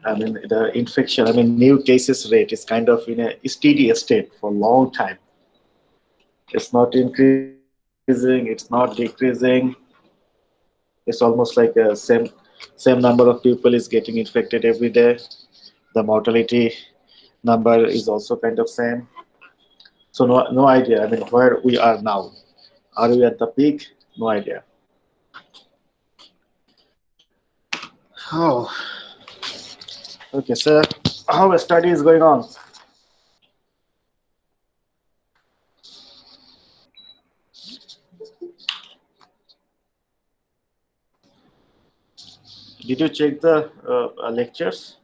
I mean, the infection, I mean, new cases rate is kind of in a steady state for a long time. It's not increasing, it's not decreasing. It's almost like a same number of people is getting infected every day. The mortality number is also kind of same. So no idea. I mean, where we are now. Are we at the peak? No idea. Oh, okay, sir. How a study is going on? Did you check the lectures?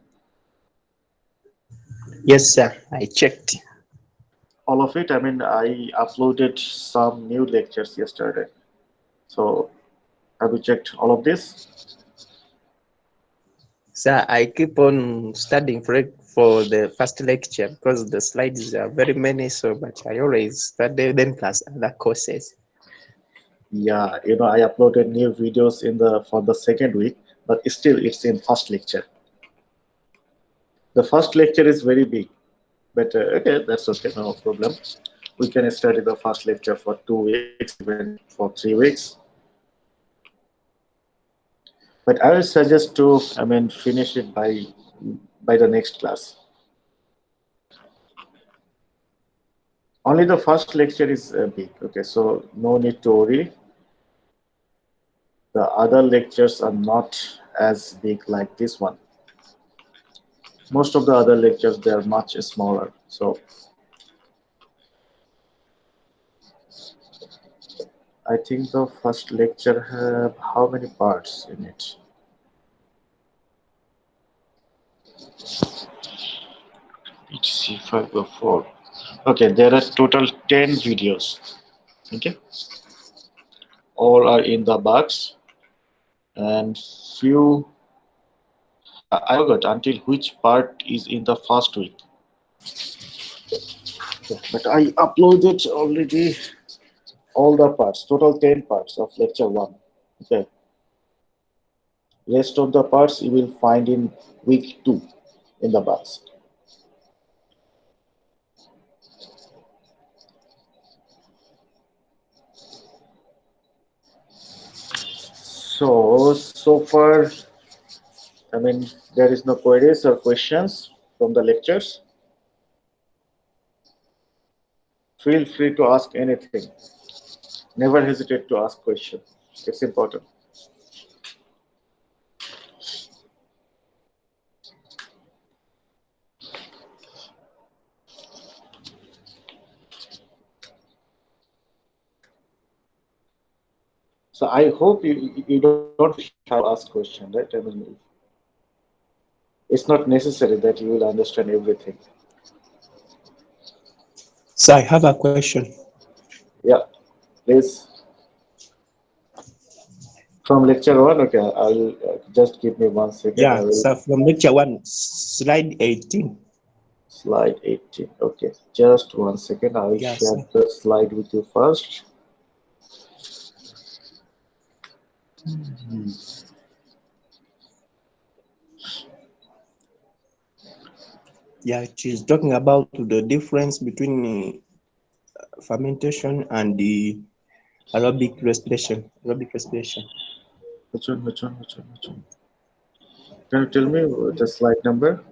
Yes, sir. I checked. All of it. I mean, I uploaded some new lectures yesterday. So have you checked all of this? Sir, I keep on studying for it for the first lecture because the slides are very many, so but I always study then plus other courses. Yeah, I uploaded new videos in the for the second week, but still it's in first lecture. The first lecture is very big, but okay, that's okay, no problem. We can study the first lecture for 2 weeks, even for 3 weeks. But I will suggest to, I mean, finish it by the next class. Only the first lecture is big. Okay, so no need to worry. The other lectures are not as big like this one. Most of the other lectures they are much smaller. So I think the first lecture have how many parts in it? BTC 504. Okay, there are total 10 videos. Okay, all are in the box, and few I forgot until which part is in the first week. Okay, but I uploaded already all the parts, total 10 parts of lecture 1. Okay, rest of the parts you will find in week 2 in the box. So far, I mean, there is no queries or questions from the lectures. Feel free to ask anything. Never hesitate to ask questions. It's important. So I hope you don't feel shy to ask questions, right? I mean, it's not necessary that you will understand everything. So I have a question. Yeah, please. From lecture 1, okay, I'll just give me 1 second. I Yeah, will so from lecture 1, slide 18. slide 18. Okay, just 1 second. I will Yeah, share sir. the slide with you first. Yeah, it is talking about the difference between fermentation and the aerobic respiration. Aerobic respiration. Which one? Which one? Which one? Which one? Can you tell me the slide number?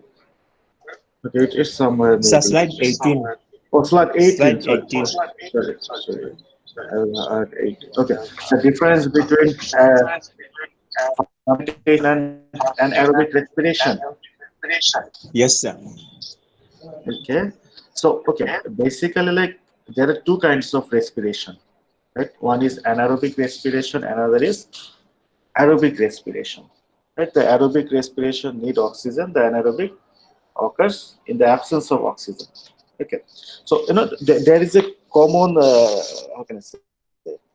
Okay, it is somewhere Sir, maybe. slide 18. Oh, slide 18. Slide Sorry, 18. sorry. I will add 18. Okay, the difference between fermentation and anaerobic respiration. Yes, sir. Okay, so okay, basically like there are two kinds of respiration, right? One is anaerobic respiration, another is aerobic respiration. Right, the aerobic respiration need oxygen, the anaerobic occurs in the absence of oxygen. Okay, so there is a common how can I say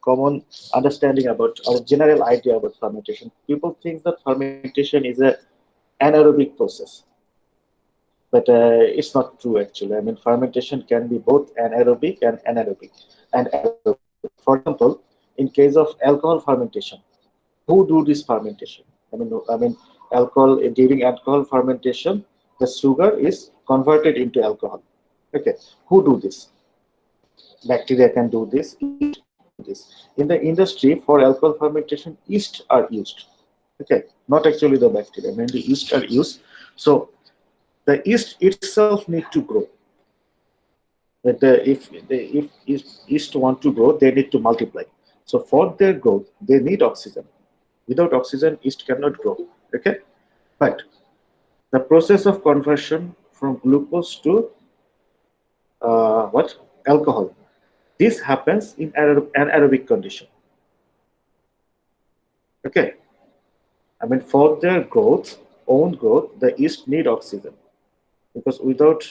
common understanding about or general idea about fermentation. People think that fermentation is a anaerobic process, but it's not true actually. I mean, fermentation can be both anaerobic and anaerobic and aerobic. For example, in case of alcohol fermentation, who do this fermentation? I mean, alcohol during alcohol fermentation, the sugar is converted into alcohol. Okay, who do this? Bacteria can do this, yeast can do this. In the industry, for alcohol fermentation, yeast are used. Okay, not actually the bacteria, mainly yeast are used. So the yeast itself need to grow. If yeast want to grow, they need to multiply. So for their growth, they need oxygen. Without oxygen, yeast cannot grow. Okay, but the process of conversion from glucose to what alcohol, this happens in anaerobic condition. Okay, I mean for their growth, own growth, the yeast need oxygen because without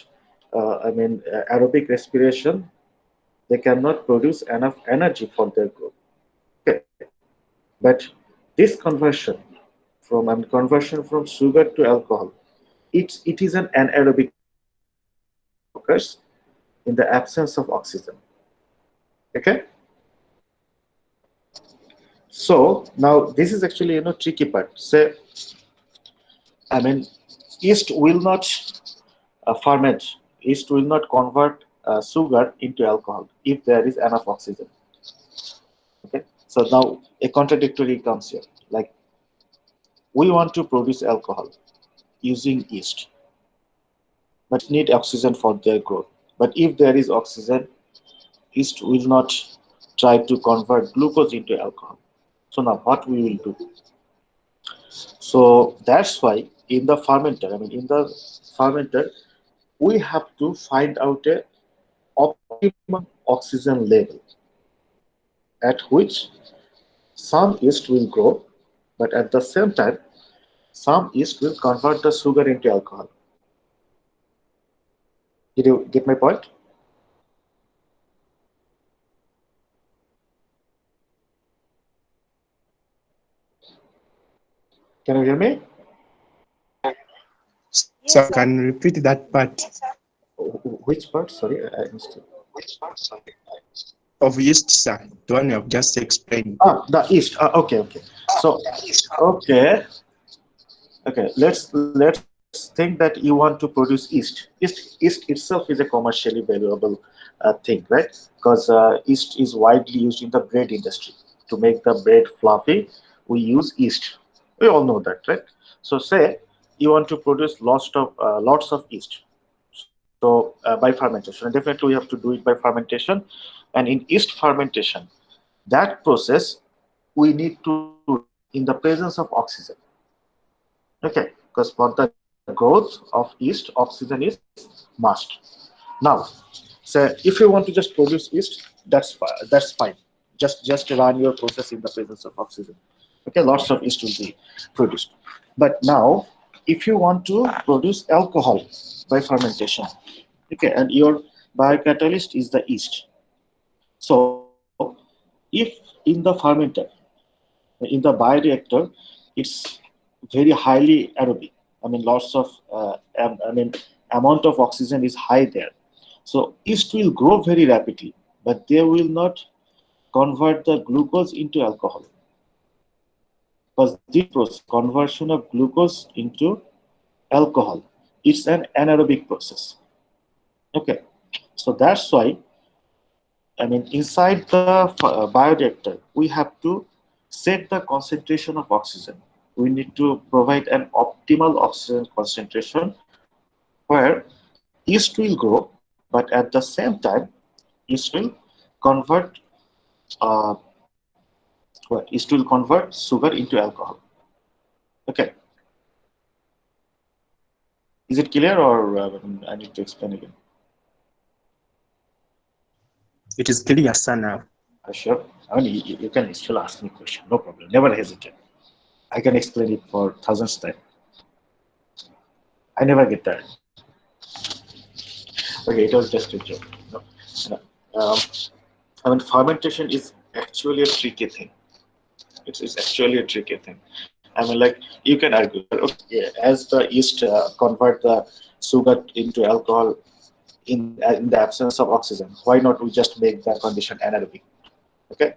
aerobic respiration, they cannot produce enough energy for their growth. Okay, but this conversion conversion from sugar to alcohol, it is an anaerobic process which occurs in the absence of oxygen. Okay, so now this is actually tricky part. Say, I mean, yeast will not ferment. Yeast will not convert sugar into alcohol if there is enough oxygen. Okay, so now a contradictory comes here. Like we want to produce alcohol using yeast, but need oxygen for their growth. But if there is oxygen, yeast will not try to convert glucose into alcohol. So now what we will do? So that's why in the fermenter, in the fermenter, we have to find out a optimum oxygen level at which some yeast will grow, but at the same time, some yeast will convert the sugar into alcohol. Did you get my point? Can you hear me? So can you repeat that part Which part? Sorry, I missed it. of yeast, sir? The one you have just explained. Ah, the yeast. Okay, okay. So, okay, okay. Let's think that you want to produce yeast. Yeast itself is a commercially valuable thing, right? Because yeast is widely used in the bread industry. To make the bread fluffy, we use yeast. We all know that, right? So, say you want to produce lots of yeast. So by fermentation, definitely we have to do it by fermentation, and in yeast fermentation, that process we need to run in the presence of oxygen. Okay, because for the growth of yeast, oxygen is must. Now, so if you want to just produce yeast, that's fine. Just run your process in the presence of oxygen. Okay, lots of yeast will be produced. But now, if you want to produce alcohol by fermentation, okay, and your biocatalyst is the yeast. So, if in the fermenter, in the bioreactor, it's very highly aerobic. Lots of amount of oxygen is high there. So yeast will grow very rapidly, but they will not convert the glucose into alcohol because this process, conversion of glucose into alcohol, it's an anaerobic process. Okay, so that's why inside the bioreactor, we have to set the concentration of oxygen. We need to provide an optimal oxygen concentration where yeast will grow, but at the same time, yeast will convert yeast will convert sugar into alcohol. Okay, is it clear, or I need to explain again? It is clear, sir, now. Sure. You can still ask me question. No problem. Never hesitate. I can explain it for thousands time. I never get tired. Okay, it was just a joke. No. No. Um, fermentation is actually a tricky thing. It's actually a tricky thing. Like you can argue, okay, yeah, as the yeast convert the sugar into alcohol in the absence of oxygen, why not we just make that condition anaerobic? Okay,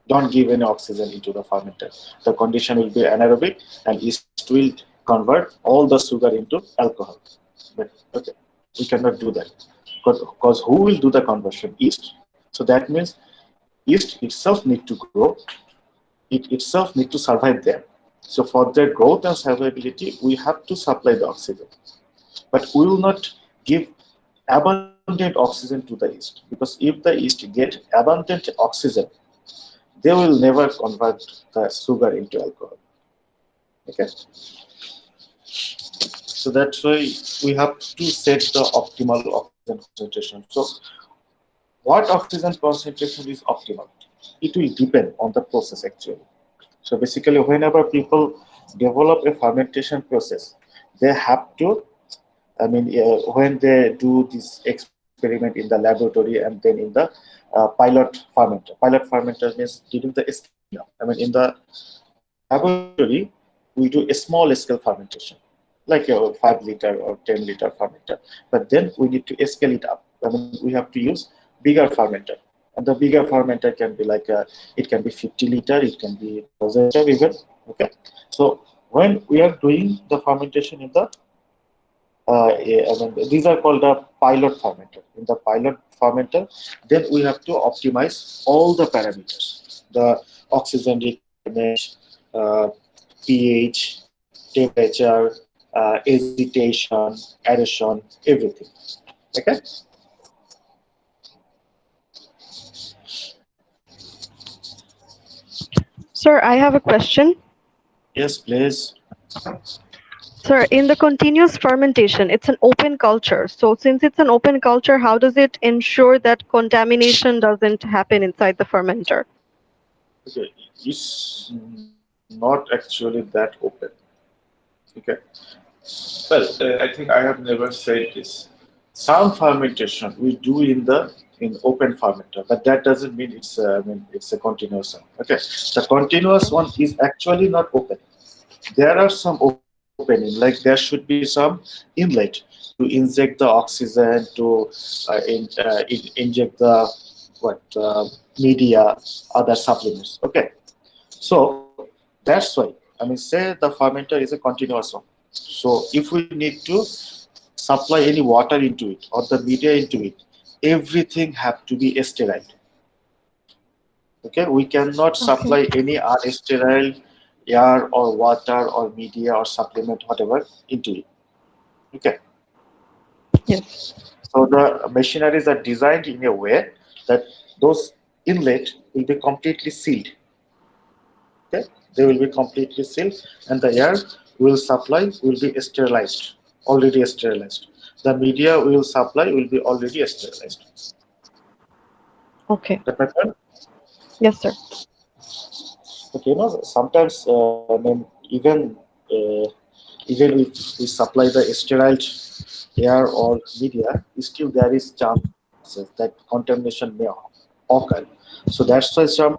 don't give any oxygen into the fermenter. The condition will be anaerobic, and yeast will convert all the sugar into alcohol. But okay, we cannot do that because who will do the conversion? Yeast. So that means yeast itself need to grow. It itself need to survive there. So for their growth and survivability, we have to supply the oxygen. But we will not give abundant oxygen to the yeast, because if the yeast get abundant oxygen, they will never convert the sugar into alcohol. Okay, so that's why we have to set the optimal oxygen concentration. So what oxygen concentration is optimal? It will depend on the process actually. So basically, whenever people develop a fermentation process, they have to, when they do this experiment in the laboratory and then in the pilot fermenter. Pilot fermenter means during the scaling up. In the laboratory, we do a small scale fermentation, like a 5 liter or 10 liter fermenter. But then we need to scale it up. We have to use bigger fermenter. And the bigger fermenter can be like it can be 50 liter, it can be 1,000 liter even. Okay. So when we are doing the fermentation in the these are called the pilot fermenter. In the pilot fermenter, then we have to optimize all the parameters: the oxygen requirement, uh, pH, temperature, agitation, adhesion, everything. Okay. Sir, I have a question. Yes, please. Sir, in the continuous fermentation, it's an open culture. So since it's an open culture, how does it ensure that contamination doesn't happen inside the fermenter? Okay, it's not actually that open. Okay. Well, I think I have never said this. Some fermentation we do in open fermenter, but that doesn't mean it's a continuous one. Okay, the continuous one is actually not open. There are some opening, like there should be some inlet to inject the oxygen, to inject the what media, other supplements. Okay, so that's why say the fermenter is a continuous one. So if we need to supply any water into it or the media into it, everything have to be sterile. Okay, we cannot Okay. supply any unsterile air or water or media or supplement whatever into it. Okay, Yes. so the machineries are designed in a way that those inlet will be completely sealed. Okay, they will be completely sealed, and the air will supply will be sterilized, already sterilized. The media we will supply will be already sterilized. Okay. That my point? Yes, sir. Okay, sometimes uh, even if we supply the sterile air or media, still there is chances that contamination may occur. So that's why some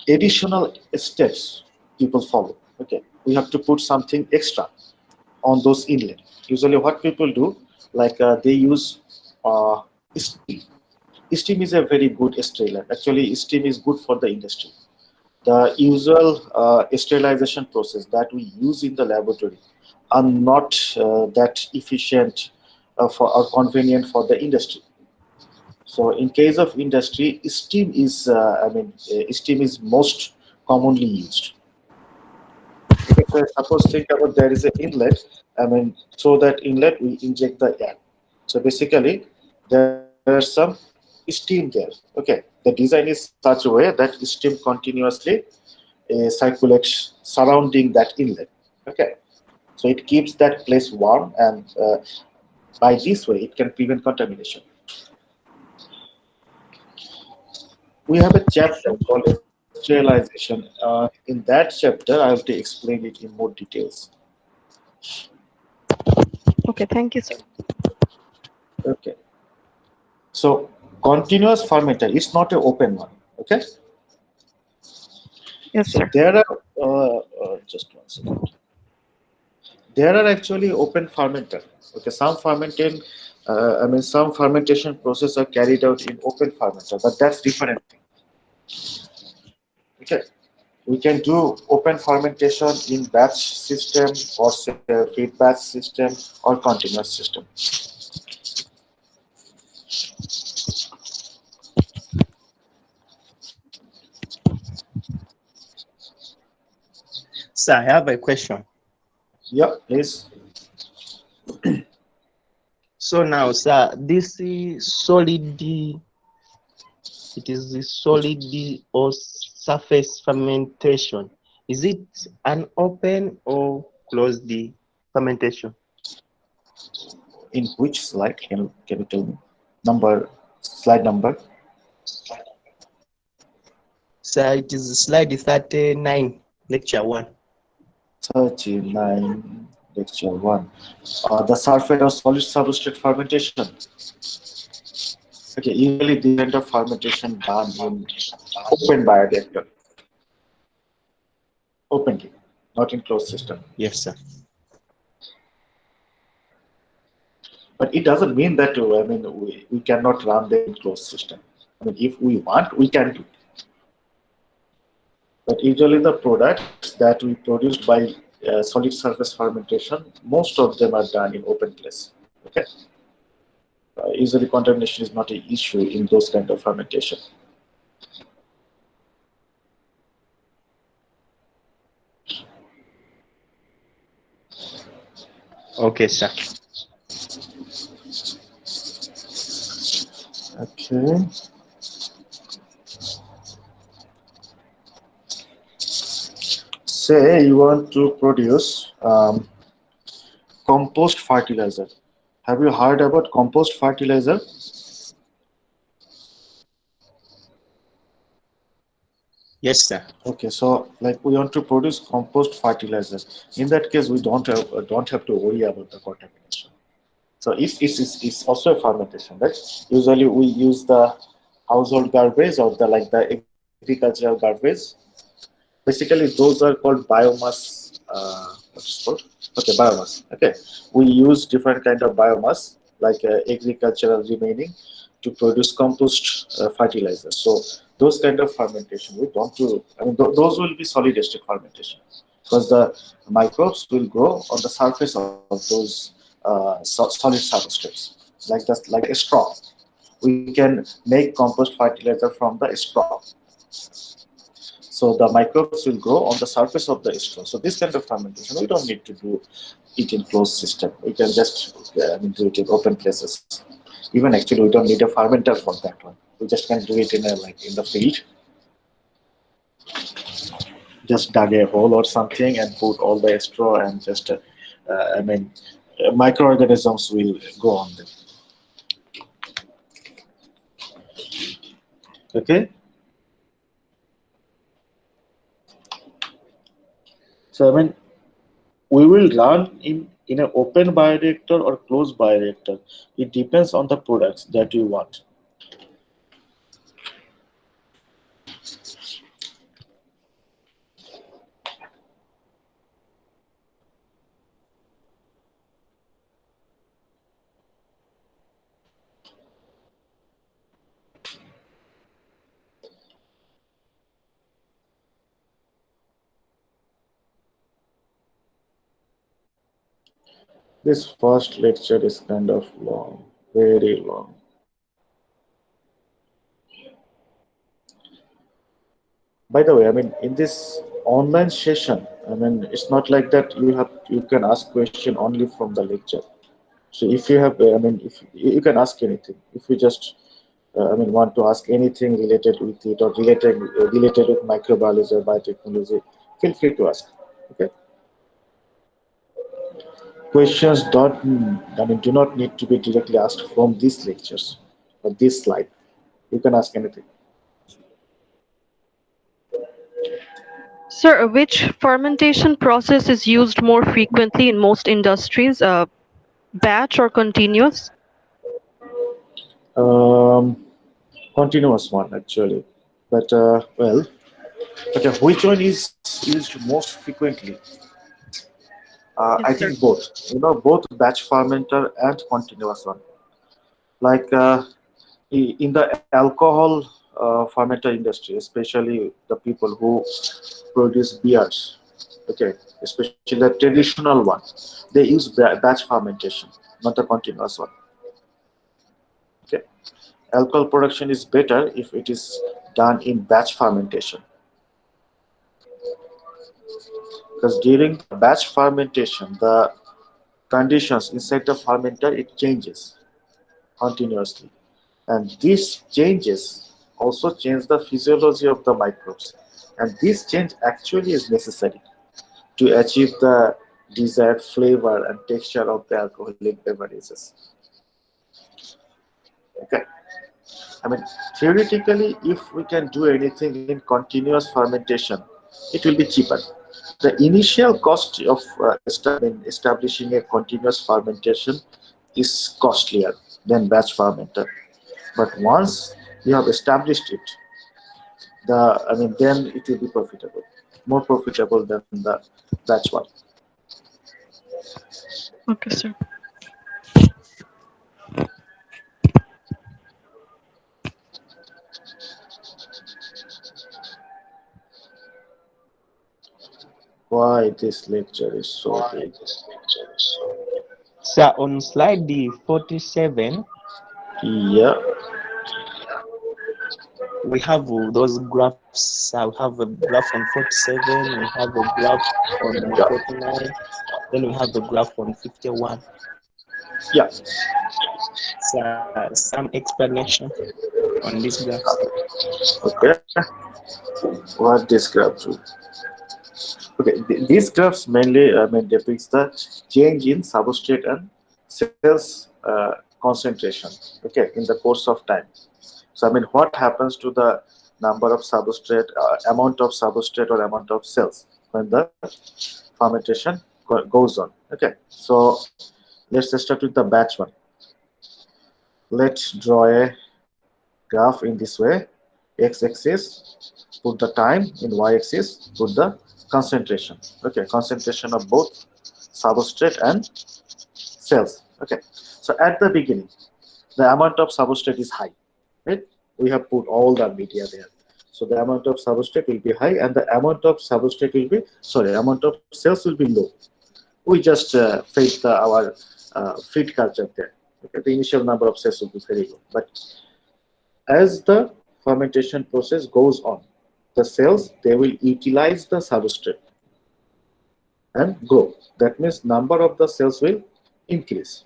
additional steps people follow. Okay, we have to put something extra on those inlet. Usually, what people do, like they use uh, steam. Steam is a very good sterilizer. Actually, steam is good for the industry. The usual sterilization process that we use in the laboratory are not that efficient for or convenient for the industry. So in case of industry, steam is most commonly used. Okay, so suppose think about there is an inlet. So that inlet we inject the air. So basically, there are some steam there. Okay, the design is such a way that steam continuously circulates surrounding that inlet. Okay, so it keeps that place warm, and by this way, it can prevent contamination. We have a chapter called sterilization. In that chapter, I have to explain it in more details. Okay. Thank you, sir. Okay. So continuous fermenter, it's not an open one. Okay. Yes, So sir. there are just 1 second. There are actually open fermenter. Okay, some fermentation process are carried out in open fermenter, but that's different thing. Okay. We can do open fermentation in batch system or say feed batch system or continuous system. So I have a question. Yeah, please. So now, sir, this is solid, it is the solid or surface fermentation. Is it an open or closed fermentation? In which slide? Can you tell me? Number, slide number. So it is slide 39, lecture 1. 39, lecture 1. The surface or solid substrate fermentation. Okay, usually this kind of fermentation done in open bioreactor, openly, not in closed system. Yes, sir. But it doesn't mean that we cannot run them in closed system. I mean, if we want, we can do. But usually the products that we produce by solid surface fermentation, most of them are done in open place. Okay. Usually contamination is not an issue in those kind of fermentation. Okay, sir. Okay. Say you want to produce compost fertilizer. Have you heard about compost fertilizer? Yes, sir. Okay, so like we want to produce compost fertilizer. In that case, we don't have to worry about the contamination. So it's also a fermentation, right? Usually we use the household garbage or the agricultural garbage. Basically, those are called biomass. What's it called? Okay, biomass. Okay, we use different kind of biomass like agricultural remaining to produce compost fertilizer. So those kind of fermentation we don't do. I mean, those will be solid estate fermentation because the microbes will grow on the surface of those solid substrates like a straw. We can make compost fertilizer from the straw. So the microbes will grow on the surface of the straw. So this kind of fermentation, we don't need to do it in closed system. We can just do it in open places. Even actually, we don't need a fermenter for that one. We just can do it in the field. Just dug a hole or something and put all the straw and just, microorganisms will go on them. Okay. So we will run in an open bioreactor or closed bioreactor. It depends on the products that you want. This first lecture is kind of long, very long. By the way, in this online session, it's not like that you can ask question only from the lecture. So if you have, if you can ask anything, if you just, want to ask anything related with it or related with microbiology or biotechnology, feel free to ask. Okay. Questions do not need to be directly asked from these lectures or this slide. You can ask anything. Sir, which fermentation process is used more frequently in most industries? Batch or continuous? Um, Continuous one actually, but well, okay. Which one is used most frequently? I Yes, sir. think both. Both batch fermenter and continuous one. Like in the alcohol fermenter industry, especially the people who produce beers, okay, especially the traditional one, they use batch fermentation, not the continuous one. Okay, alcohol production is better if it is done in batch fermentation, because during the batch fermentation, the conditions inside the fermenter, it changes continuously, and these changes also change the physiology of the microbes, and this change actually is necessary to achieve the desired flavor and texture of the alcoholic beverages. Okay, I mean, theoretically, if we can do anything in continuous fermentation, it will be cheaper. The initial cost of establishing a continuous fermentation is costlier than batch fermenter. But once you have established it, then it will be profitable, more profitable than the batch one. Okay, sir. Why this lecture is so big? So on slide 47, Yeah, we have those graphs. We have a graph on 47, we have a graph on yeah, 49, then we have a graph on 51. yeah. So some explanation on these graphs. Okay, what this graph do? Okay, these graphs mainly depicts the change in substrate and cells concentration. Okay, in the course of time. So what happens to the number of substrate, amount of substrate or amount of cells when the fermentation goes on. Okay, so let's start with the batch one. Let's draw a graph in this way. X-axis, put the time. In y-axis, put the concentration. Okay, concentration of both substrate and cells. Okay, so at the beginning, the amount of substrate is high, right? We have put all the media there. So the amount of substrate will be high, and the amount of substrate will be, amount of cells will be low. We just fed our feed culture there. Okay, the initial number of cells will be very low. But as the fermentation process goes on, the cells, they will utilize the substrate and grow. That means number of the cells will increase.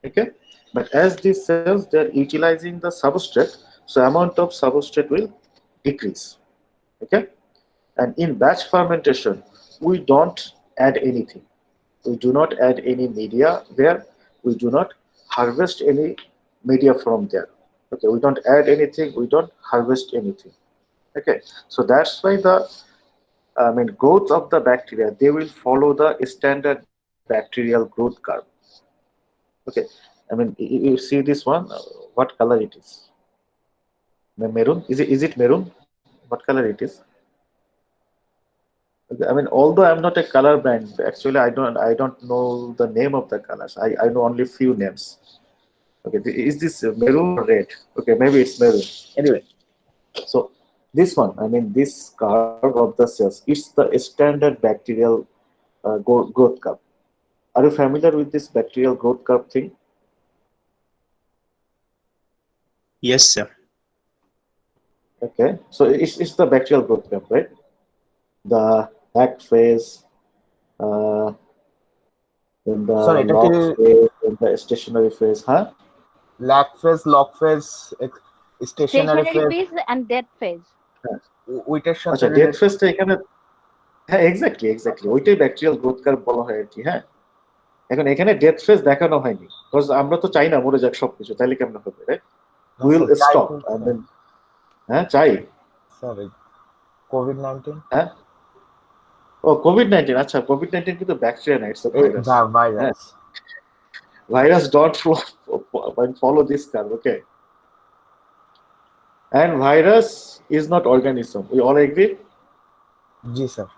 Okay, but as these cells, they are utilizing the substrate, so amount of substrate will decrease. Okay, and in batch fermentation, we don't add anything. We do not add any media there. We do not harvest any media from there. Okay, we don't add anything. We don't harvest anything. Okay, so that's why the growth of the bacteria, they will follow the standard bacterial growth curve. Okay, you see this one. What color it is? Maroon. Is it maroon? What color it is? Okay, although I'm not a color blind, actually I don't know the name of the colors. I know only few names. Okay, is this maroon or red? Okay, maybe it's maroon. Anyway, so this one, this curve of the cells, it's the standard bacterial growth curve. Are you familiar with this bacterial growth curve thing? Yes, sir. Okay, so it's the bacterial growth curve, right? The lag phase, uh, then the Sorry, এটা কি log phase, then the stationary phase, huh? lag phase, log phase, stationary stationary phase, phase and dead phase. ওইটার সাথে আচ্ছা, death related. ফেজটা এখানে, হ্যাঁ exactly ওইটাই bacterial growth curve বলা হয় আর কি। হ্যাঁ, এখন এখানে ডেথ ফেজ দেখানো হয়নি, বিকজ আমরা তো চাই না মরে যাক সবকিছু, তাহলে কেমন হবে, রাইট? উইল স্টপ, হ্যাঁ চাই। Sorry, COVID-19. হ্যাঁ, ও কোভিড-19, আচ্ছা কোভিড-19 কিন্তু ব্যাকটেরিয়া না, it's a virus. Virus. Virus don't follow this curve, okay? And virus is not organism. We all agree? G sir.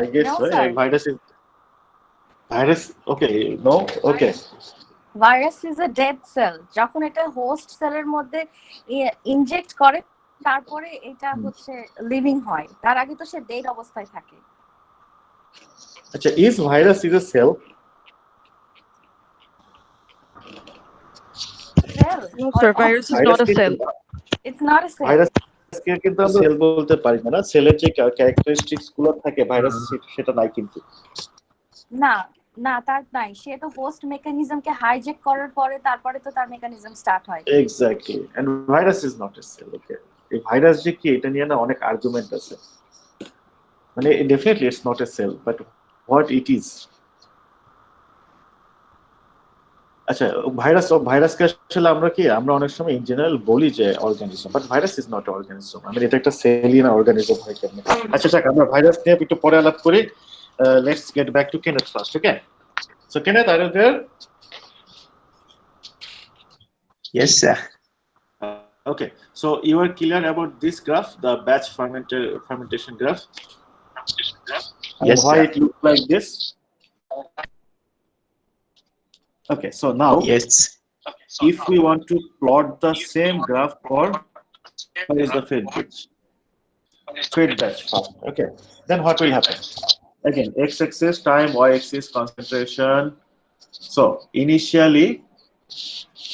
I guess No, so. sir. Virus. Okay, no, okay. Virus is a dead cell. যখন এটা host সেলের মধ্যে inject করে তারপরে এটা হচ্ছে living হয়, তার আগে তো সে ডেড অবস্থায় থাকে। আচ্ছা, is virus is a cell? Cell No, or sir. Virus is organism? not a cell. It's not a cell. ভাইরাসকে কিন্তু আমরা সেল বলতে পারি না, সেলের যে ক্যারেক্টারিস্টিক্স গুলো থাকে ভাইরাস সেটা নাই কিন্তু। না না, তার নাই, সে তো হোস্ট মেকানিজমকে হাইজ্যাক করার পরে তারপরে তো তার মেকানিজম স্টার্ট হয়। Exactly, and virus is not a cell. Okay, এই ভাইরাস যে কি এটা নিয়ে না অনেক আর্গুমেন্ট আছে, মানে definitely it's not a cell, but what it is. আচ্ছা, ভাইরাসকে আসলে আমরা অনেক সময় ইন জেনারেল বলি যে organism, but virus is not organism. মানে এটা একটা সেলই না, অর্গানিজম হয় কেমনে? আচ্ছা যাক, আমরা ভাইরাস নিয়ে একটু পরে আলাপ করি। Let's get back to Kenneth first. Okay, so Kenneth, are you there? Yes, sir. Okay, so you are clear about this graph, the batch fermentation graph, and Yes, why sir. it looks like this. Okay, so now Yes. if we want to plot the same graph for where is the fed batch? Fed batch first. Okay, then what will happen? Again, x-axis time, y-axis concentration. So initially,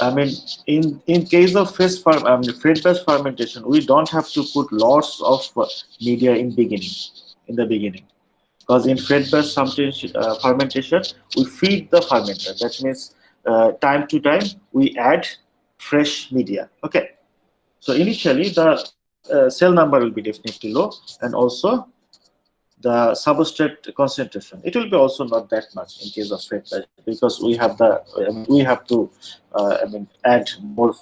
I mean, in case of fed batch fermentation, we don't have to put lots of media in the beginning, because in fed batch fermentation, we feed the fermenter. That means time to time we add fresh media. Okay, so initially the cell number will be definitely low, and also the substrate concentration, it will be also not that much in case of fed batch, because we have to add more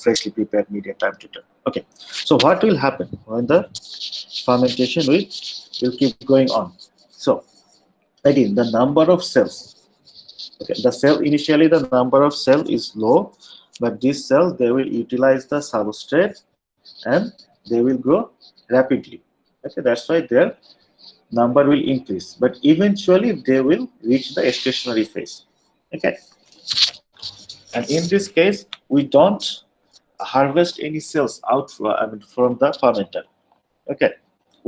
freshly prepared media time to time. Okay, so what will happen when the fermentation will keep going on? So again, the number of cells, okay, the cell initially the number of cell is low, but this cell they will utilize the substrate and they will grow rapidly. Okay, that's why their number will increase, but eventually they will reach the stationary phase. Okay, and in this case we don't harvest any cells out from the fermenter. Okay,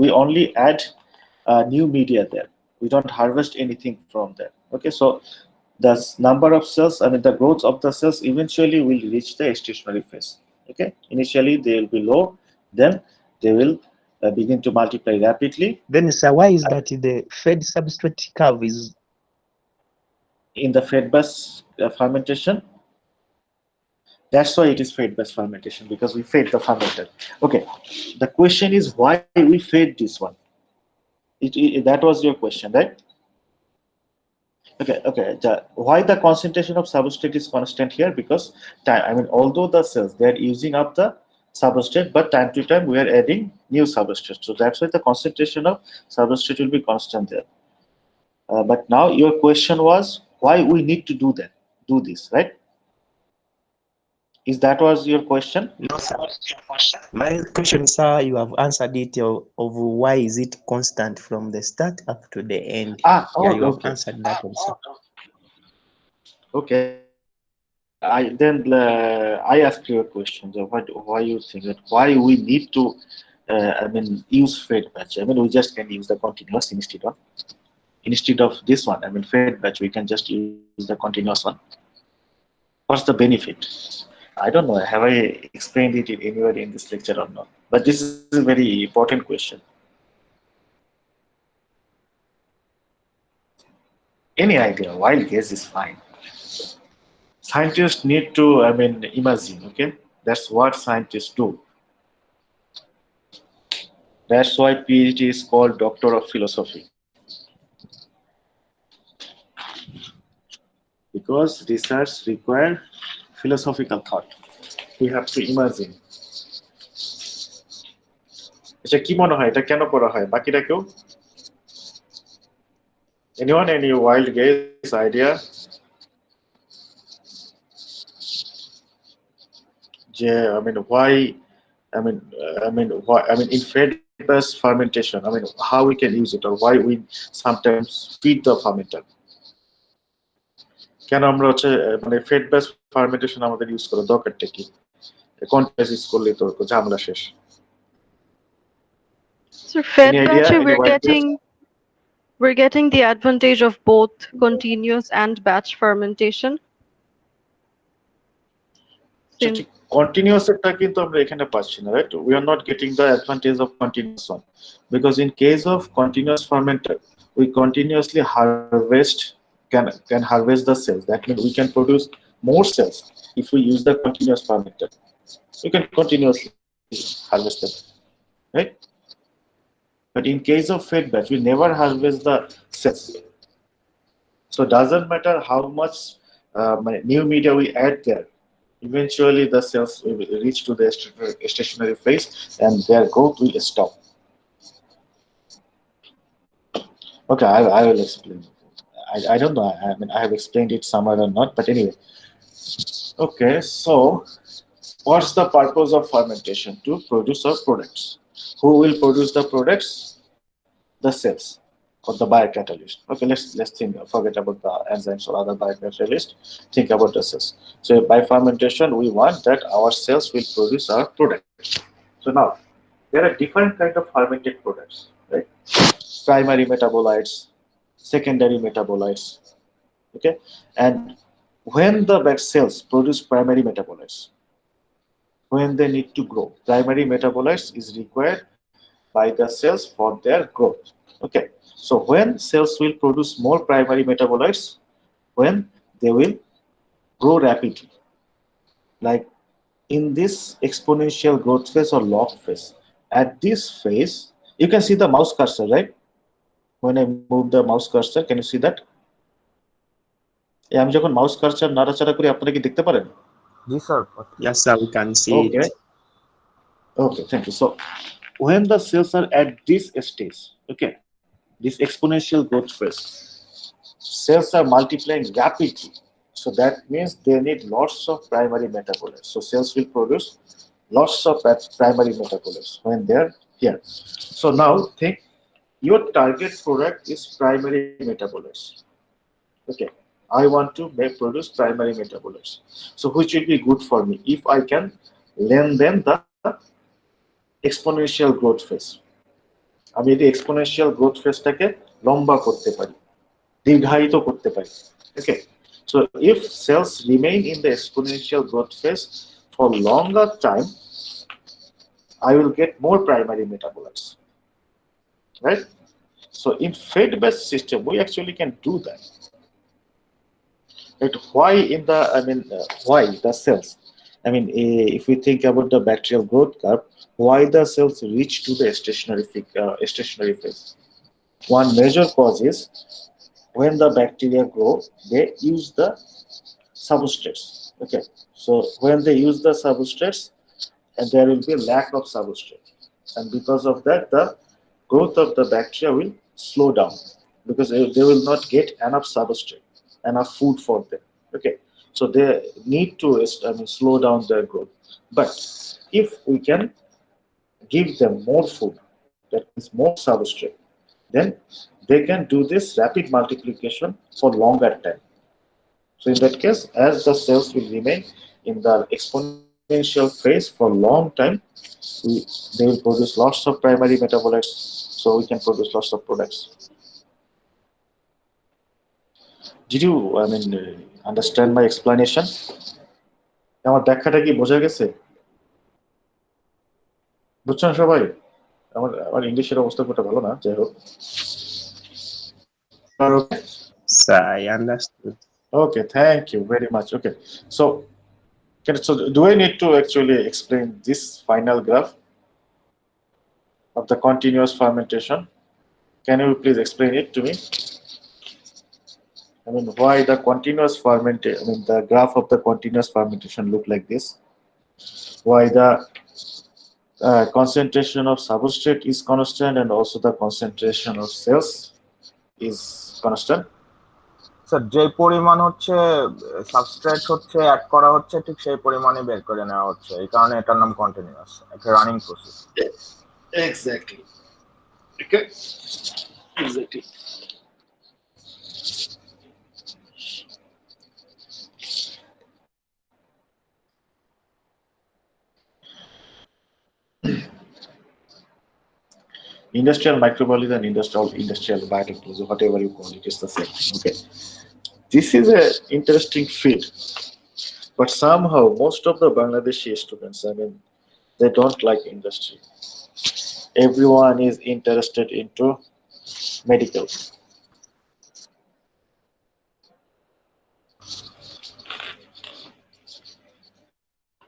we only add new media there, we don't harvest anything from there. Okay, so the number of cells, the growth of the cells eventually will reach the stationary phase. Okay, initially they will be low, then they will begin to multiply rapidly. Then, sir, why is that the fed substrate curve is In the fed batch fermentation, that's why it is fed batch fermentation, because we fed the fermenter. Okay, the question is why we fed this one. That was your question, right? Okay. Why the concentration of substrate is constant here? Because time, although the cells they are using up the substrate, but time to time we are adding new substrate, so that's why the concentration of substrate will be constant there. But now your question was why we need to do this, right? Is that was your question? no, sir? My question, sir, you have answered it of why is it constant from the start up to the end. Yeah, you have answered that also. Okay, I asked you a question. So why you think that why we need to use fed batch? We just can use the continuous instead of this one. Fed batch, we can just use the continuous one. What's the benefit? I don't know. Have I explained it anywhere in this lecture or not? But this is a very important question. Any idea? Wild guess is fine. Scientists need to, imagine. Okay, that's what scientists do. That's why PhD is called Doctor of Philosophy. Because research require philosophical thought. We have to imagine. এটা কি মনে হয়, এটা কেন করা হয়? বাকিটা কেউ? Anyone, any wild guess, idea? Why? In fed batch fermentation, how we can use it, or why we sometimes feed the fermenter? কেন আমরা ফেড ব্যাচ ফার্মেন্টেশন আমাদের ইউজ করার দরকারটা কি? কন্টিনিউয়াস ইউজ করলে তো ঝামেলা শেষ। So fed Any batch, idea? Any white guess? we're getting the advantage of both continuous and batch fermentation. So continuous টা কিন্তু আমরা এখানে পাচ্ছি না, right? We are not getting the advantage of continuous one, because in case of continuous fermenter, we continuously can harvest the cells. That means we can produce more cells if we use the continuous fermenter. We can continuously harvest them, right? But in case of fed batch, we never harvest the cells. So it doesn't matter how much new media we add there. Eventually, the cells will reach to the stationary phase, and their growth will stop. Okay, I will explain. I don't know. I mean, I have explained it somewhere or not, but anyway. Okay, so what's the purpose of fermentation? To produce our products. Who will produce the products? The cells or the biocatalyst. Okay, let's think. Forget about the enzymes or other biocatalyst. Think about the cells. So by fermentation, we want that our cells will produce our product. So now there are different kind of fermented products, right? Primary metabolites, secondary metabolites. Okay, and when the bad cells produce primary metabolites, when they need to grow, primary metabolites is required by the cells for their growth. Okay, so when cells will produce more primary metabolites, when they will grow rapidly, like in this exponential growth phase or log phase. At this phase, you can see the mouse cursor, right? When I move the mouse cursor, can you see that? আমি যখন mouse cursor নাড়াচাড়া করি আপনারা কি দেখতে পারেন? জি sir. Yes, sir, we can see Okay. it. Okay, thank you. So when the cells are at this stage, okay, this exponential growth phase, cells are multiplying rapidly. So that means they need lots of primary metabolites. So cells will produce lots of primary metabolites when they're here. So now think your target product is primary metabolites. Okay, I want to produce primary metabolites. So which will be good for me if I can lend them the exponential growth phase. আমি এই exponential growth phase টাকে লম্বা করতে পারি, দীর্ঘায়িত করতে পারি। Okay, so if cells remain in the exponential growth phase for longer time, I will get more primary metabolites, right? So in fed-based system, we actually can do that. Right? Why in the, why the cells? I mean, if we think about the bacterial growth curve, why the cells reach to the stationary phase? One major cause is when the bacteria grow, they use the substrates. Okay, so when they use the substrates, and there will be a lack of substrate, and because of that, the growth of the bacteria will slow down because they will not get enough substrate, enough food for them. Okay, so they need to slow down their growth. But if we can give them more food, that means more substrate, then they can do this rapid multiplication for longer time. So in that case, as the cells will remain in the exponential phase for long time, they will produce lots of primary metabolites, so we can produce lots of products. Did you, understand my explanation? আমার ব্যাখ্যাটা কি বোঝা গেছে? বুঝছেন সবাই? আমার ইংলিশের অবস্থা খুব ভালো না, যাই হোক। Sir, I understood. Okay, thank you very much. Okay, so do I need to actually explain this final graph of the continuous fermentation? Can you please explain it to me? Why the continuous fermentation, the graph of the continuous fermentation look like this? Why the concentration of substrate is constant and also the concentration of cells is constant? Sir যে পরিমাণ হচ্ছে substrate হচ্ছে add করা হচ্ছে ঠিক সেই পরিমাণে বের করে নেওয়া হচ্ছে, এই কারণে এটার নাম কন্টিনিউয়াস, একটা running process. Exactly. Okay. Exactly. Industrial microbiology and industrial biotechnology, whatever you call it, it's the same. Okay, this is a interesting field, but somehow most of the Bangladeshi students, I mean, they don't like industry. Everyone is interested into medical.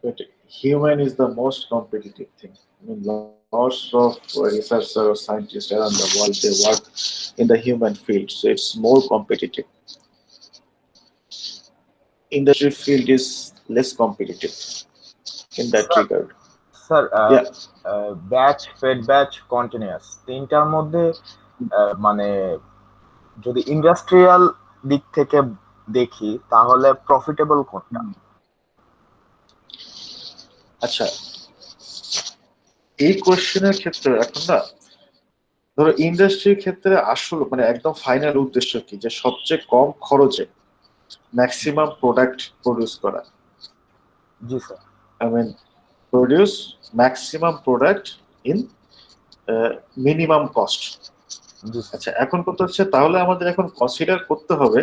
But human is the most competitive thing. I mean, lots of researchers or scientists around the world, they work in the human field, so it's more competitive. Industry field is less competitive in that regard. Sir Yeah. Batch fed batch continuous তিনটার মধ্যে মানে যদি industrial দিক থেকে দেখি তাহলে profitable কোনটা? আচ্ছা, এই কোশ্চেনের ক্ষেত্রে এখন না, ধরো ইন্ডাস্ট্রির ক্ষেত্রে আসলে মানে একদম ফাইনাল উদ্দেশ্য কি, যে সবচেয়ে কম খরচে ম্যাক্সিমাম প্রোডাক্ট প্রডিউস করা। জি sir. I mean, produce maximum product in minimum cost. আচ্ছা, এখন কথা হচ্ছে তাহলে আমাদের এখন কনসিডার করতে হবে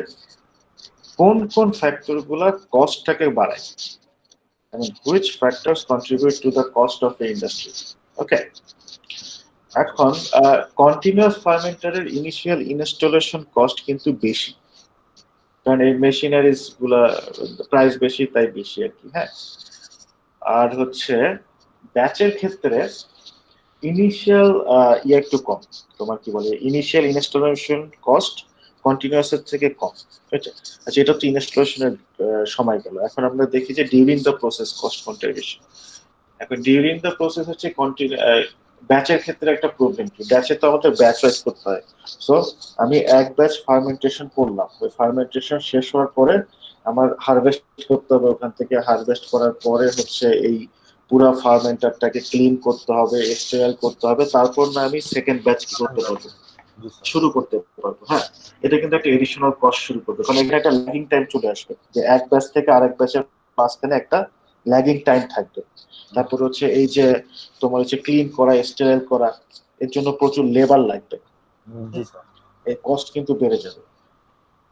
কোন কোন ফ্যাক্টর গুলা কস্টটাকে বাড়ায়। I mean, which factors contribute to the cost of the industry? Okay. এখন কন্টিনিউয়াস ফার্মেন্টারের ইনিশিয়াল ইনস্টলেশন কস্ট কিন্তু বেশি, কারণ এই মেশিনারিজ গুলা প্রাইস বেশি, তাই বেশি আর কি। হ্যাঁ, আর হচ্ছে ব্যাচের ক্ষেত্রে ইনিশিয়াল একটু কম, তোমার কি বলে ইনিশিয়াল ইনস্টলেশন কস্ট কন্টিনিউয়াসের থেকে কম। ঠিক আছে, আচ্ছা এটা তো ইনস্টলেশনের সময় গেল। এখন আমরা দেখি যে ডিউরিং দ্য প্রসেস কস্ট কোনটা বেশি। এখন ডিউরিং দ্য প্রসেস হচ্ছে ব্যাচের ক্ষেত্রে একটা প্রবলেম কি, ব্যাচে তো আমাদের ব্যাচ ওয়াইজ করতে হয়। সো আমি এক ব্যাচ ফার্মেন্টেশন করলাম, ওই ফার্মেন্টেশন শেষ হওয়ার পরে আমার হারভেস্ট করতে হবে, ওখান থেকে হারভেস্ট করার পরে হচ্ছে এই পুরো ফার্মেন্টারটাকে ক্লিন করতে হবে, স্টেরাইল করতে হবে, তারপর না আমি সেকেন্ড ব্যাচ কি করতে পারবো, শুরু করতে পারবো। হ্যাঁ, এটা কিন্তু একটা এডিশনাল কস্ট শুরু করবে, কারণ এখানে একটা ল্যাগিং টাইম চলে আসবে, যে এক ব্যাচ থেকে আরেক ব্যাচের মাঝখানে একটা ল্যাগিং টাইম থাকবে। তারপর হচ্ছে এই যে তোমার হচ্ছে ক্লিন করা, স্টেরাইল করা, এর জন্য প্রচুর লেবার লাগবে, এই কস্ট কিন্তু বেড়ে যাবে।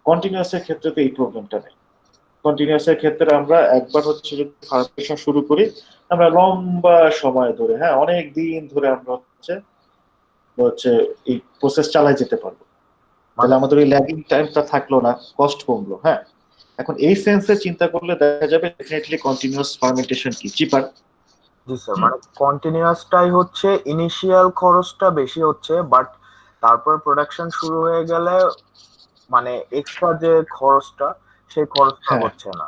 কন্টিনিউয়াসের ক্ষেত্রে তো এই প্রবলেমটা নেই। কন্টিনিউয়াসের ক্ষেত্রে আমরা একবার হচ্ছে যদি ফার্মেন্টেশন শুরু করি, আমরা লম্বা সময় ধরে, হ্যাঁ অনেক দিন ধরে আমরা হচ্ছে এই প্রসেস চালাই যেতে পারবো। তাহলে আমাদের ওই ল্যাগিং টাইমটা থাকলো না, কস্ট কমলো। হ্যাঁ, এখন এই সেন্সে চিন্তা করলে দেখা যাবে ডেফিনেটলি কন্টিনিউয়াস ফার্মেন্টেশন কি চিপার। জি স্যার, মানে কন্টিনিউয়াসটাই হচ্ছে ইনিশিয়াল খরচটা বেশি হচ্ছে, বাট তারপর প্রোডাকশন শুরু হয়ে গেলে মানে এক্সট্রা যে খরচটা সেই খরচটা হচ্ছে না,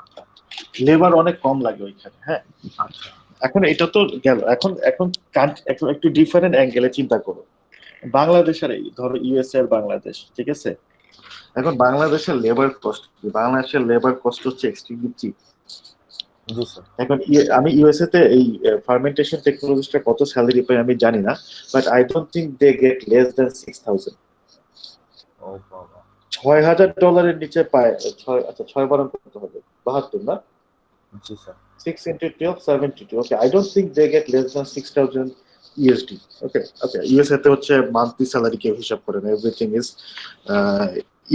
লেবার অনেক কম লাগে ওইখানে। হ্যাঁ, আচ্ছা এখন এটা তো গেল, এখন এখন এখন একটু ডিফারেন্ট অ্যাঙ্গেলে চিন্তা করো। বাংলাদেশের এই ধরো ইউএসএ আর বাংলাদেশ, ঠিক আছে, এখন বাংলাদেশের লেবার কস্ট কি, বাংলাদেশের লেবার কস্ট হচ্ছে এক্সট্রিমলি চিপ। জি স্যার। এখন আমি ইউএসএ তে এই ফার্মেন্টেশন টেকনোলজিটা কত স্যালারি পাই আমি জানি না, but I don't think they get less than 6,000। ও বাবা, $6,000 নিচে পায়। আচ্ছা 6 বারণ করতে হবে 72 না? জি sir. 6 into 12 72। Okay, I don't think they get less than 6,000 USD. Okay, USA তে হচ্ছে মান্থলি স্যালারি কেউ হিসাব করে না, everything is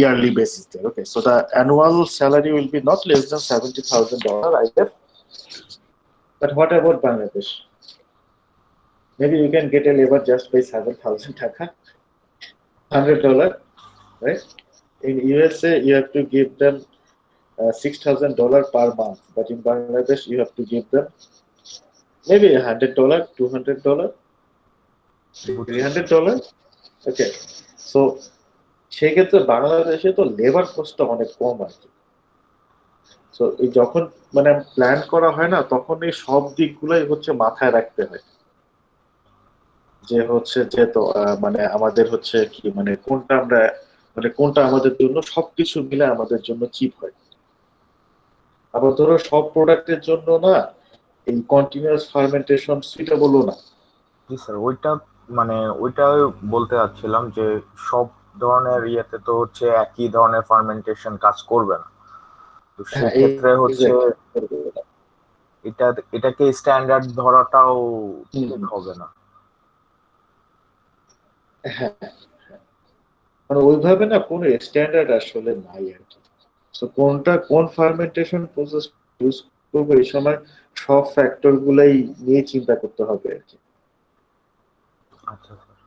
yearly basis there. Okay, so the annual salary will be not less than $70,000, I guess. But what about Bangladesh? Maybe you can get a labor just by 7,000 taka, $100, right? In USA, you have to give them $6,000 per month, but in Bangladesh, you have to give them maybe $100, $200, $300. Okay, so সেই ক্ষেত্রে বাংলাদেশে তো labour কস্টটা অনেক কম আর কি। So এই যখন মানে plan করা হয় না, তখন এই সব দিকগুলোই হচ্ছে মাথায় রাখতে হয়, যে হচ্ছে যে তো মানে আমাদের হচ্ছে কি মানে কোনটা আমরা মানে কোনটা আমাদের জন্য সবকিছু মিলে আমাদের জন্য চিপ হয়। আবার ধরো সব প্রোডাক্টের জন্য না এই কন্টিনিউয়াস ফার্মেন্টেশন সুইটেবলও না। জি স্যার, ওইটা মানে ওইটাই বলতে চাচ্ছিলাম যে সব ধরনের ইয়েতে তো হচ্ছে একই ধরনের ফার্মেন্টেশন কাজ করবে না, তো সেক্ষেত্রে হচ্ছে এটাকে স্ট্যান্ডার্ড ধরাটাও ঠিক হবে না। হ্যাঁ, মানে ওইভাবে না কোনো স্ট্যান্ডার্ড আসলে নাই আর কি। সো কোনটা কোন ফার্মেন্টেশন প্রসেস ইউজ করবো এই সময় সব ফ্যাক্টর গুলাই নিয়ে চিন্তা করতে হবে আর কি। আচ্ছা স্যার।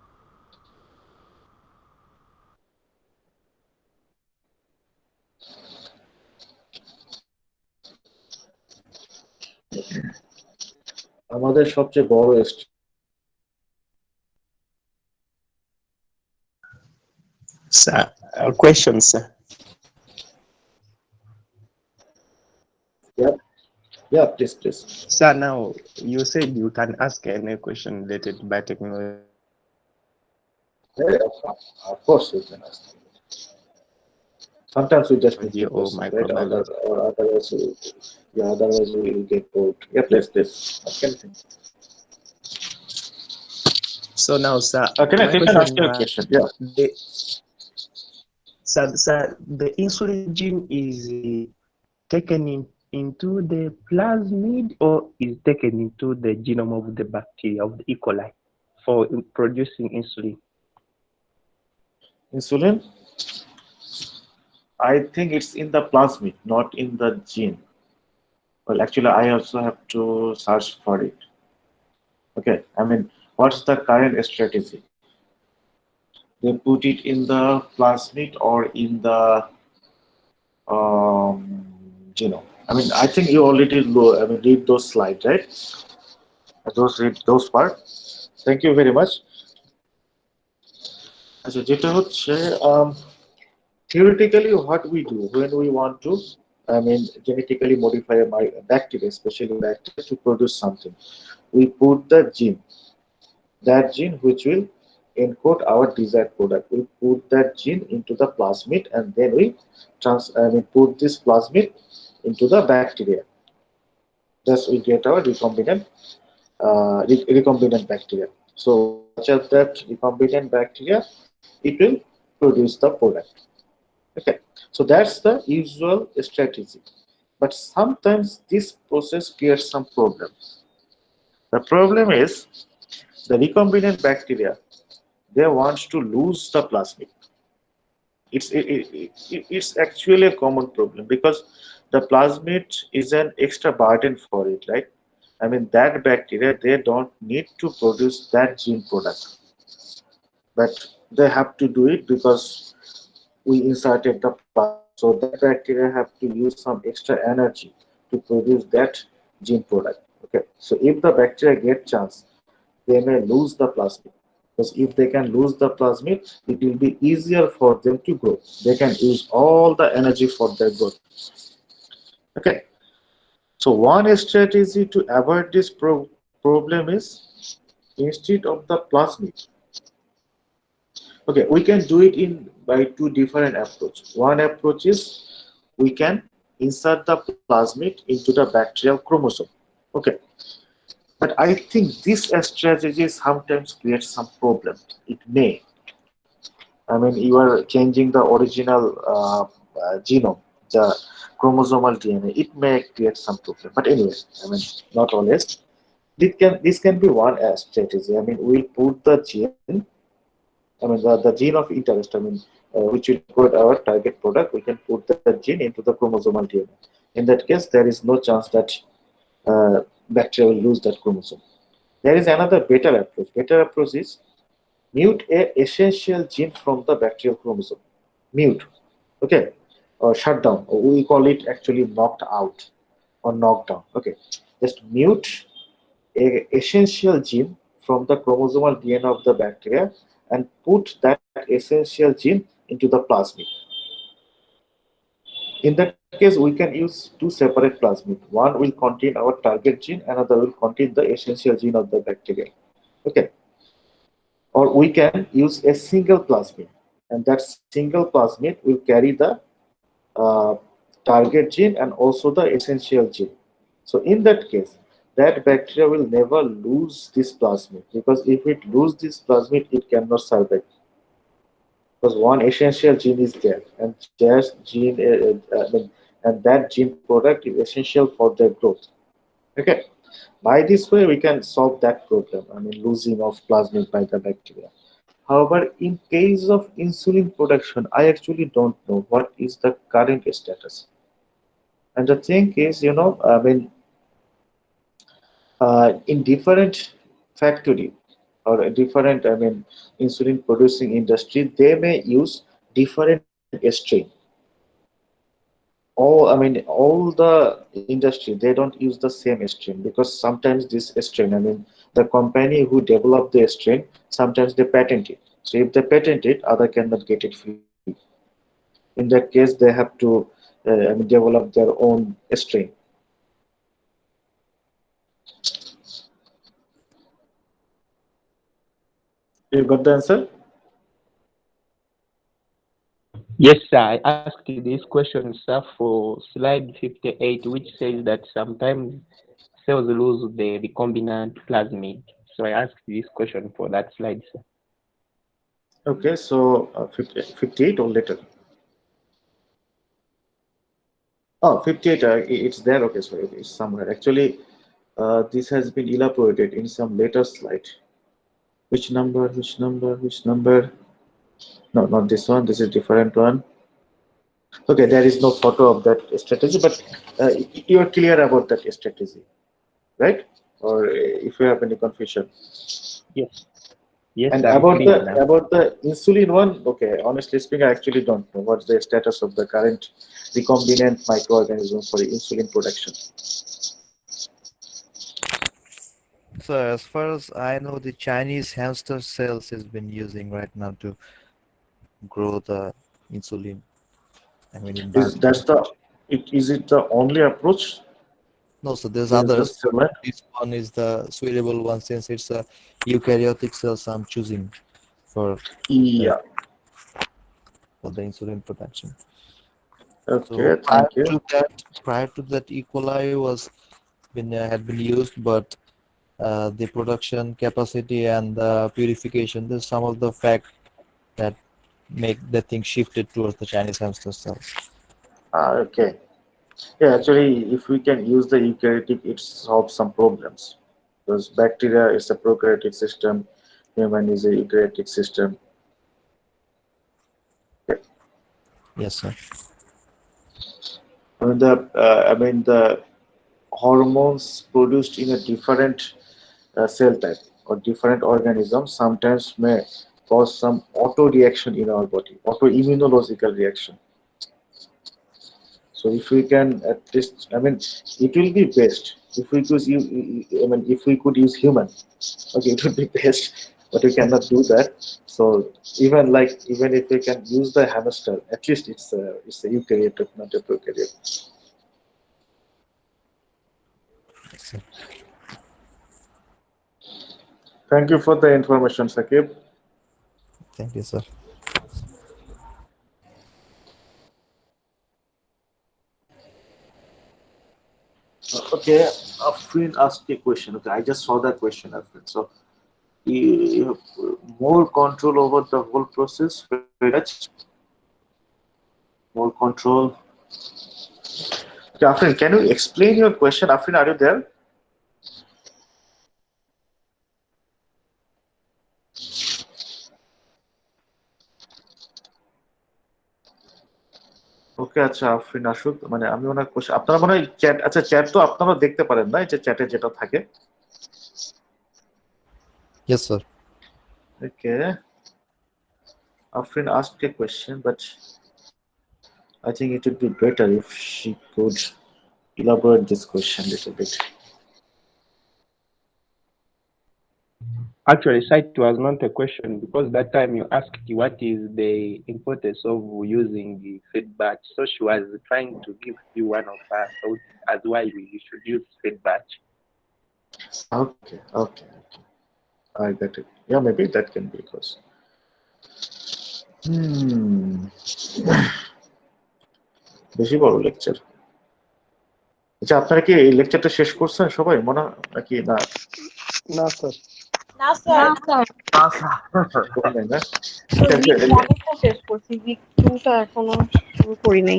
আমাদের সবচেয়ে বড় Sir, a question, sir. yeah, yeah, please. Sir, now you said you can ask any question related by technology. Yeah, of course you can ask. Sometimes we just need to Or question, right? microbiology. Otherwise we will get bored. Yeah, please. What can I think? So now, sir, Can I my take an ask question you a was, question? Yeah. sir, the insulin gene is taken into the plasmid or is taken into the genome of the bacteria of the E. coli for producing insulin? Insulin? I think it's in the plasmid, not in the gene. Well, actually, I also have to search for it. Okay, I mean, what's the current strategy? They put it in the plasmid or in the genome. I mean, I think you already read those slides, right? Read those part. Thank you very much. আচ্ছা যেটা হচ্ছে theoretically what we do when we want to genetically modify a bacteria, especially bacteria, to produce something, we put the gene, that gene which will encode our desired product. We put that gene into the plasmid and then we put this plasmid into the bacteria. Thus we get our recombinant bacteria. So we culture that recombinant bacteria, it will produce the product. Okay, so that's the usual strategy. But sometimes this process creates some problems. The problem is the recombinant bacteria, they want to lose the plasmid. It's actually a common problem because the plasmid is an extra burden for it, right? I mean, that bacteria, they don't need to produce that gene product, but they have to do it because we inserted the plasmid. So that bacteria have to use some extra energy to produce that gene product. Okay, so if the bacteria get chance, they may lose the plasmid. Because if they can lose the plasmid, it will be easier for them to grow. They can use all the energy for their growth. Okay, so one strategy to avoid this problem is instead of the plasmid. Okay, we can do it in by two different approaches. One approach is we can insert the plasmid into the bacterial chromosome. Okay, but I think this strategy sometimes creates some problem. It may. I mean, you are changing the original genome, the chromosomal DNA. It may create some problem. But anyway, I mean, not always. This can be one strategy. I mean, we'll put the gene, the gene of interest, which will encode our target product, we can put the gene into the chromosomal DNA. In that case, there is no chance that bacteria will lose that chromosome. There is another better approach. Better approach is mute a essential gene from the bacterial chromosome. Mute, okay, or shut down. Or we call it actually knocked out or knocked down. Okay, just mute a essential gene from the chromosomal DNA of the bacteria and put that essential gene into the plasmid. In that case, we can use two separate plasmid. One will contain our target gene, another will contain the essential gene of the bacteria. Okay, or we can use a single plasmid, and that single plasmid will carry the uh, target gene and also the essential gene. So in that case, that bacteria will never lose this plasmid, because if it lose this plasmid, it cannot survive, because one essential gene is there, and just gene and that gene product is essential for their growth. Okay, by this way we can solve that problem. I mean, losing of plasmid by the bacteria. However, in case of insulin production, I actually don't know what is the current status. And the thing is, in different factory or a different, insulin producing industry, they may use different strain. All the industry, they don't use the same strain because sometimes this strain, the company who develop the strain, sometimes they patent it. So if they patent it, other cannot get it free. In that case, they have to develop their own strain. You got the answer? Yes, sir. I asked you this question, sir, for slide 58, which says that sometimes cells lose the recombinant plasmid. So I asked this question for that slide, sir. Okay, so 58 or later? Oh, 58, it's there. Okay, sorry, it's somewhere. Actually, this has been elaborated in some later slide. Which number, which number, which number? No, not this one. This is different one. Okay, there is no photo of that strategy, but you are clear about that strategy, right? Or if you have any confusion. Yes. Yes, And sir, I'm about clear the now. about the insulin one, okay, honestly speaking, I actually don't know what's the status of the current recombinant microorganism for insulin production. So as far as I know, the Chinese hamster cells has been using right now to grow the insulin. I mean, in Is batches. that's the is it the only approach? No, so there's Is the others, but cement? this one is the suitable one since it's a eukaryotic cells I'm choosing for the Yeah. insulin production. So Okay, thank you. prior to that, E. coli had been used, but the production capacity and the purification, there's some of the fact that make the thing shifted towards the Chinese hamster cells. Okay. Yeah, actually, if we can use the eukaryotic, it solves some problems. Because bacteria is a prokaryotic system, human is a eukaryotic system. Yes, sir. The hormones produced in a different cell type or different organism sometimes may cause some auto reaction in our body, autoimmunological reaction. So if we can at least, it will be best if we could use, if we could use human. Okay, it would be best, but we cannot do that. So even if we can use the hamster, at least it's a eukaryote, not a prokaryote. Yes, sir. Thank you for the information, Sakib. Thank you, sir. Okay, Afrin asked a question. Okay, I just saw that question, Afrin. So you have more control over the whole process, very much more control. Okay, Afrin, can you explain your question? Afrin, are you there? ওকে আচ্ছা আফরিন আসুক আমি ওনার question আপনারা মনে হয় chat আচ্ছা chat তো আপনারা দেখতে পারেন না এই যে চ্যাটে যেটা থাকে Yes, sir. Okay Afrin asked a question but I think it would be better if she could elaborate this question a little bit. Actually, sir, it was not a question because that time you asked what is the importance of using the feedback. So she was trying to give you one of her thoughts as why we should use feedback. Okay, I get it. Yeah, maybe that can be because বেশি বড় lecture আচ্ছা আপনারা কি এই লেকচারটা শেষ করছেন সবাই মনে নাকি না No, sir. না স্যার করেন নাই না উইক ওয়ানটা শেষ করছি, উইক টুটা এখনো শুরু করি নাই।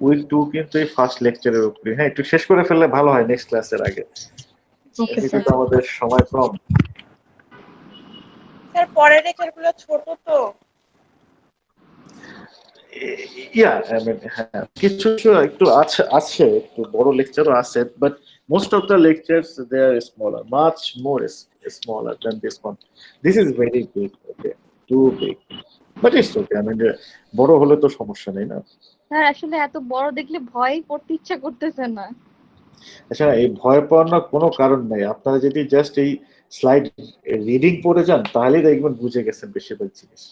উইক 2 কিন্তু এই ফার্স্ট লেকচারের উপরে হ্যাঁ একটু শেষ করে ফেললে ভালো হয় নেক্সট ক্লাসের আগে ওকে এমনিতে স্যার। তো আমাদের সময় কম স্যার পরের লেকচারগুলো ছোট তো। Yeah, I mean, হ্যাঁ, কিছু কিছু একটু আছে একটু বড় লেকচারও আছে, but most of the lectures they are smaller, much more smaller than this one. This is very big, okay, too big, but it's okay. I mean, বড় হলে তো সমস্যা নেই না। স্যার আসলে এত বড় দেখলে ভয়ই পড়তে ইচ্ছা করতেছে না। আচ্ছা, এই ভয় পাওয়ার কোনো কারণ নাই। আপনারা যদি জাস্ট এই স্লাইড রিডিং পড়ে যান তাহলেই দেখবেন বুঝে গেছেন বেশিরভাগ জিনিস।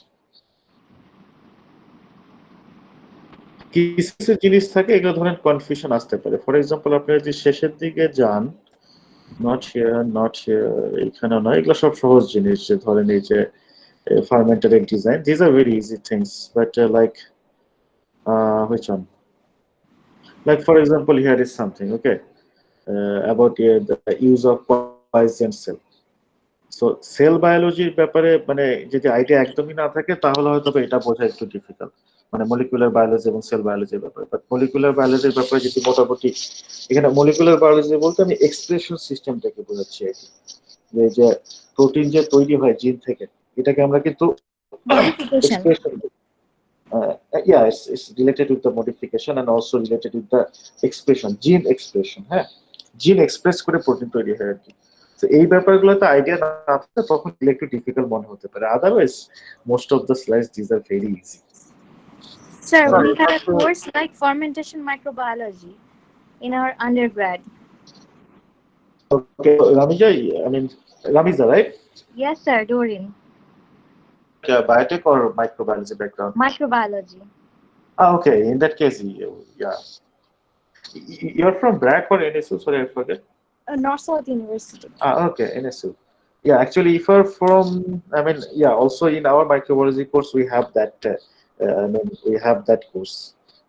কিছু কিছু জিনিস থাকে এগুলো ধরেন কনফিউশন আসতে পারে। ফর এক্সাম্পল আপনি যদি শেষের দিকে যান, নট হিয়ার, এখানে নয়, এগুলো সব সহজ জিনিস। যে ধরেন এই যে fermented design, these are very easy things, but like which one? Like for example, here is something, okay, about the use of poison cell. So cell বায়োলজির ব্যাপারে মানে যদি আইডিয়া একদমই না থাকে তাহলে হয়তো এটা বোঝা একটু ডিফিকাল্ট, মানে মলিকুলার বায়োলজি এবং সেল বায়োলজির ব্যাপারে। বাট মলিকুলার বায়োলজির ব্যাপারে যদি মোটামুটি, এখানে মলিকুলার বায়োলজি বলতে আমি এক্সপ্রেশন সিস্টেমটাকে বোঝাচ্ছি আর কি। যে প্রোটিন যে তৈরি হয় জিন থেকে, এটাকে আমরা কিন্তু modification. expression, yeah, it's related with the modification and also related with the expression, gene expression. হ্যাঁ, জিন এক্সপ্রেস করে প্রোটিন তৈরি হয় আর কি। তো এই ব্যাপারগুলোতে আইডিয়া না থাকলে তখন একটু ডিফিকাল্ট মনে হতে পারে। Otherwise most of the slides this are very easy. Sir, Sir, we had a course like fermentation microbiology in our undergrad. Okay, Ramija, I mean Ramiza, right? Yes, sir, Doreen. Biotech or microbiology background? Microbiology. Okay, in that case, yeah. You're from BRAC or NSU? Sorry, I forget. North South University. Okay, NSU. Yeah, actually, if you're from, I mean, yeah, also in our microbiology course, we have that. I mean, we have that course,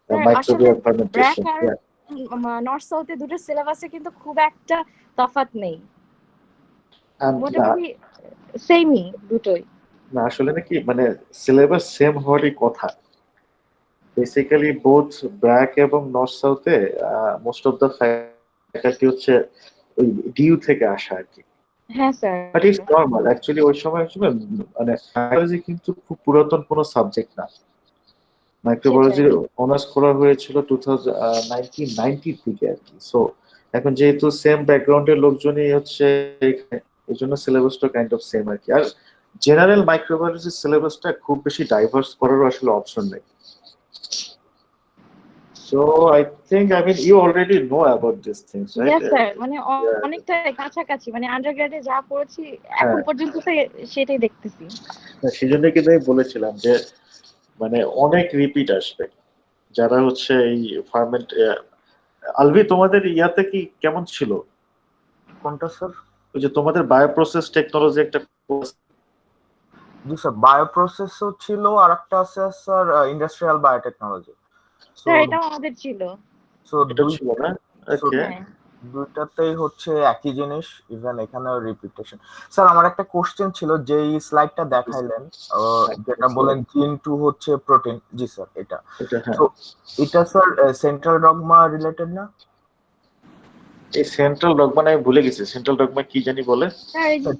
microbial fermentation. Yeah. North সাউথে দুটো সিলেবাসে কিন্তু খুব একটা তফাৎ নেই, মোটামুটি সেমই দুটোই। না আসলে নাকি মানে সিলেবাস সেম হওয়ারই কথা। বেসিক্যালি বোথ ব্র্যাক এবং নর্থ সাউথে মোস্ট অফ দ্য ফ্যাকাল্টি হচ্ছে ওই ডিইউ থেকে আসা আর কি। হ্যাঁ sir, but it's normal actually. ওই সময় মানে বায়োলজি কিন্তু খুব পুরাতন কোনো সাবজেক্ট না। মাইক্রোবায়োলজি অনার্স করা হয়েছিল 1990 দিকে আর কি। সো এখন যেহেতু সেম ব্যাকগ্রাউন্ডের লোকজনই হচ্ছে এখানে, এই জন্য সিলেবাসটা কাইন্ড অফ সেম আর কি। আর জেনারেল মাইক্রোবায়োলজির সিলেবাসটা খুব বেশি ডাইভার্স করারও আসলে অপশন নেই। So I think, I mean, you already know about these things, right? Yes, sir. মানে অনেকটা কাছাকাছি, মানে আন্ডারগ্রেডে যা পড়েছি এখন পর্যন্ত সেটাই দেখতেছি। সেজন্য কিন্তু আমি বলেছিলাম যে মানে অনেক রিপিট আসবে যারা হচ্ছে এই ফার্মেন্ট। আলভি, তোমাদের ইয়াতে কি কেমন ছিল? কোনটা স্যার? ওই যে তোমাদের বায়োপ্রসেস টেকনোলজি একটা কোর্স। জি স্যার, বায়োপ্রসেসও ছিল, আর একটা আছে স্যার ইন্ডাস্ট্রিয়াল বায়োটেকনোলজি। স্যার এটাও আমাদের ছিল। সো এটা ছিল না? ওকে, দুইটাতেই হচ্ছে একই জিনিস, ইভেন এখানেও রিপিটেশন। স্যার আমার একটা কোশ্চেন ছিল, যে এই স্লাইডটা দেখাইলেন যেটা বলেন জিন টু হচ্ছে প্রোটিন। জি স্যার, এটা তো এটা স্যার সেন্ট্রাল ডগমা রিলেটেড না? এই সেন্ট্রাল ডগমা আমি ভুলে গেছি। সেন্ট্রাল ডগমা কি জানি বলে? স্যার এই যে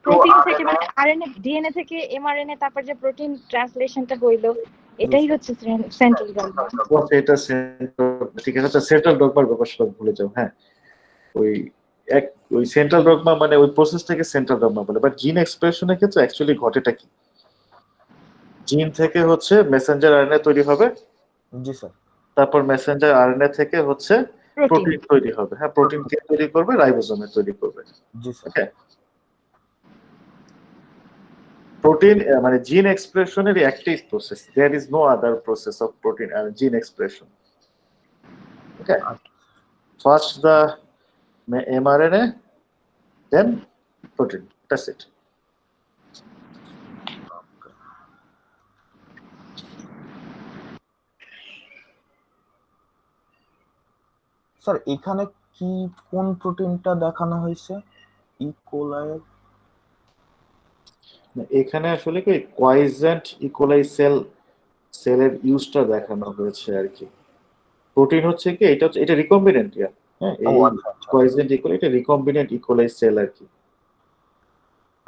প্রোটিন থেকে মানে আরএনএ ডিএনএ থেকে এমআরএনএ তারপর যে প্রোটিন ট্রান্সলেশনটা হইলো, এটাই হচ্ছে সেন্ট্রাল ডগমা। এটা ঠিক আছে, সেন্ট্রাল ডগমার ব্যাপার সব ভুলে যাও। হ্যাঁ, ওই সেন্ট্রাল ডগমা মানে ওই প্রসেসটাকে সেন্ট্রাল ডগমা বলে। বাট জিন এক্সপ্রেশনের ক্ষেত্রে অ্যাকচুয়ালি ঘটেটা কি, জিন থেকে হচ্ছে মেসেঞ্জার আরএনএ তৈরি হবে। জি স্যার। তারপর মেসেঞ্জার আরএনএ থেকে হচ্ছে প্রোটিন তৈরি হবে। হ্যাঁ, প্রোটিন কে তৈরি করবে? রাইবোজোমে তৈরি করবে। জি স্যার। ওকে, প্রোটিন মানে জিন এক্সপ্রেশনের একটাই process, there is no other process of protein gene expression. Okay, first the mRNA, then protein. That's it. Sir এখানে কি কোন প্রোটিনটা দেখানো হয়েছে? ইকোলাই? এখানে আসলে কি কোয়াইজেন্ট ইকোলাই সেলের ইউজটা দেখানো হয়েছে আর কি। প্রোটিন হচ্ছে কি এটা রিকম্বিনেন্ট। হ্যাঁ, এই কোয়াইজেন্ট ইকোলাই এটা রিকম্বিনেন্ট ইকোলাই সেল আর কি।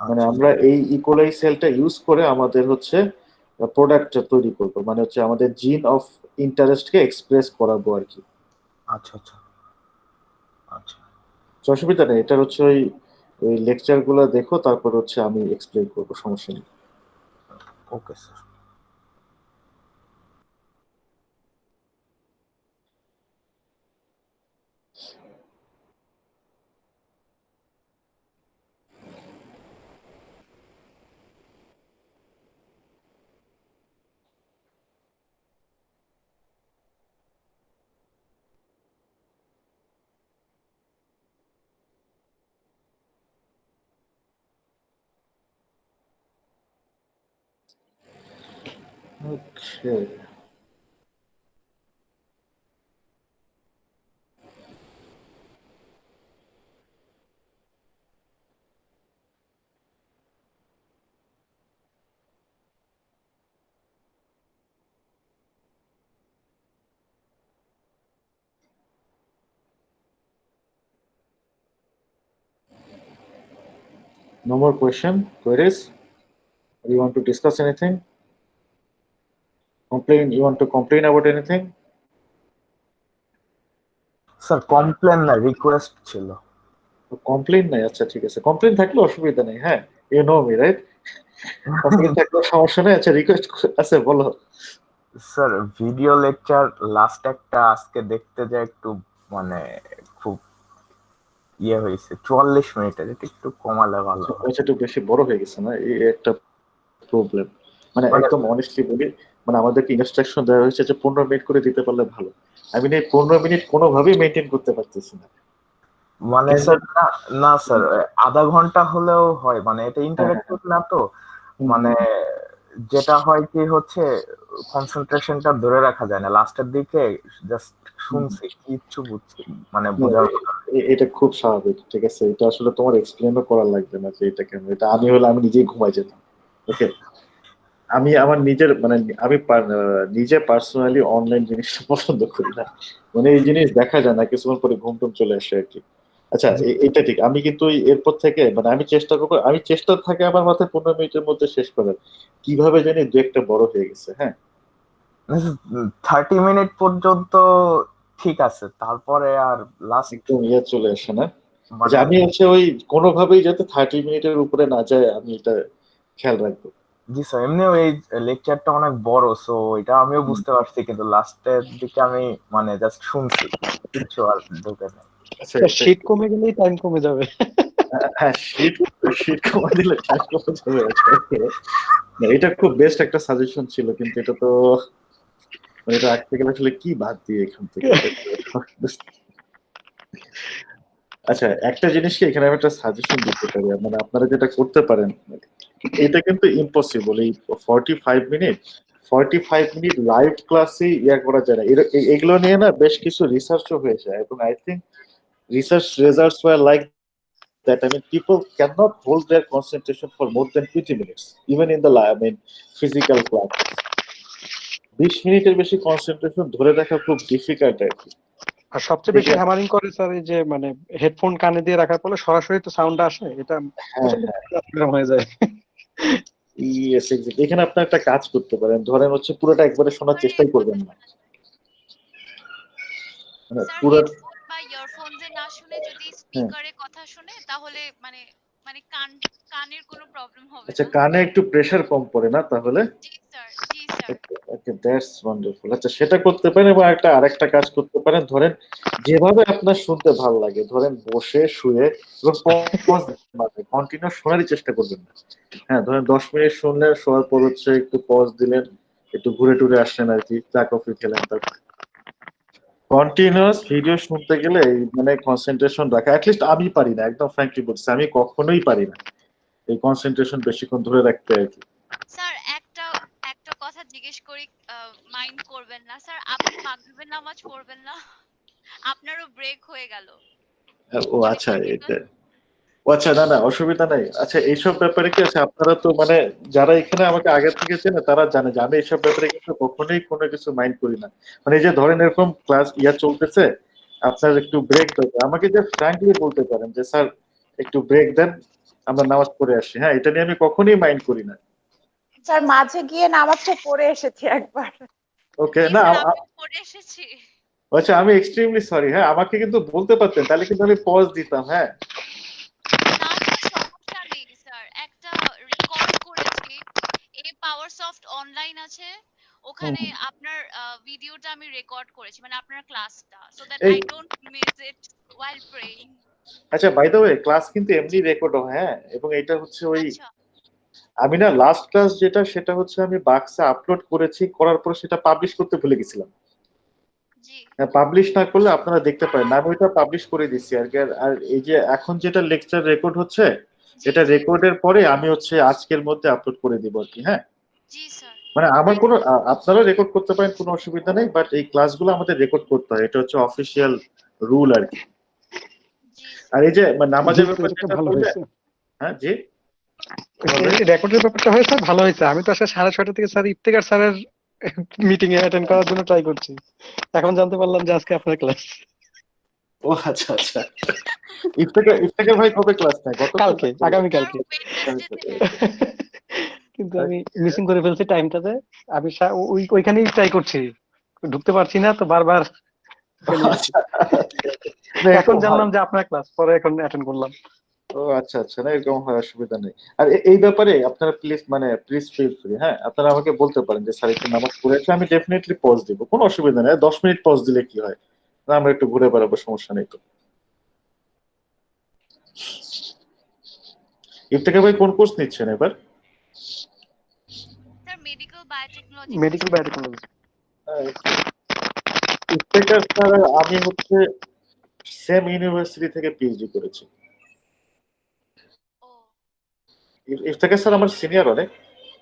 মানে আচ্ছা আমরা এই ইকোলাই সেলটা ইউজ করে আমাদের হচ্ছে প্রোডাক্ট তৈরি করব, মানে হচ্ছে আমাদের জিন অফ ইন্টারেস্টকে এক্সপ্রেস করাবো আর কি। আচ্ছা আচ্ছা আচ্ছা তো অসুবিধা নেই, এটা হচ্ছে ওই ওই লেকচার গুলো দেখো, তারপর হচ্ছে আমি এক্সপ্লেন করবো, সমস্যা নেই। Okay sir. Okay, no more queries? You want to discuss anything? Complain? You want to complain about anything? Sir complain না, রিকোয়েস্ট ছিল। কমপ্লেন নাই, আচ্ছা ঠিক আছে, কমপ্লেন থাকলে অসুবিধা নেই, হ্যাঁ, you know me right, complain থাকলে সমস্যা নেই। আচ্ছা রিকোয়েস্ট আছে, বলো। স্যার ভিডিও লেকচার লাস্ট একটা আজকে দেখতে যাই একটু, মানে খুব ইয়ে হয়েছে 44 মিনিটের, এটা একটু কমালে ভালো হয়। আচ্ছা, একটু বেশি বড় হয়ে গেছে না, এই একটা প্রবলেম। মানে মানে একদম অনেস্টলি বলি, মানে আমাদেরকে ইনস্ট্রাকশন দেওয়া হয়েছে যে 15 মিনিট করে দিতে পারলে ভালো। আমি এই 15 মিনিট কোনোভাবেই মেনটেন করতে পারতেছি না। মানে কিন্তু স্যার না, না স্যার আধা ঘন্টা হলেও হয়, মানে এটা হ্যাঁ হ্যাঁ ইন্টারেক্টিভ না তো, হুম, মানে হুম, যেটা হয় কি হচ্ছে কনসেন্ট্রেশনটা ধরে রাখা যায় না লাস্টের দিকে, জাস্ট হুম, শুনছি কিচ্ছু বুঝছি, মানে না, বোঝার এটা খুব স্বাভাবিক, ঠিক আছে, এটা আসলে তোমার এক্সপ্লেনও করার লাগবে না যে এটা কেন। এটা আমি হলে আমি নিজেই ঘুমাই যেতাম। ওকে, আমি আমার নিজের মানে আমি নিজে পার্সোনালি অনলাইন জিনিসটা পছন্দ করি না, মানে এই জিনিস দেখা যায় না, কিছুক্ষণ পরে ঘুম টুম চলে আসে আর কি। আচ্ছা এটা ঠিক, আমি কিন্তু এরপর থেকে মানে আমি চেষ্টা করবো, আমি চেষ্টা থাকে আমার মাথায় 15 মিনিটের মধ্যে শেষ করার, কিভাবে জানি দু একটা বড় হয়ে গেছে। হ্যাঁ 30 মিনিট পর্যন্ত ঠিক আছে, তারপরে আর লাস্ট একদম ইয়ে চলে আসে না। আচ্ছা মানে আমি হচ্ছে ওই কোনোভাবেই যাতে 30 মিনিটের উপরে না যায় আমি এটা খেয়াল রাখবো। জি স্যার, এমনিও এই লেকচারটা অনেক বড়, সো এটা আমিও হুম, বুঝতে পারছি, কিন্তু লাস্টের দিকে আমি মানে জাস্ট শুনছি, কিচ্ছু আর ঢোকে না। আচ্ছা এটা শীত কমে গেলেই টাইম কমে যাবে। হ্যাঁ, শীত শীত কমা দিলে টাইম কমে যাবে। আচ্ছা, okay. না, এটা খুব বেস্ট একটা সাজেশন ছিল, কিন্তু এটা তো মানে এটা রাখতে গেলে আসলে কি বাদ দিয়ে এখান থেকে এটা আচ্ছা একটা জিনিস কি এখানে আমি একটা সাজেশন দিতে পারি, মানে আপনারা যেটা করতে পারেন, এটা কিন্তু ইম্পসিবল এই 45 মিনিট 45 মিনিট লাইভ ক্লাসে ইয়া করা যায় না। এগুলো নিয়ে না বেশ কিছু রিসার্চও হয়েছে, এবং I think research results were like that. I mean, people cannot hold their concentration for more than 20 minutes, even in the I mean, physical classes. 20 মিনিটের বেশি কনসেন্ট্রেশন ধরে রাখা খুব ডিফিকাল্ট আর কি। আর সবচেয়ে বেশি হ্যামারিং করে স্যার এই যে মানে হেডফোন কানে দিয়ে রাখার ফলে সরাসরি তো সাউন্ড আসে, এটা হ্যাঁ প্রচন্ড হ্যাঁ, প্রবলেম হয়ে যায়। Yes exactly. এখানে আপনি একটা কাজ করতে পারেন, ধরেন হচ্ছে পুরোটা একবারে শোনার চেষ্টাই করবেন না, মানে স্যার পুরো হেডফোন বা ইয়ারফোনসে না শুনে যদি হ্যাঁ। স্পিকারে কথা শুনে তাহলে মানে মানে কানের কোনো প্রবলেম হবে আচ্ছা না। কানে একটু প্রেসার কম পড়ে না তাহলে? জি স্যার, জি স্যার। Okay, that's wonderful. আচ্ছা সেটা করতে পারেন, এবং আরেকটা কাজ করতে পারেন, ধরেন যেভাবে আপনার শুনতে ভালো লাগে, ধরেন বসে শুয়ে, এবং পজ মানে কন্টিনিউ শোনারই চেষ্টা করবেন না। হ্যাঁ ধরেন 10 মিনিট শুনলেন, শোয়ার পর হচ্ছে একটু পজ দিলেন, একটু ঘুরে টুরে আসলেন আর কি, চা কফি খেলেন, তারপর কন্টিনিউয়াস ভিডিও শুনতে গেলে এই মানে কনসেন্ট্রেশন রাখা, অ্যাটলিস্ট আমি পারি না, একদম ফ্র্যাঙ্কলি বলছি, আমি কখনোই পারি না এই কনসেন্ট্রেশন বেশিক্ষণ ধরে রাখতে আর কি। স্যার একটা একটা কথা জিজ্ঞেস করি, মাইন্ড করবেন না স্যার, আপনি মাগরিবের নামাজ পড়বেন না? আপনারও ব্রেক হয়ে গেল ও মানে আচ্ছা 30 এটা, ও আচ্ছা, না না অসুবিধা নাই। আচ্ছা এইসব ব্যাপারে কি আছে, আপনারা তো মানে যারা এখানে আমাকে আগে থেকে চেনে তারা জানে যে আমি এইসব ব্যাপারে কিন্তু কখনোই কোনো কিছু মাইন্ড করি না। মানে এই যে ধরেন এরকম ক্লাস ইয়া চলতেছে, আপনার একটু ব্রেক দরকার, আমাকে যে ফ্র্যাঙ্কলি বলতে পারেন যে স্যার একটু ব্রেক দেন, আমরা নামাজ পড়ে আসি। হ্যাঁ, এটা নিয়ে আমি কখনোই মাইন্ড করি না। স্যার মাঝে গিয়ে নামাজটা পড়ে এসেছি একবার। ওকে, জি না স্যার, আমি পড়ে এসেছি। আচ্ছা, আমি এক্সট্রিমলি সরি। হ্যাঁ, আমাকে কিন্তু বলতে পারতেন, তাহলে কিন্তু আমি পজ দিতাম। হ্যাঁ, না স্যার, সমস্যা নেই স্যার, একটা রেকর্ড করেছি। এই পাওয়ার সফট অনলাইন আছে, ওখানে আপনার ভিডিওটা আমি রেকর্ড করেছি, মানে আপনার ক্লাসটা, সো দ্যাট এই I don't miss it while praying. আচ্ছা, বাই দ্য ওয়ে, ক্লাস কিন্তু এমনি রেকর্ড হয়। হ্যাঁ, এবং এটা হচ্ছে ওই আচ্ছা। আমি না লাস্ট ক্লাস যেটা, সেটা হচ্ছে আমি বাক্সে আপলোড করেছি, করার পর সেটা পাবলিশ করতে ভুলে গেছিলাম। জি। পাবলিশ না করলে আপনারা দেখতে পারেন না, আমি ওইটা পাবলিশ করে দিচ্ছি আর কি। আর এই যে এখন যেটা লেকচার রেকর্ড হচ্ছে, এটা রেকর্ডের পরে আমি হচ্ছে আজকের মধ্যে আপলোড করে দিব আর কি। হ্যাঁ, জি স্যার। মানে আমার কোনো আপনারাও রেকর্ড করতে পারেন, কোনো অসুবিধা নেই, বাট এই ক্লাসগুলো আমাদের রেকর্ড করতে হয়, এটা হচ্ছে অফিসিয়াল রুল আর কি। আর এই যে নামাজের ব্যাপারে যেটা ভালো বললেন, হয়েছে। হ্যাঁ জি, রেকর্ডের ব্যাপারটা হয়েছে ভালো হয়েছে। আমি তো আসলে 6:30 থেকে স্যার ইফতেখার স্যারের মিটিং এ অ্যাটেন্ড করার জন্য ট্রাই করছি। এখন জানতে পারলাম যে আজকে আপনার ক্লাস। ও আচ্ছা আচ্ছা। ইফতেখার ভাই কবে ক্লাস নেয়? কালকে, আগামী কালকে। কিন্তু আমি মিসিং করে ফেলছি টাইমটাতে। আমি ওইখানেই ট্রাই করছি, ঢুকতে পারছি না, তো বারবার এখন জানলাম যে আপনার ক্লাস, পরে এখন অ্যাটেন্ড করলাম। ও আচ্ছা আচ্ছা, না এরকম হয়, অসুবিধা নেই। আর এই ব্যাপারে আপনারা প্লিজ ফিল ফ্রি। হ্যাঁ, আপনারা আমাকে বলতে পারেন যে স্যার একটু নামাজ পড়েছে, আমি ডেফিনেটলি পজ দিব, কোনো অসুবিধা নেই। 10 মিনিট পজ দিলে কি হয়, আমরা একটু ঘুরে বেড়াবো, সমস্যা নেই তো। ইফতেখার ভাই কোন কোর্স নিচ্ছেন এবার? Sir medical biotechnology. Iftekhar sir আমি হচ্ছে সেম ইউনিভার্সিটি থেকে পিএইচডি করেছি। ইফতেখার স্যার আমার সিনিয়র অনেক,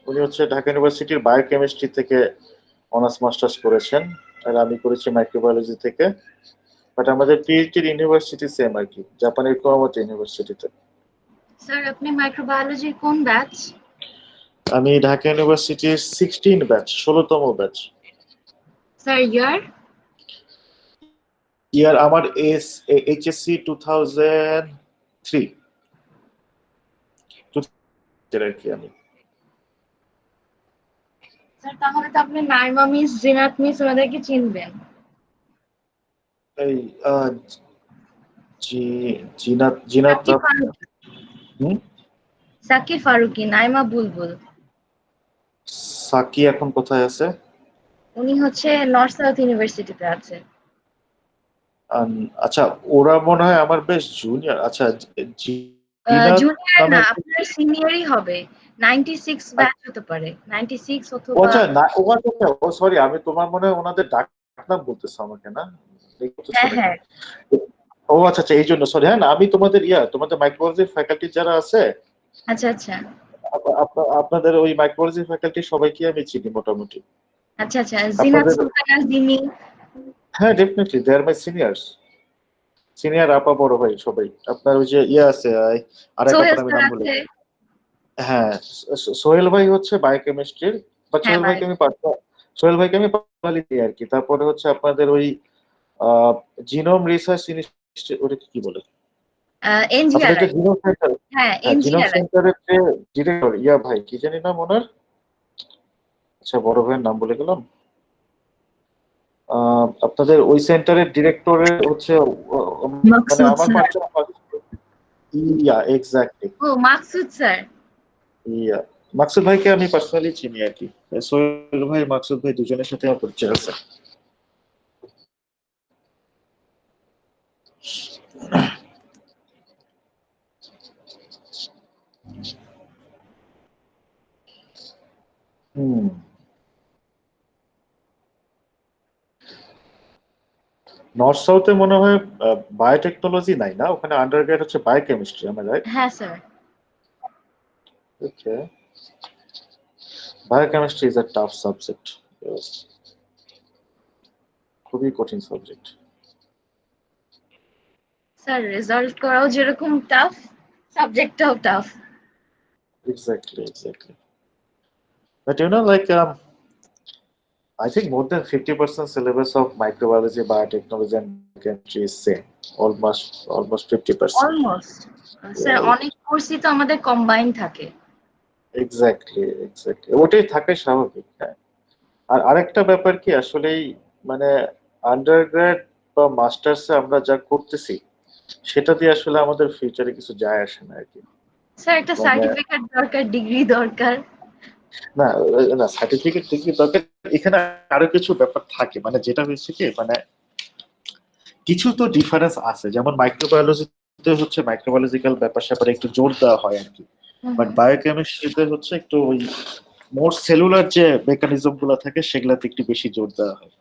উনি হচ্ছে ঢাকা ইউনিভার্সিটির বায়োকেমিস্ট্রি থেকে অনার্স মাস্টার্স করেছেন, আর আমি করেছি মাইক্রোবায়োলজি থেকে। বাট আমাদের পিএইচডি ইউনিভার্সিটি সেম আর কি, জাপানের কুয়ামোটো ইউনিভার্সিটিতে। স্যার আপনি মাইক্রোবায়োলজির কোন ব্যাচ? আমি ঢাকা ইউনিভার্সিটির 16 ব্যাচ, 16তম ব্যাচ। স্যার ইয়ার আমার এইচএসসি 2003 আর কি আমি। স্যার তাহলে তো আপনি নাইমা মিস, জিনাত মিস ওনাদেরকে চিনবেন। এই জিনাত সাকি ফারুকি, নাইমা বুলবুল। সাকি এখন কোথায় আছে? উনি হচ্ছে নর্থ সাউথ ইউনিভার্সিটিতে আছে। আচ্ছা, ওরা মনে হয় আমার বেশ জুনিয়র। আচ্ছা, জুনিয়র না, আপনার সিনিয়রই হবে। 96 ব্যাচ হতে পারে, 96 অথবা। আচ্ছা না, ও সরি, আমি তোমার মনে হয় ওনাদের ডাকনাম বলতেছো আমাকে, না? হ্যাঁ। ও আচ্ছা আচ্ছা, এই জন্য সরি। হ্যাঁ, না আমি তোমাদের মাইক্রোবায়োলজির ফ্যাকাল্টি যারা আছে, আচ্ছা আচ্ছা আপনাদের ওই মাইক্রোবায়োলজি ফ্যাকাল্টি সবাইকে আমি চিনি মোটামুটি। আচ্ছা আচ্ছা, জিনাত সুলতানা, জিমি। হ্যাঁ, definitely they are my senior আপা, বড় ভাই সবাই। আপনার ওই যে আছে, আরেক আপনার আমি নাম বলে, হ্যাঁ, সোহেল ভাই হচ্ছে বায়োকেমিস্ট্রির, বা সোহেল ভাইকে আমি পার্সোনালি দিই আর কি। তারপরে হচ্ছে আপনাদের ওই জিনোম রিসার্চ ইনস্টিটিউট, ওটা কি বলে, এনজিআর। Genome centre. হ্যাঁ, জিনোম এনজিআর সেন্টারের যে ডিরেক্টর, ভাই কি জানি নাম ওনার, আচ্ছা বড় ভাইয়ের নাম বলে গেলাম। আপনাদের ওই সেন্টারের ডিরেক্টরের হচ্ছে মানে আমার এক্স্যাক্টলি। ও মাকসুদ স্যার। মাকসুদ ভাইকে আমি পার্সোনালি চিনি আর কি। সোহেল ভাই, মাকসুদ ভাই দুজনের সাথে আমার পরিচয় আছে। নর্থ সাউথে মনে হয় বায়োটেকনোলজি নাই, না? ওখানে আন্ডারগ্রেড হচ্ছে বায়োকেমিস্ট্রি, আমার রাইট? হ্যাঁ sir. Okay, biochemistry is a tough subject, খুবই কঠিন সাবজেক্ট। স্যার রেজাল্ট করাও যেরকম টাফ, সাবজেক্টটাও tough. Exactly. But like I think more than 50% syllabus of microbiology, biotechnology, and chemistry is same. Almost 50%. Almost sir অনেক কোর্সই তো আমাদের combine থাকে। Exactly ওটাই থাকে স্বাভাবিক। হ্যাঁ, আর আরেকটা ব্যাপার কি আসলেই মানে আন্ডারগ্রেড বা মাস্টার্সে আমরা যা করতেছি সেটা দিয়ে আসলে আমাদের ফিউচারে কিছু যায় আসে না আর কি। স্যার একটা মানে সার্টিফিকেট দরকার, ডিগ্রি দরকার। না না সার্টিফিকেট ডিগ্রি দরকার, এখানে আরো কিছু ব্যাপার থাকে মানে যেটা হয়েছে কি মানে কিছু তো ডিফারেন্স আছে, যেমন মাইক্রোবায়োলজিতে হচ্ছে মাইক্রোবায়োলজিক্যাল ব্যাপার স্যাপারে একটু জোর দেওয়া হয় আর কি, বাট বায়োকেমিস্ট্রিতে হচ্ছে একটু ওই মোর সেলুলার যে মেকানিজম গুলো থাকে সেগুলাতে একটু বেশি জোর দেওয়া হয়।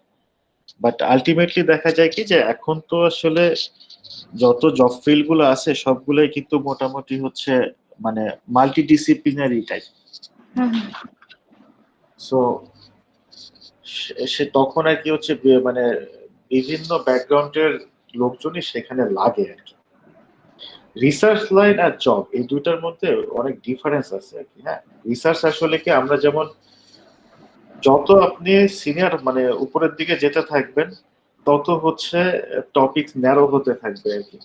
বাট আলটিমেটলি দেখা যায় কি যে এখন তো আসলে যত জব ফিল্ড গুলো আছে সবগুলোই কিন্তু মোটামুটি হচ্ছে মানে মাল্টিডিসিপ্লিনারি টাইপ। সো সে তখন আর কি হচ্ছে মানে বিভিন্ন ব্যাকগ্রাউন্ডের লোকজনই সেখানে লাগে আর কি। রিসার্চ লাইন আর জব এই দুইটার মধ্যে অনেক ডিফারেন্স আছে আর কি। হ্যাঁ, রিসার্চ আসলে কি আমরা যেমন যত আপনি সিনিয়র মানে উপরের দিকে যেতে থাকবেন তত হচ্ছে টপিক ন্যারো হতে থাকবে আর কি।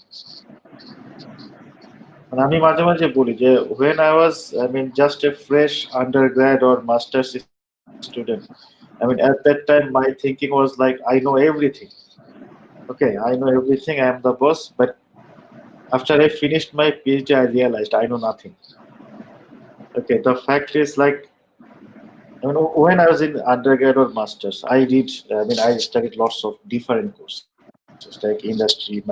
মানে আমি মাঝে মাঝে বলি যে when I was I mean just a fresh undergrad or master's student, I mean at that time my thinking was like I know everything. Okay, I know everything, I am the boss, but after I finished my PhD I realized I know nothing. Okay, the fact is like I mean, when I was in undergrad or masters, I studied lots of different courses like industrial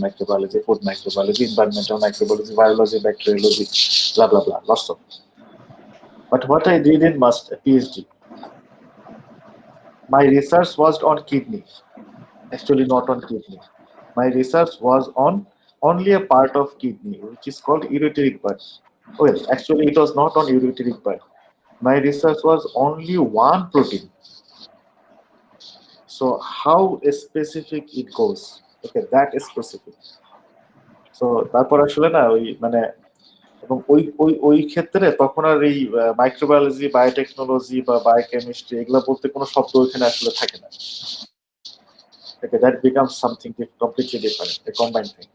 microbiology, food microbiology, environmental microbiology, biology, bacteriology, blah blah blah, lots of. But what I did in PhD, my research was on kidney. Actually, not on kidney. My research was on only a part of kidney, which is called ureteric bud. Well, actually, it was not on ureteric bud. My research was only one protein. So how specific it goes? Okay, that is specific. So তারপর আসলে না ওই মানে এবং ওই ওই ওই ক্ষেত্রে তখন আর এই মাইক্রোবায়োলজি, বায়োটেকনোলজি বা বায়োকেমিস্ট্রি এগুলো বলতে কোনো শব্দ ওইখানে আসলে থাকে না। Okay, that becomes something completely different, a combined thing.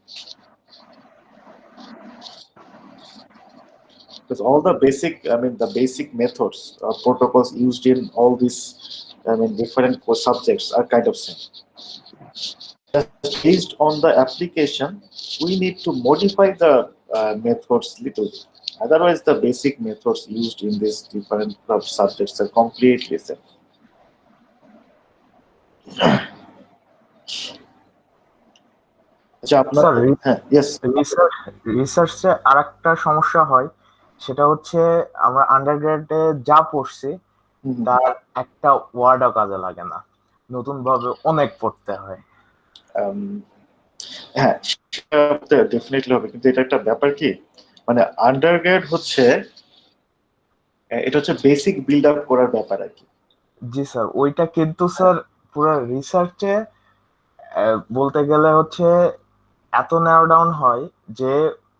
Because all the the basic methods or protocols used in all these, different subjects are kind of same. Just based on the application, we need to modify the methods little bit. Otherwise, the basic methods used in these different subjects are completely same. আচ্ছা আপনার sir হ্যাঁ yes রিসার্চে আরেকটা সমস্যা হয়, সেটা হচ্ছে আমরা আন্ডারগ্রেডে যা পড়ছি তার একটা ওয়ার্ডও কাজে লাগে না, নতুন ভাবে অনেক পড়তে হয়। হ্যাঁ ডেফিনেটলি হবে, কিন্তু এটা একটা ব্যাপার কি মানে আন্ডারগ্রেড হচ্ছে এটা হচ্ছে বেসিক বিল্ড আপ করার ব্যাপার আর কি। জি স্যার, ওইটা কিন্তু স্যার পুরো রিসার্চে বলতে গেলে হচ্ছে এত ন্যারো ডাউন হয় যে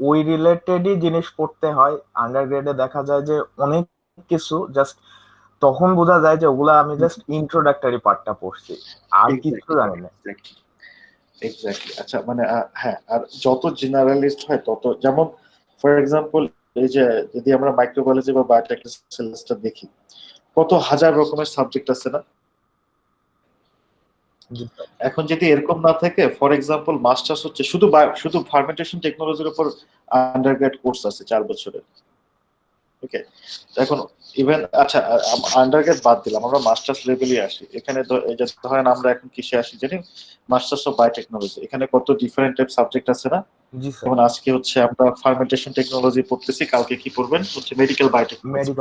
ওই রিলেটেডই জিনিস পড়তে হয়। আন্ডারগ্রেডে দেখা যায় যে অনেক কিছু জাস্ট তখন বোঝা যায় যে ওগুলা আমি জাস্ট ইন্ট্রোডাক্টরি পার্টটা পড়ছি, আর কিছু জানি না। এক্স্যাক্টলি। আচ্ছা মানে হ্যাঁ, আর যত জেনারেলিস্ট হয় তত, যেমন ফর এক্সাম্পল এই যে যদি আমরা মাইক্রোবায়োলজি বা বায়োটেকনোলজিটা দেখি, কত হাজার রকমের সাবজেক্ট আছে না। এখন যদি এরকম না থাকে, ফর এক্সাম্পল মাস্টার্স হচ্ছে শুধু ফার্মেন্টেশন টেকনোলজির উপর আন্ডারগ্রেড কোর্স আছে 4 বছরের। ওকে, এখন ইভেন আচ্ছা আন্ডারগ্রেড বাদ দিলাম, আমরা মাস্টার্স লেভেলে আসি। এখানে ধরেন আমরা এখন কিসে আসি জানি, মাস্টার্স অফ বায়োটেকনোলজি। এখানে কত ডিফারেন্ট টাইপ সাবজেক্ট আছে না। যেমন আজকে হচ্ছে আমরা ফার্মেন্টেশন টেকনোলজি পড়তেছি, কালকে কি পড়বেন হচ্ছে মেডিকেল বায়োটেকনোলজি।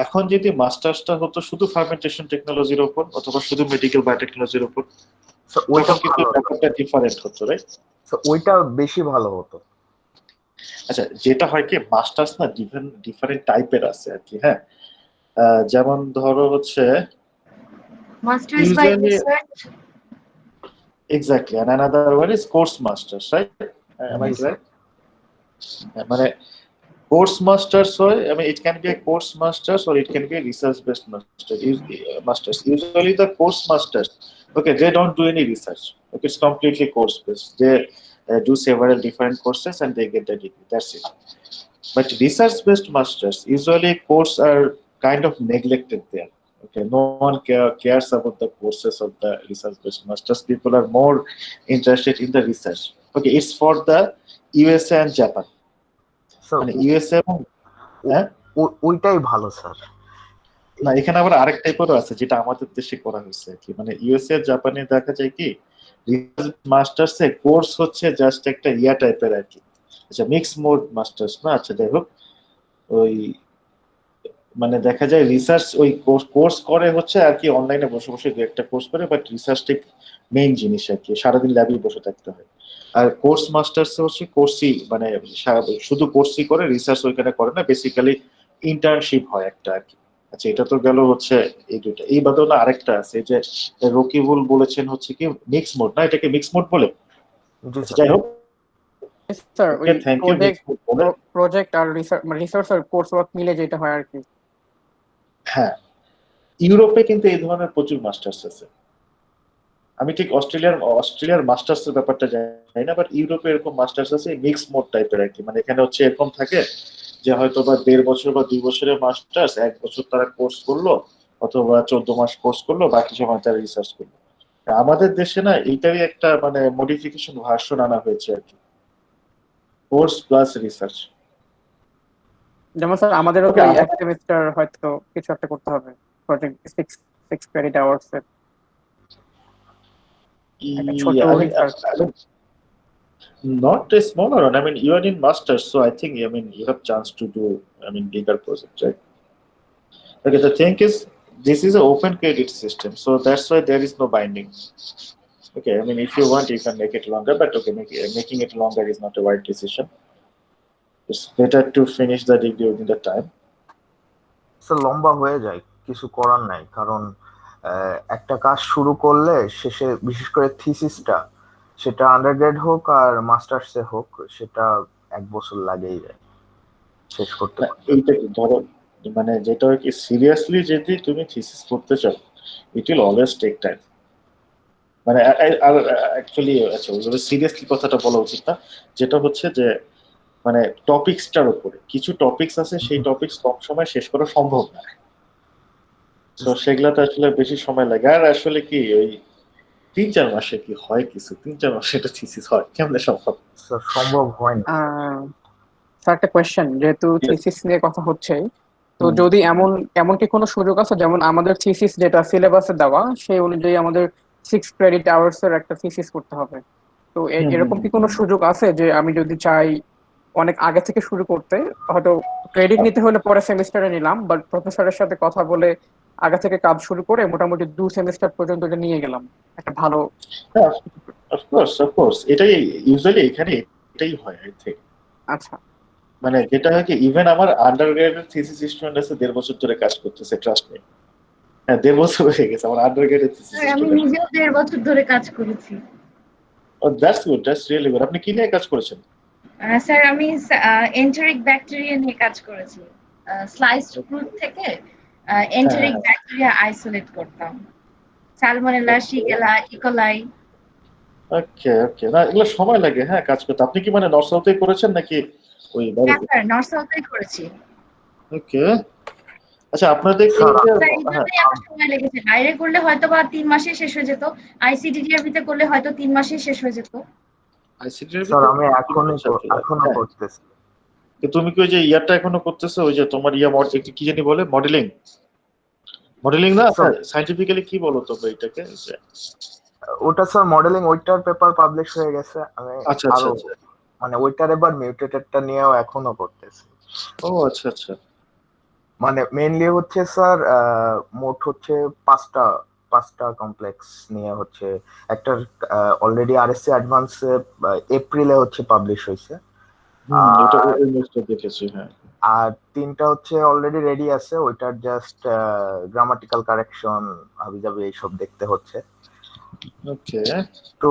এখন যদি মাস্টার্সটা হতো শুধু ফার্মেন্টেশন টেকনোলজির উপর অথবা শুধু মেডিকেল বায়োটেকনোলজির উপর, ওইটা কিন্তু ব্যাপারটা ডিফারেন্ট হতো, রাইট? ওইটা বেশি ভালো হতো। আচ্ছা, যেটা হয় কি মাস্টার্স না ডিফারেন্ট টাইপের আছে আর কি। হ্যাঁ, যেমন ধরো হচ্ছে masters by research, exactly, and another one is course masters, right? Am I right? মানে course masters হয়, it can be a course masters or it can be a research based masters. Usually the course masters, okay, they don't do any research. Okay, it's completely course based. do several different courses and they get the degree. That's it. But research-based masters, usually courses are kind of neglected there. Okay, no one cares about the courses of the research-based masters. People are more interested in the research. Okay, it's for the USA and Japan. Sir মানে USA হ্যাঁ ওইটাই ভালো sir. না, এখানে আবার আরেক টাইপেরও আছে যেটা আমাদের দেশে করা হয়েছে আর কি। মানে ইউএসএ জাপানে দেখা যায় কি মাস্টার্স এ কোর্স হচ্ছে জাস্ট একটা ইয়া টাইপের আর কি। আচ্ছা, মিক্স মোড মাস্টার্স না, আচ্ছা যাই হোক, ওই মানে দেখা যায় রিসার্চ ওই কোর্স করে হচ্ছে আর কি, অনলাইনে বসে বসে দু একটা কোর্স করে, বাট রিসার্চটা মেইন জিনিস আর কি, সারাদিন ল্যাবে বসে থাকতে হয়। আর কোর্স মাস্টার্স হচ্ছে কোর্সই মানে শুধু কোর্সই করে, রিসার্চ ওইখানে করে না, বেসিক্যালি ইন্টার্নশিপ হয় একটা আর কি। আচ্ছা, এটা তো গেল হচ্ছে এই দুইটা। এই বাদেও না আরেকটা আছে যে রকিবুল বলেছেন হচ্ছে কি মিক্স মোড, না এটাকে মিক্স মোড বলে? আচ্ছা যাই হোক, স্যার ওই থ্যাংক ইউ। প্রজেক্ট আর রিসার্চ আর কোর্স ওয়ার্ক মিলে যেটা হয় আর কি। হ্যাঁ, ইউরোপে কিন্তু এই ধরনের প্রচুর মাস্টার্স আছে। আমি ঠিক অস্ট্রেলিয়ার মাস্টার্স এর ব্যাপারটা জানি না, বাট ইউরোপে এরকম মাস্টার্স আছে মিক্স মোড টাইপের আর কি। মানে এখানে হচ্ছে এরকম থাকে যে হয়তো বা 1.5 বছর বা 2 বছরের মাস্টার্স, 1 বছর তারা কোর্স করলো, অথবা 14 মাস কোর্স করলো, বাকি সময় তারা রিসার্চ করলো। আমাদের দেশে না এইটারই একটা মানে মডিফিকেশন ভার্সন আনা হয়েছে আর কি, কোর্স প্লাস রিসার্চ। যেমন স্যার আমাদেরও তো এক সেমিস্টার হয়তো কিছু একটা করতে হবে, প্রজেক্ট 6 ক্রেডিট আওয়ার্স এর ছোট not a smaller one. I mean, you are in masters, so I think you have chance to do bigger projects, right? Okay, the thing is, this is an open credit system, so that's why there is no binding. Okay, I mean, if you want, you can make it longer, but okay, making it longer is not a wise decision. It's better to finish the degree within the time. Sir লম্বা হয়ে যায়, কিছু করার নাই, কারণ একটা কাজ শুরু করলে শেষে বিশেষ করে থিসিসটা, সেটা আন্ডারগ্রেড হোক আর মাস্টার্সে হোক, সেটা 1 বছর লাগেই যায় শেষ করতে। এইটা ধরো মানে যেটা হয় কি, সিরিয়াসলি যদি তুমি থিসিস করতে চাও, it will always take time. মানে আর অ্যাকচুয়ালি আচ্ছা, ওইভাবে সিরিয়াসলি কথাটা বলা উচিত না, যেটা হচ্ছে যে মানে টপিকসটার উপরে কিছু টপিকস আছে, সেই টপিকস কম সময় শেষ করা সম্ভব না, তো সেগুলাতে আসলে বেশি সময় লাগে। আর আসলে কি ওই 3-4 মাসে কি হয় কিছু, 3-4 মাসে এটা থিসিস হয় কেমনে সম্ভব? সম্ভব হয় না। স্যার একটা কোয়েশ্চেন, যেহেতু থিসিস নিয়ে কথা হচ্ছে, তো যদি এমন কি কোনো সুযোগ আছে, যেমন আমাদের থিসিস যেটা সিলেবাসে দেওয়া সেই অনুযায়ী আমাদের 6 ক্রেডিট আওয়ার্স এর একটা থিসিস করতে হবে, তো এরকম কি কোনো সুযোগ আছে যে আমি যদি চাই অনেক আগে থেকে শুরু করতে, হয়তো ক্রেডিট নিতে হলে পরে সেমিস্টারে নিলাম, বাট প্রফেসরের সাথে কথা বলে আগে থেকে কাজ শুরু করে মোটামুটি 2 সেমিস্টার পর্যন্ত এটা নিয়ে গেলাম একটা ভালো। অফকোর্স এটাই ইউজুয়ালি এখানে এটাই হয় আই থিংক। আচ্ছা, মানে যেটা হয় কি, ইভেন আমার আন্ডারগ্রেডের থিসিস স্টুডেন্ট আছে 1.5 বছর ধরে কাজ করতেছে, ট্রাস্ট মি। হ্যাঁ, 1.5 বছর হয়ে গেছে আমার আন্ডারগ্রেডের থিসিস আমি স্টুডেন্ট। নিজেও 1.5 বছর ধরে কাজ করেছি। ও that's good, that's really good. আপনি কি নিয়ে কাজ করেছেন? স্যার আমি এন্টেরিক ব্যাকটেরিয়া নিয়ে কাজ করেছি। স্লাইসড ফ্রুট থেকে এন্টেরিক ব্যাকটেরিয়া আইসোলেট করতাম, সালমোনেলা, শিগেলা, ইকোলাই। ওকে ওকে, না এগুলো সময় লাগে হ্যাঁ কাজ করতে। আপনি কি মানে নর্থ সাউথে করেছেন নাকি ওই বাইরে? হ্যাঁ স্যার, নর্থ সাউথে করেছি। ওকে, আচ্ছা আপনাদের কি সময় লেগেছে, বাইরে করলে হয়তো বা 3 মাসে শেষ হয়ে যেত, আইসিডিডিআর ভিতরে করলে হয়তো 3 মাসে শেষ হয়ে যেত। স্যার আমি এখনো করতেছি। তুমি কি ওই যে ইয়ারটা এখনো করতেছো, ওই যে তোমার ইয়া কি জানি বলে, মডেলিং না সায়েন্টিফিক্যালি কি বলো তোমরা এটাকে? ওটা স্যার মডেলিং, ওইটার পেপার পাবলিশ হয়ে গেছে। আমি আরো মানে ওইটার এবার মিউটেটেডটা নিয়েও এখনো করতেছি। ও আচ্ছা আচ্ছা। মানে মেইনলি হচ্ছে স্যার মোট হচ্ছে পাঁচটা কমপ্লেক্স নিয়ে হচ্ছে। একটা অলরেডি আরএসসি অ্যাডভান্স এপ্রিলে হচ্ছে পাবলিশ হয়েছে, আর 3টা হচ্ছে অলরেডি রেডি আছে, ওইটার জাস্ট গ্রামাটিক্যাল কারেকশন হাবিজাবি এইসব দেখতে হচ্ছে। ওকে, তো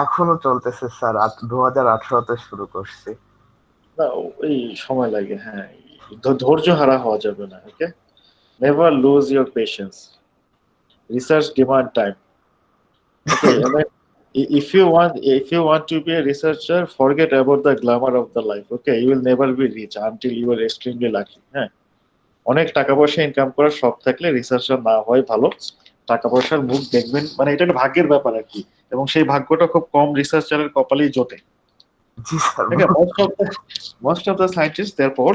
এখনো চলতেছে স্যার, 2018তে শুরু করছি। না এই সময় লাগে, হ্যাঁ ধৈর্য হারা হওয়া যাবে না। Okay, never lose your patience, research demand time. Okay, if you want to be a researcher, forget about the glamour of the life. Okay, you will never be rich until you are extremely lucky. হ্যাঁ, অনেক টাকা পয়সা income করার শখ থাকলে researcher না হয় ভালো। টাকা পয়সার মুখ দেখবেন, মানে এটা একটা ভাগ্যের ব্যাপার আর কি, এবং সেই ভাগ্যটা খুব কম রিসার্চারের কপালেই জোটে। জি sir. Okay, most of the scientists they're poor.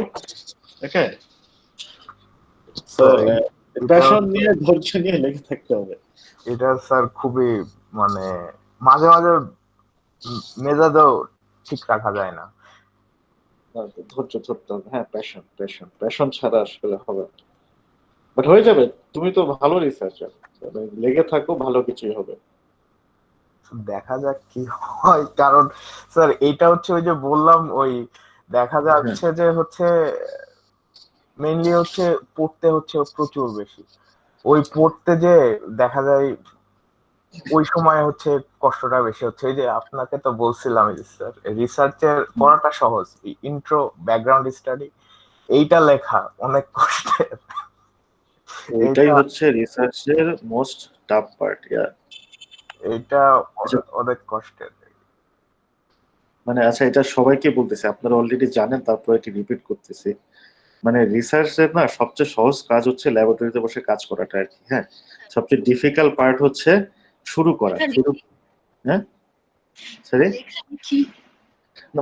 Okay, so passion নিয়ে ধৈর্য নিয়ে লেগে থাকতে হবে। এটা স্যার খুবই মানে মাঝে মাঝে মেজাজও ঠিক রাখা যায় না। ধৈর্য ধরতে হবে। হ্যাঁ, প্যাশন ছাড়া আসলে হবে না। বাট হয়ে যাবে, তুমি তো ভালো রিসার্চার, লেগে থাকো, ভালো কিছুই হবে। দেখা যাক কি হয়, কারণ স্যার এইটা হচ্ছে ওই যে বললাম, ওই দেখা যাচ্ছে যে হচ্ছে মেইনলি হচ্ছে পড়তে হচ্ছে প্রচুর বেশি, ওই পড়তে যে দেখা যায় ওই সময় হচ্ছে কষ্টটা বেশি হচ্ছে। এই যে আপনাকে তো বলছিলাম স্যার, রিসার্চের পড়াটা সহজ, ইন্ট্রো ব্যাকগ্রাউন্ড স্টাডি এইটা লেখা অনেক কষ্টের। এটাই হচ্ছে রিসার্চের মোস্ট টাফ পার্ট। এটা অনেক কষ্টের। মানে আচ্ছা, এটা সবাইকে বলতেছে, আপনারা অলরেডি জানেন, তারপর এটি রিপিট করতেছি। মানে রিসার্চের না সবচেয়ে সহজ কাজ হচ্ছে ল্যাবরেটরিতে বসে কাজ করাটা আর কি। হ্যাঁ, সবচেয়ে ডিফিকাল্ট পার্ট হচ্ছে শুরু করা। হ্যাঁ সরি,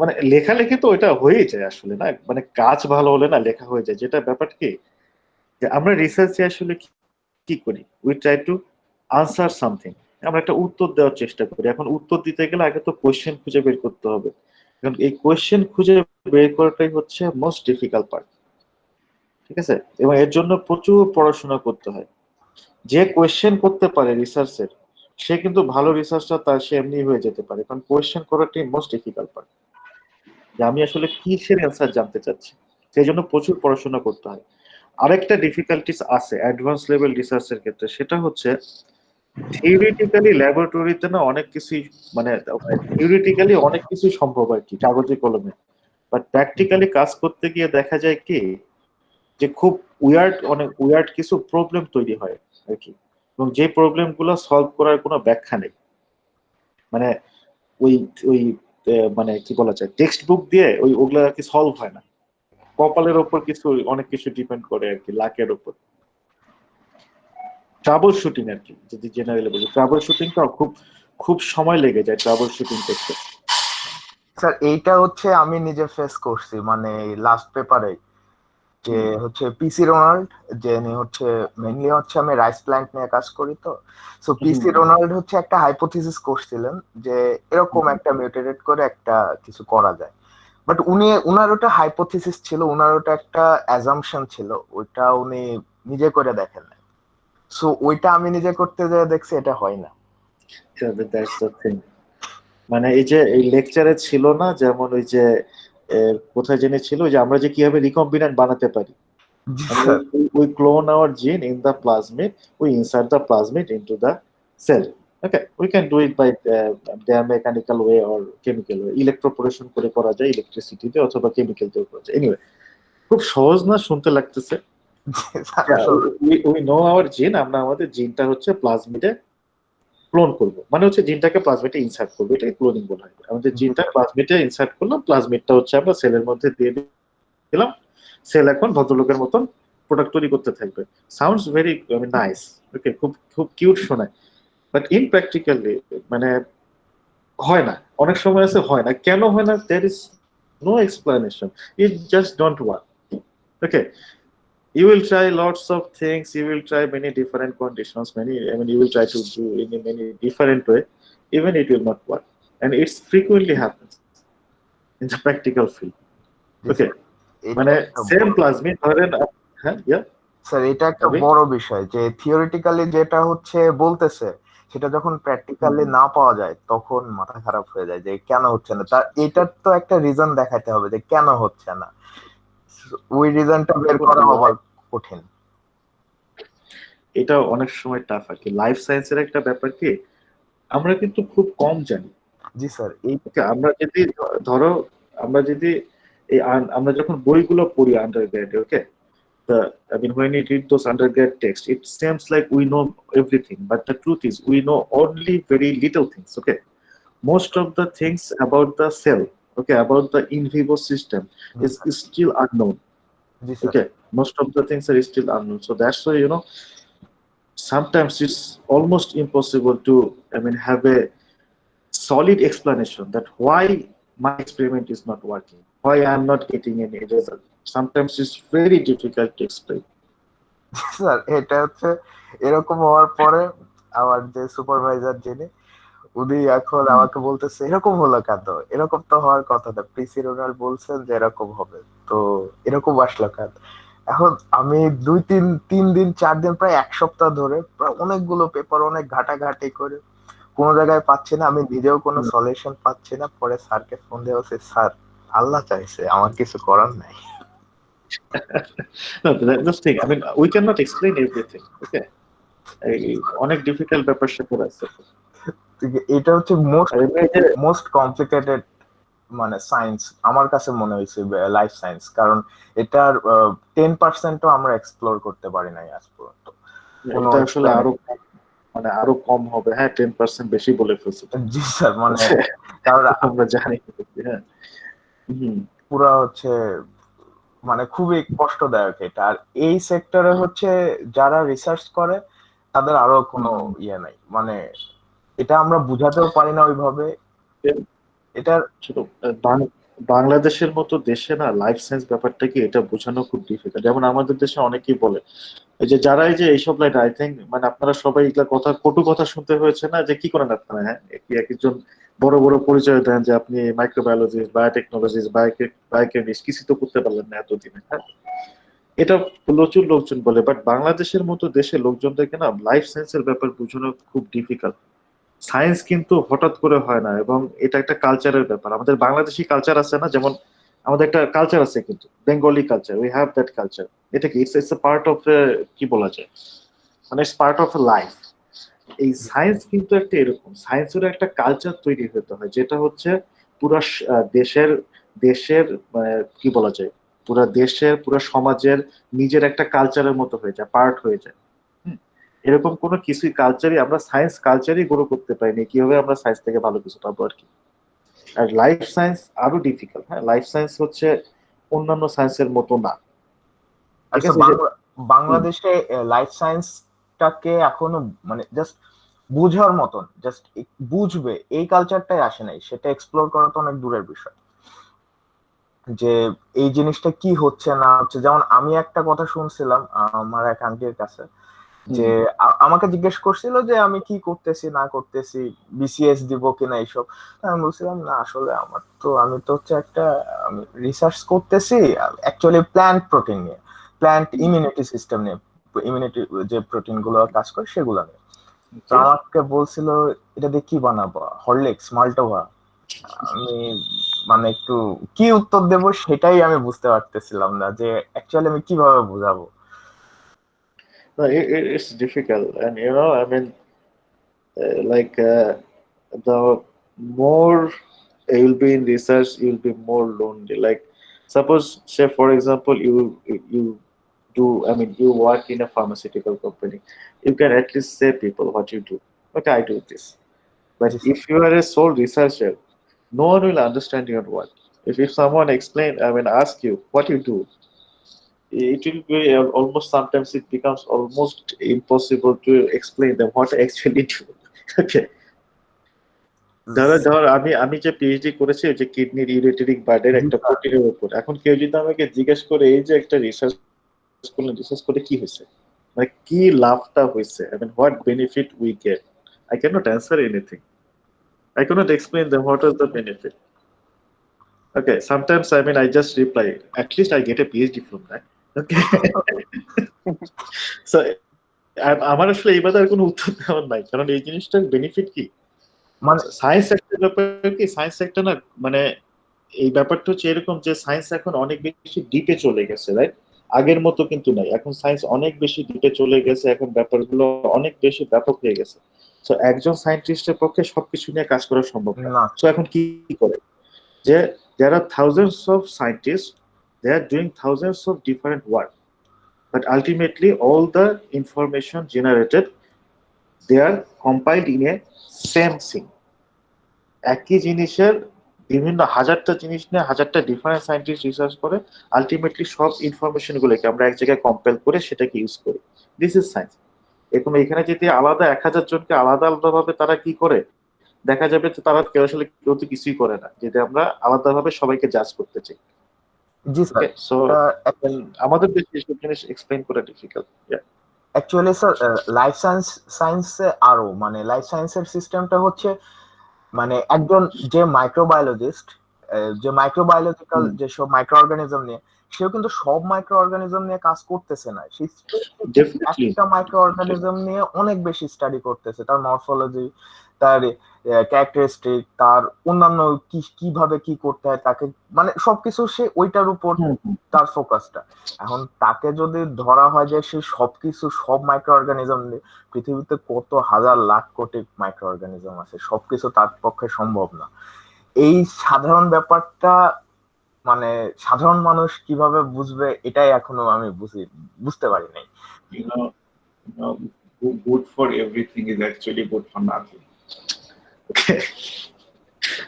মানে লেখালেখি তো ওইটা হয়েই যায় আসলে, না মানে কাজ ভালো হলে না লেখা হয়ে যায়। যেটা ব্যাপার কি, যে আমরা রিসার্চে আসলে কি করি, we try to answer something, আমরা একটা উত্তর দেওয়ার চেষ্টা করি। এখন উত্তর দিতে গেলে আগে তো কোয়েশ্চেন খুঁজে বের করতে হবে। কারণ এই কোয়েশ্চেন খুঁজে বের করাটাই হচ্ছে মোস্ট ডিফিকাল্ট পার্ট। ঠিক আছে, এবং এর জন্য প্রচুর পড়াশোনা করতে হয়। যে কোয়েশ্চেন করতে পারে রিসার্চের, সে কিন্তু ভালো রিসার্চার, তার সে এমনি হয়ে যেতে পারে। কারণ কোয়েশ্চেন করাটাই মোস্ট ডিফিকাল্ট পার্ট, যে আমি আসলে কিসের অ্যান্সার জানতে চাচ্ছি, সেই জন্য প্রচুর পড়াশোনা করতে হয়। আরেকটা ডিফিকাল্টিস আছে অ্যাডভান্স লেভেল রিসার্চের ক্ষেত্রে, সেটা হচ্ছে থিওরিটিক্যালি ল্যাবরেটরিতে না অনেক কিছুই, মানে থিওরিটিক্যালি অনেক কিছুই সম্ভব আর কি কাগজে কলমে, বাট প্র্যাকটিক্যালি কাজ করতে গিয়ে দেখা যায় কি, যে খুব অনেক উইয়ার্ড কিছু প্রবলেম তৈরি হয় আর কি, এবং যে প্রবলেম গুলো সলভ করার কোনো ব্যাখ্যা নেই। মানে ওই ওই মানে কি বলা যায়, টেক্সট বুক দিয়ে ওগুলা আর কি সলভ হয় না। কপালের ওপর কিছু অনেক কিছু ডিপেন্ড করে আর কি, লাকের উপর। ট্রাবল শুটিং আর কি, যদি জেনারেলি বলি, ট্রাবল শুটিংটা খুব খুব সময় লেগে যায় ট্রাবল শুটিং করতে। স্যার এইটা হচ্ছে আমি নিজে ফেস করছি, মানে লাস্ট পেপারে, যে হচ্ছে পিসি রোনাল্ড, যে হচ্ছে মেইনলি হচ্ছে আমি রাইস প্ল্যান্ট নিয়ে কাজ করি, তো সো পিসি রোনাল্ড হচ্ছে একটা হাইপোথিসিস করছিলেন যে এরকম একটা মিউটেটেড করে একটা কিছু করা যায়, বাট উনার ওটা হাইপোথিসিস ছিল, উনার ওটা একটা অ্যাজাম্পশন ছিল, ওইটা উনি নিজে করে দেখেন না। সো ওইটা আমি নিজে করতে যেয়ে দেখছি এটা হয় না। That's the thing. মানে এই যে এই লেকচারে ছিল না, যেমন ওই যে কোথায় জেনে ছিল যে আমরা যে কিভাবে রিকম্বিনেন্ট বানাতে পারি, we clone our gene in the plasmid, we insert the plasmid into the cell. Okay, we can do it by their mechanical way or chemical way. ইলেকট্রোপোরেশন করে করা যায়, ইলেকট্রিসিটিতে অথবা কেমিক্যাল দিয়ে করা যায়। এনিওয়ে, খুব সহজ না শুনতে লাগতেছে। we know our gene, আমরা আমাদের জিনটা হচ্ছে প্লাজমিডে ক্লোন করব, মানে হচ্ছে জিনটাকে প্লাজমিডে ইনসার্ট করব, এটাকে ক্লোনিং বলা হয়। আমাদের জিনটা প্লাজমিডে ইনসার্ট করলাম, প্লাজমিডটা হচ্ছে আমরা সেলের মধ্যে দিয়ে দিলাম, সেল এখন ভদ্রলোকের মতন প্রোডাক্ট তৈরি করতে থাকবে। সাউন্ডস ভেরি নাইস, ওকে, খুব খুব কিউট শোনায়, বাট ইন প্র্যাকটিক্যালি মানে হয় না। অনেক সময় আছে হয় না। কেন হয় না? There is no explanation, it just don't work. Okay, you will try lots of things, you will try many different conditions, you will try to do in a many different way, even it will not work, and it's frequently happens in the practical field. Okay, মানে same plasmid ধরেন, হ্যাঁ sir এটা একটা বড় বিষয়, যে theoretically যেটা হচ্ছে বলতেছে সেটা যখন প্র্যাকটিক্যালি না পাওয়া যায় তখন মাথা খারাপ হয়ে যায় যে কেন হচ্ছে না। তার এটার তো একটা রিজন দেখাতে হবে যে কেন হচ্ছে না, ওই রিজনটা বের করা আবার কঠিন। এটা অনেক সময় টাফ আর কি। লাইফ সায়েন্সের একটা ব্যাপার কি, আমরা কিন্তু খুব কম জানি। জি স্যার, আমরা যদি ধরো, আমরা যদি আমরা যখন বইগুলো পড়ি আন্ডারগ্রেডে, ওকে, when you read those undergrad texts, it seems like we know everything, but the truth is we know only very little things. Okay, most of the things about the cell, okay, about the in vivo system is still unknown. Okay, most of the things are still unknown. So that's why, sometimes it's almost impossible to, have a solid explanation that why my experiment is not working, why I'm not getting any result. Sometimes it's very difficult to explain. Sir এটা হচ্ছে এরকম হওয়ার পরে আমার যে supervisor যিনি উনি এখন আমাকে বলতেছে এরকম হলো কেন, এরকম তো হওয়ার কথা না, প্রিসি রোনাল্ড বলছেন যে এরকম হবে, তো এরকম আসলো কেন। এখন আমি 2-3 দিন 4 দিন প্রায় 1 সপ্তাহ ধরে প্রায় অনেকগুলো পেপার অনেক ঘাটাঘাটি করে কোনো জায়গায় পাচ্ছি না, আমি নিজেও কোনো সলিউশন পাচ্ছি না। পরে স্যারকে ফোন দিয়ে বলছি, স্যার আল্লাহ চাইছে, আমার কিছু করার নাই। No, that's thing. We cannot explain everything. Okay, অনেক ডিফিকাল্ট ব্যাপার স্যাপার আছে। এটা হচ্ছে মোস্ট কমপ্লিকেটেড মানে সায়েন্স আমার কাছে মনে হয়েছে, লাইফ সায়েন্স, কারণ এটার 10%ও আমরা এক্সপ্লোর করতে পারি নাই আজ পর্যন্ত। এটা আসলে আরো কম হবে। হ্যাঁ, 10% বেশি বলে ফেলছি। জি স্যার, মানে কারণ আমরা জানি। হ্যাঁ, পুরা হচ্ছে মানে খুবই কষ্টদায়ক এটা। আর এই সেক্টরে হচ্ছে যারা রিসার্চ করে তাদের আরো কোনো ইয়ে নাই, মানে এটা আমরা বুঝাতেও পারি না ওইভাবে। এটার বাংলাদেশের মতো দেশে না লাইফ সায়েন্স ব্যাপারটা কি, এটা বোঝানো খুব ডিফিকাল্ট। যেমন আমাদের দেশে অনেকেই বলে এই যে যারা এই যে এইসব লাইন, আই থিঙ্ক মানে আপনারা সবাই এগুলা কথা কটু কথা শুনতে হয়েছে না, যে কি করেন আপনারা। হ্যাঁ, একজন বড় বড় পরিচয় দেন যে আপনি মাইক্রোবায়োলজিস্ট, বায়োটেকনোলজিস্ট, বায়োকেমিস্ট, কিছু তো করতে পারলেন না এতদিনে। হ্যাঁ, এটা প্রচুর লোকজন বলে, বাট বাংলাদেশের মতো দেশে লোকজনদেরকে না লাইফ সায়েন্সের ব্যাপার বোঝানো খুব ডিফিকাল্ট। সায়েন্স কিন্তু হঠাৎ করে হয় না, এবং এটা একটা কালচারের ব্যাপার। আমাদের বাংলাদেশি কালচার আছে না, যেমন আমাদের একটা কালচার আছে কিন্তু Bengali culture, we have that culture. এটা কি ইটস এ পার্ট অফ, কি বলা যায়, মানে ইটস পার্ট অফ লাইফ। এই সায়েন্স কিন্তু একটা এরকম, সায়েন্সের একটা কালচার তৈরি হতে হয়, যেটা হচ্ছে পুরা দেশের দেশের কি বলা যায়, পুরা দেশের পুরা সমাজের নিজের একটা কালচারের মতো হয়ে যায়, পার্ট হয়ে যায়। এরকম কোনো কিছুই কালচারই আমরা সায়েন্স কালচারই গ্রো করতে পারিনি, কিভাবে আমরা সায়েন্স থেকে ভালো কিছু পাবো আর কি। আর লাইফ সায়েন্স আরো ডিফিকাল্ট। হ্যাঁ, লাইফ সায়েন্স হচ্ছে অন্যান্য সায়েন্সের মতো না। ঠিক আচ্ছা, আছে, বাংলাদেশে লাইফ সায়েন্সটাকে এখনো মানে জাস্ট বুঝার মতন, জাস্ট বুঝবে এই কালচারটাই আসে নাই, সেটা এক্সপ্লোর করা তো অনেক দূরের বিষয়। যে এই জিনিসটা কি হচ্ছে না হচ্ছে, যেমন আমি একটা কথা শুনছিলাম আমার এক আন্টির কাছে, যে আমাকে জিজ্ঞেস করছিল যে আমি কি করতেছি না করতেছি, বিসিএস দিব কিনা এইসব। আমি বলছিলাম না, আসলে আমি তো হচ্ছে একটা রিসার্চ করতেছি অ্যাকচুয়ালি প্ল্যান্ট প্রোটিন নিয়ে, প্ল্যান্ট ইমিউনিটি সিস্টেম নিয়ে, ইমিউনিটি যে প্রোটিন গুলো কাজ করে সেগুলো নিয়ে। তো আমাকে বলছিল এটা দিয়ে কি বানাবো, হরলিক্স, মাল্টোভা। আমি মানে একটু কি উত্তর দেব সেটাই আমি বুঝতে পারতেছিলাম না, যে অ্যাকচুয়ালি আমি কিভাবে বুঝাবো। No, it's difficult, and the more you'll be in research, you'll be more lonely. Like, suppose, say for example, you do, you work in a pharmaceutical company, you can at least say people what you do. Okay, I do this. But if you are a sole researcher, no one will understand your work. If someone ask you what you do, it will be almost, sometimes it becomes almost impossible to explain them what I actually do. Okay. ধর আমি যে PhD করেছি যে কিডনির ইউরেটেরিক বার্ডের একটা প্রোটিনের উপর, এখন কেউ যদি আমাকে জিজ্ঞেস করে এই যে একটা রিসার্চ করলেন, রিসার্চ করে কি হয়েছে, মানে কি লাভটা হয়েছে, what benefit we get, I cannot answer anything. I cannot explain them what is the benefit. Okay, sometimes I just reply, at least I get a PhD from that. Okay. So আমার আসলে এই ব্যাপারে কোনো উত্তর দেওয়ার নাই, কারণ এই জিনিসটার বেনিফিট কি, মানে সায়েন্স একটা ব্যাপার কি, সায়েন্স একটা না, মানে এই ব্যাপারটা হচ্ছে এরকম যে সায়েন্স এখন অনেক বেশি ডিপে চলে গেছে, রাইট? আগের মতো কিন্তু নাই, এখন সায়েন্স অনেক বেশি ডিপে চলে গেছে, এখন ব্যাপারগুলো অনেক বেশি ব্যাপক হয়ে গেছে। তো একজন সায়েন্টিস্টের পক্ষে সবকিছু নিয়ে কাজ করা সম্ভব না। তো এখন কি করে, যে there are thousands of scientists, they are doing thousands of different work, but ultimately all the information generated, they are compiled in a same thing. একই জিনিসের বিভিন্ন হাজারটা জিনিস নিয়ে হাজারটা ডিফারেন্ট সায়েন্টিস্ট রিসার্চ করে আলটিমেটলি সব ইনফরমেশন গুলোকে আমরা এক জায়গায় কম্পাইল করে সেটাকে ইউজ করি। This is science. এরকম এখানে যদি আলাদা 1000 জনকে আলাদা আলাদা ভাবে তারা কি করে, দেখা যাবে যে তারা কেউ আসলে কেউ তো কিছুই করে না, যদি আমরা আলাদা ভাবে সবাইকে জাজ করতে চাই। জি স্যার। সো আমাদের দেশে এসব জিনিস এক্সপ্লেইন করা ডিফিকাল্ট। অ্যাকচুয়ালি স্যার লাইফ সায়েন্সে আরো মানে লাইফ সায়েন্সের সিস্টেমটা হচ্ছে মানে একজন যে মাইক্রোবায়োলজিস্ট, যে মাইক্রোবায়োলজিক্যাল যেসব মাইক্রো অর্গানিজম নিয়ে, সেও কিন্তু সব মাইক্রো অর্গানিজম নিয়ে কাজ করতেছে না, সে একটা মাইক্রো অর্গানিজম নিয়ে অনেক বেশি স্টাডি করতেছে, তার মরফোলজি, তার ক্যারেক্টারিস্টিক, তার অন্যান্য কিভাবে কি করতে হয় তাকে, মানে সবকিছু সে ওইটার উপর তার ফোকাসটা। এখন তাকে যদি ধরা হয় যে সে সবকিছু সব মাইক্রো অর্গানিজম নিয়ে, পৃথিবীতে কত হাজার লাখ কোটি মাইক্রো অর্গানিজম আছে, সবকিছু তার পক্ষে সম্ভব না। এই সাধারণ ব্যাপারটা মানে সাধারণ মানুষ কিভাবে বুঝবে এটাই এখনো আমি বুঝতে পারি নাই। Good for everything is actually good for nothing.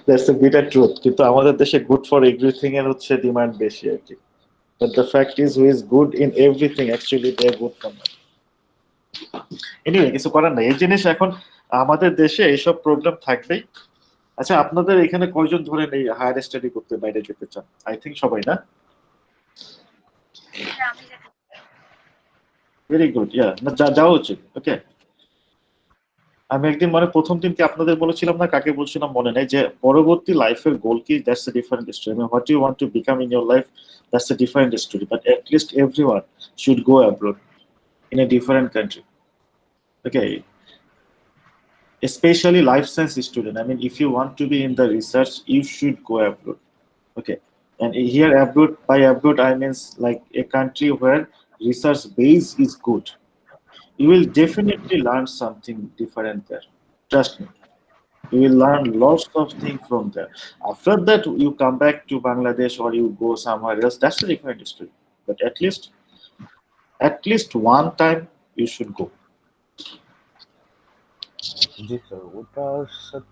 That's a bitter truth. কিন্তু আমাদের দেশে good for everything এর হচ্ছে ডিমান্ড বেশি আর কি। But the fact is who is good in everything actually they are good for nothing. Anyway, কিছু করার নাই। এই জিনিস এখন আমাদের দেশে এইসব প্রবলেম থাকবেই। আচ্ছা, আপনাদের এখানে কয়জন ধরেন এই হায়ার স্টাডি করতে বাইরে যেতে চান? আই থিঙ্ক সবাই, না? ভেরি গুড, ইয়া, না যাওয়া উচিত। ওকে, আমি একদিন মানে প্রথম দিন কি আপনাদের বলেছিলাম না, কাকে বলছিলাম মনে নেই, যে পরবর্তী লাইফের গোল কি, that's a different story. What you want to become in your life, that's a different story, but at least everyone should go abroad in a different country. Okay, especially life science student. I mean, if you want to be in the research, you should go abroad. Okay, and here abroad, by abroad I mean like a country where research base is good. You will definitely learn something different there. Trust me, you will learn lots of things from there. After that, you come back to Bangladesh or you go somewhere else. That's a different story. But at least one time you should go. G sir, ওটা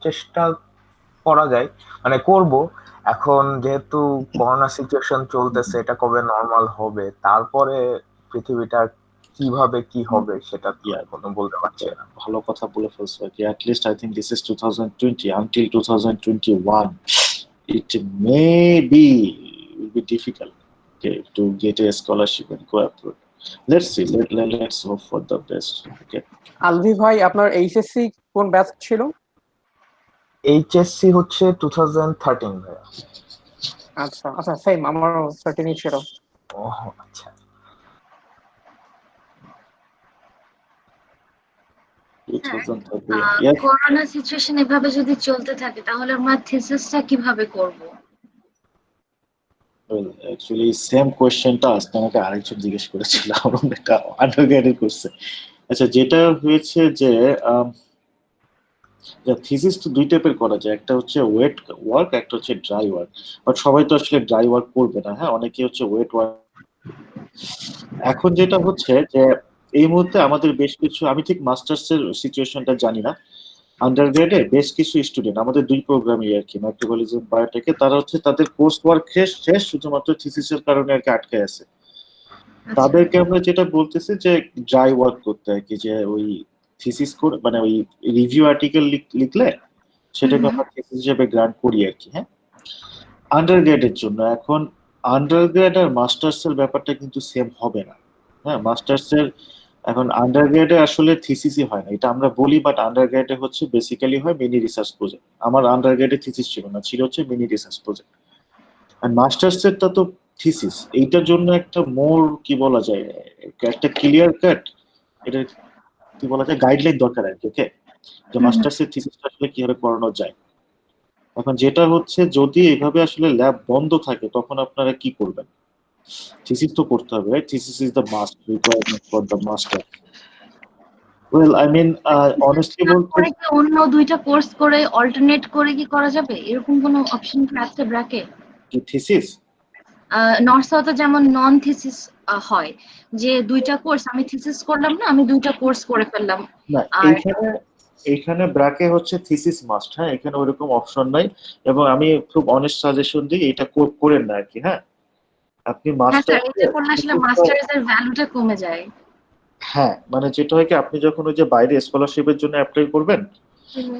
চেষ্টা করা যায়, মানে করব। এখন যেহেতু corona situation চলতেছে, এটা কবে নরমাল হবে, তারপরে পৃথিবীটা কিভাবে কি হবে সেটা তো এখনো বলতে পারছি না। ভালো কথা বলে ফেলছো আর কি। At least I think this is 2020. Until 2021, it will be difficult, okay, to get a scholarship and go abroad. Let's see. Let's hope for the best. Okay. Alvi ভাই, আপনার এইচএসসি কোন ব্যাচ ছিল? এইচএসসি হচ্ছে 2013 ভাইয়া। আচ্ছা আচ্ছা, সেম আমারও 13 ছিল। ও আচ্ছা। করোনা সিচুয়েশন এভাবে যদি চলতে থাকে তাহলে আমরা থিসিসটা কিভাবে করব? Well, actually same questionটা আজকে আমাকে আরেকজন জিজ্ঞেস করেছিল, আমার একটা আন্ডারগ্রেডের করছে। আচ্ছা, যেটা হয়েছে যে থিসিস তো দুই টাইপের করা যায়, একটা হচ্ছে ওয়েট ওয়ার্ক, একটা হচ্ছে ড্রাই ওয়ার্ক। বাট সবাই তো আসলে ড্রাই ওয়ার্ক করবে না, হ্যাঁ, অনেকে হচ্ছে ওয়েট ওয়ার্ক। এখন যেটা হচ্ছে যে এই মুহূর্তে আমাদের বেশ কিছু, আমি ঠিক মাস্টার্স এর সিচুয়েশনটা জানি না, আন্ডারগ্রেডে বেশ কিছু স্টুডেন্ট আমাদের দুই প্রোগ্রামই আর কি, মাইক্রোবায়োলজি বায়োটেকে, তারা হচ্ছে তাদের কোর্স ওয়ার্ক শেষ শুধুমাত্র থিসিসের কারণে আর কি আটকে আছে। তাদেরকে আমরা যেটা বলতেছি যে ড্রাই ওয়ার্ক করতে আর কি, যে ওই থিসিস করে মানে ওই রিভিউ আর্টিকেল লিখলে সেটাকে আমরা থিসিস হিসেবে গ্রান্ট করি আর কি। হ্যাঁ, আন্ডারগ্রেডের জন্য। এখন আন্ডারগ্রেড আর মাস্টার্স এর ব্যাপারটা কিন্তু সেম হবে না। হ্যাঁ, মাস্টার্স এর এখন আন্ডারগ্রেডে আসলে থিসিসই হয় না, এটা আমরা বলি, বাট আন্ডারগ্রেডে হচ্ছে বেসিক্যালি হয় মিনি রিসার্চ প্রজেক্ট। আমার আন্ডারগ্রেডে থিসিস ছিল না, ছিল হচ্ছে মিনি রিসার্চ প্রজেক্ট। আর মাস্টার্স এরটা তো থিসিস, এইটার জন্য একটা মোর কি বলা যায়, একটা ক্লিয়ার কাট, এটা কি বলা যায়, গাইডলাইন দরকার আর কি। ওকে, যে মাস্টার্স এর থিসিসটা আসলে কিভাবে করানো যায়। এখন যেটা হচ্ছে, যদি এইভাবে আসলে ল্যাব বন্ধ থাকে তখন আপনারা কি করবেন? থিসিস তো করতে হবে, right? Thesis is the must requirement for the master. Well, I mean honestly বলতে, পরে কি অন্য দুইটা কোর্স করে অল্টারনেট করে কি করা যাবে? এরকম কোনো অপশন কি আছে ব্র্যাকে? কি থিসিস? নর্থ সাউথে যেমন নন থিসিস হয়, যে দুইটা কোর্স, আমি থিসিস করলাম না, আমি দুইটা কোর্স করে ফেললাম। না, এইখানে ব্র্যাকে হচ্ছে থিসিস মাস্ট, হ্যাঁ, এখানে ওইরকম অপশন নাই। এবং আমি খুব অনেস্ট সাজেশন দিই, এটা করেন না আর কি। হ্যাঁ, আপনি হ্যাঁ মাস্টার, স্যার, এটা করলে আসলে মাস্টার্স এর ভ্যালুটা কমে যায়। হ্যাঁ মানে যেটা হয় কি, আপনি যখন ওই যে বাইরে স্কলারশিপের জন্য অ্যাপ্লাই করবেন,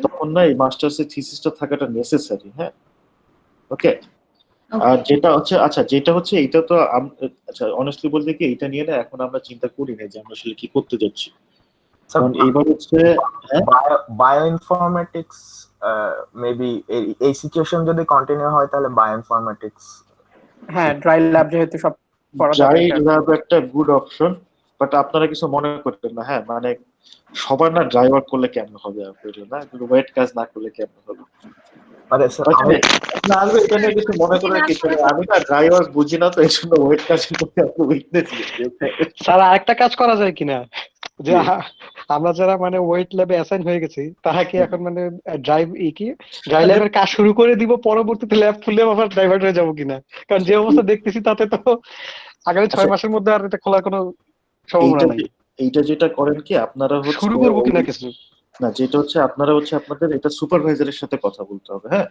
তখন না এই মাস্টার্সের থিসিসটা থাকাটা নেসেসারি। হ্যাঁ, ওকে। আর যেটা হচ্ছে, আচ্ছা যেটা হচ্ছে এটা তো আচ্ছা অনেস্টলি বলতে কি, এটা নিয়ে না এখন আমরা চিন্তা করি না যে আমরা আসলে কি করতে যাচ্ছি। কারণ এইবার হচ্ছে বায়ো ইনফরমেটিক্স মেবি এই সিচুয়েশন যদি কন্টিনিউ হয় তাহলে বায়ো ইনফরমেটিক্স, হ্যাঁ ড্রাই ল্যাব যেহেতু সব করা যাবে ড্রাই এটা। ল্যাব একটা গুড অপশন, বাট আপনারা কিছু মনে করতেন না। হ্যাঁ মানে সবার না ড্রাই ওয়ার্ক করলে কেমন হবে, আপনাদের না ওয়েট কাজ না করলে কেমন হবে। আরে স্যার না আমি এটা নিয়ে কিছু মনে করার কিছু নেই, আমি না ড্রাই ওয়ার্ক বুঝি না, তো এই জন্য ওয়েট কাজের প্রতি আপনার উইকনেস। স্যার আরেকটা কাজ করা যায় কিনা, যে আমরা যারা মানে ওয়েট ল্যাবে অ্যাসাইন হয়ে গেছি তারা কি এখন মানে ড্রাই ল্যাবের কাজ শুরু করে দিব, পরবর্তীতে ল্যাব খুলে আবার ডাইভার্ট হয়ে যাবো কিনা? কারণ যে অবস্থা দেখতেছি তাতে তো আগামী 6 মাসের মধ্যে আর এটা খোলার কোনো সম্ভাবনা নাই। এইটা যেটা করেন কি আপনারা হচ্ছে শুরু করবো কিনা কিছু না, যেটা হচ্ছে আপনারা হচ্ছে আপনাদের এটা সুপারভাইজারের সাথে কথা বলতে হবে। হ্যাঁ,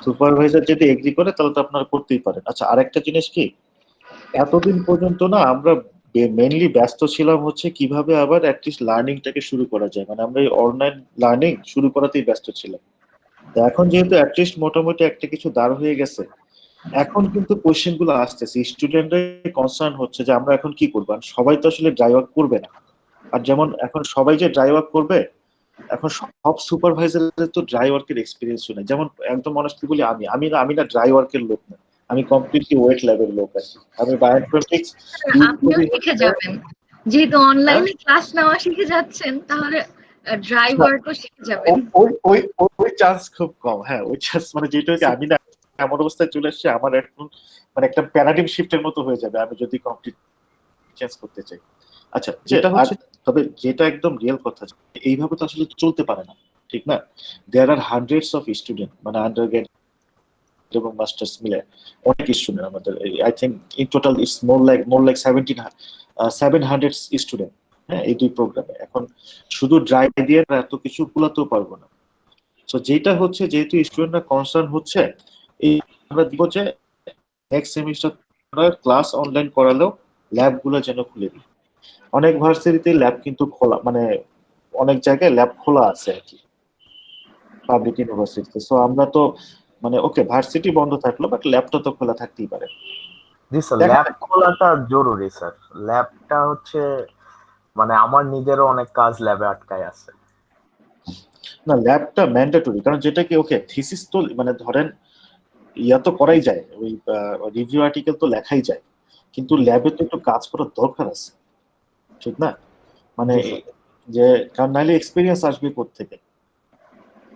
সুপারভাইজার যদি এগ্রি করে তাহলে তো আপনারা করতেই পারেন। আচ্ছা আরেকটা জিনিস কি, এতদিন পর্যন্ত না আমরা মেইনলি ব্যস্ত ছিলাম হচ্ছে কিভাবে আবার অ্যাটলিস্ট লার্নিংটাকে শুরু করা যায়, মানে আমরা এই অনলাইন লার্নিং শুরু করাতেই ব্যস্ত ছিলাম। তো এখন যেহেতু অ্যাটলিস্ট মোটামুটি একটা কিছু দাঁড় হয়ে গেছে, এখন কিন্তু কোশ্চেন গুলো আসতেছে, স্টুডেন্টরাই কনসার্ন হচ্ছে যে আমরা এখন কি করবো। সবাই তো আসলে ড্রাই ওয়ার্ক করবে না, আর যেমন এখন সবাই যে ড্রাই ওয়ার্ক করবে, এখন সব সুপারভাইজারের তো ড্রাই ওয়ার্কের এক্সপিরিয়েন্স নেই। যেমন একদম অনেস্টলি বলি, আমি না ড্রাই ওয়ার্কের লোক না, আমি কমপ্লিটলি ওয়েট লেভেল লোক আছি। আমি বায়োইনফরমেটিক্স আপনিও শিখে যাবেন, যেহেতু অনলাইনে ক্লাস নেওয়া শিখে যাচ্ছেন, তাহলে ড্রাই ওয়ার্কও শিখে যাবেন। ওই চান্স খুব কম। হ্যাঁ ওই চান্স মানে যেটা হচ্ছে, আমি না এমন অবস্থায় চলে আসছে, আমার এখন মানে একটা প্যারাডিম শিফটের মতো হয়ে যাবে আমি যদি কমপ্লিট চেঞ্জ করতে চাই। আচ্ছা যেটা হচ্ছে, তবে যেটা একদম রিয়েল কথা, এইভাবে তো আসলে চলতে পারে না, ঠিক না? দেয়ার আর হান্ড্রেডস অফ স্টুডেন্ট, মানে আন্ডারগ্রেড এবং মাস্টার্স মিলে অনেক স্টুডেন্ট আমাদের। I think in total it's more like 700 student. হ্যাঁ এই দুই প্রোগ্রামে এখন শুধু ড্রাই দিয়ে এত কিছু কুলাতেও পারবো না। তো যেটা হচ্ছে, যেহেতু স্টুডেন্টরা কনসার্ন হচ্ছে, এই আমরা দিব যে নেক্সট সেমিস্টার ক্লাস অনলাইন করালেও ল্যাব গুলো যেন খুলে দিই। অনেক ভার্সিটিতে ল্যাব কিন্তু খোলা, মানে অনেক জায়গায় ল্যাব খোলা আছে আর কি পাবলিক ইউনিভার্সিটিতে। সো আমরা তো মানে ওকে ভার্সিটি বন্ধ থাকলো, বাট ল্যাবটা তো খোলা থাকতেই পারে। জি স্যার, ল্যাব খোলাটা জরুরি স্যার। ল্যাবটা হচ্ছে মানে আমার নিজেরও অনেক কাজ ল্যাবে আটকায় আছে। না ল্যাবটা ম্যান্ডেটরি, কারণ যেটা কি ওকে থিসিস তো মানে ধরেন ইয়া তো করাই যায়, ওই রিভিউ আর্টিকেল তো লেখাই যায়, কিন্তু ল্যাবে তো একটু কাজ করার দরকার আছে, ঠিক না? মানে যে কারণ নাহলে এক্সপিরিয়েন্স আসবে কোত্থেকে,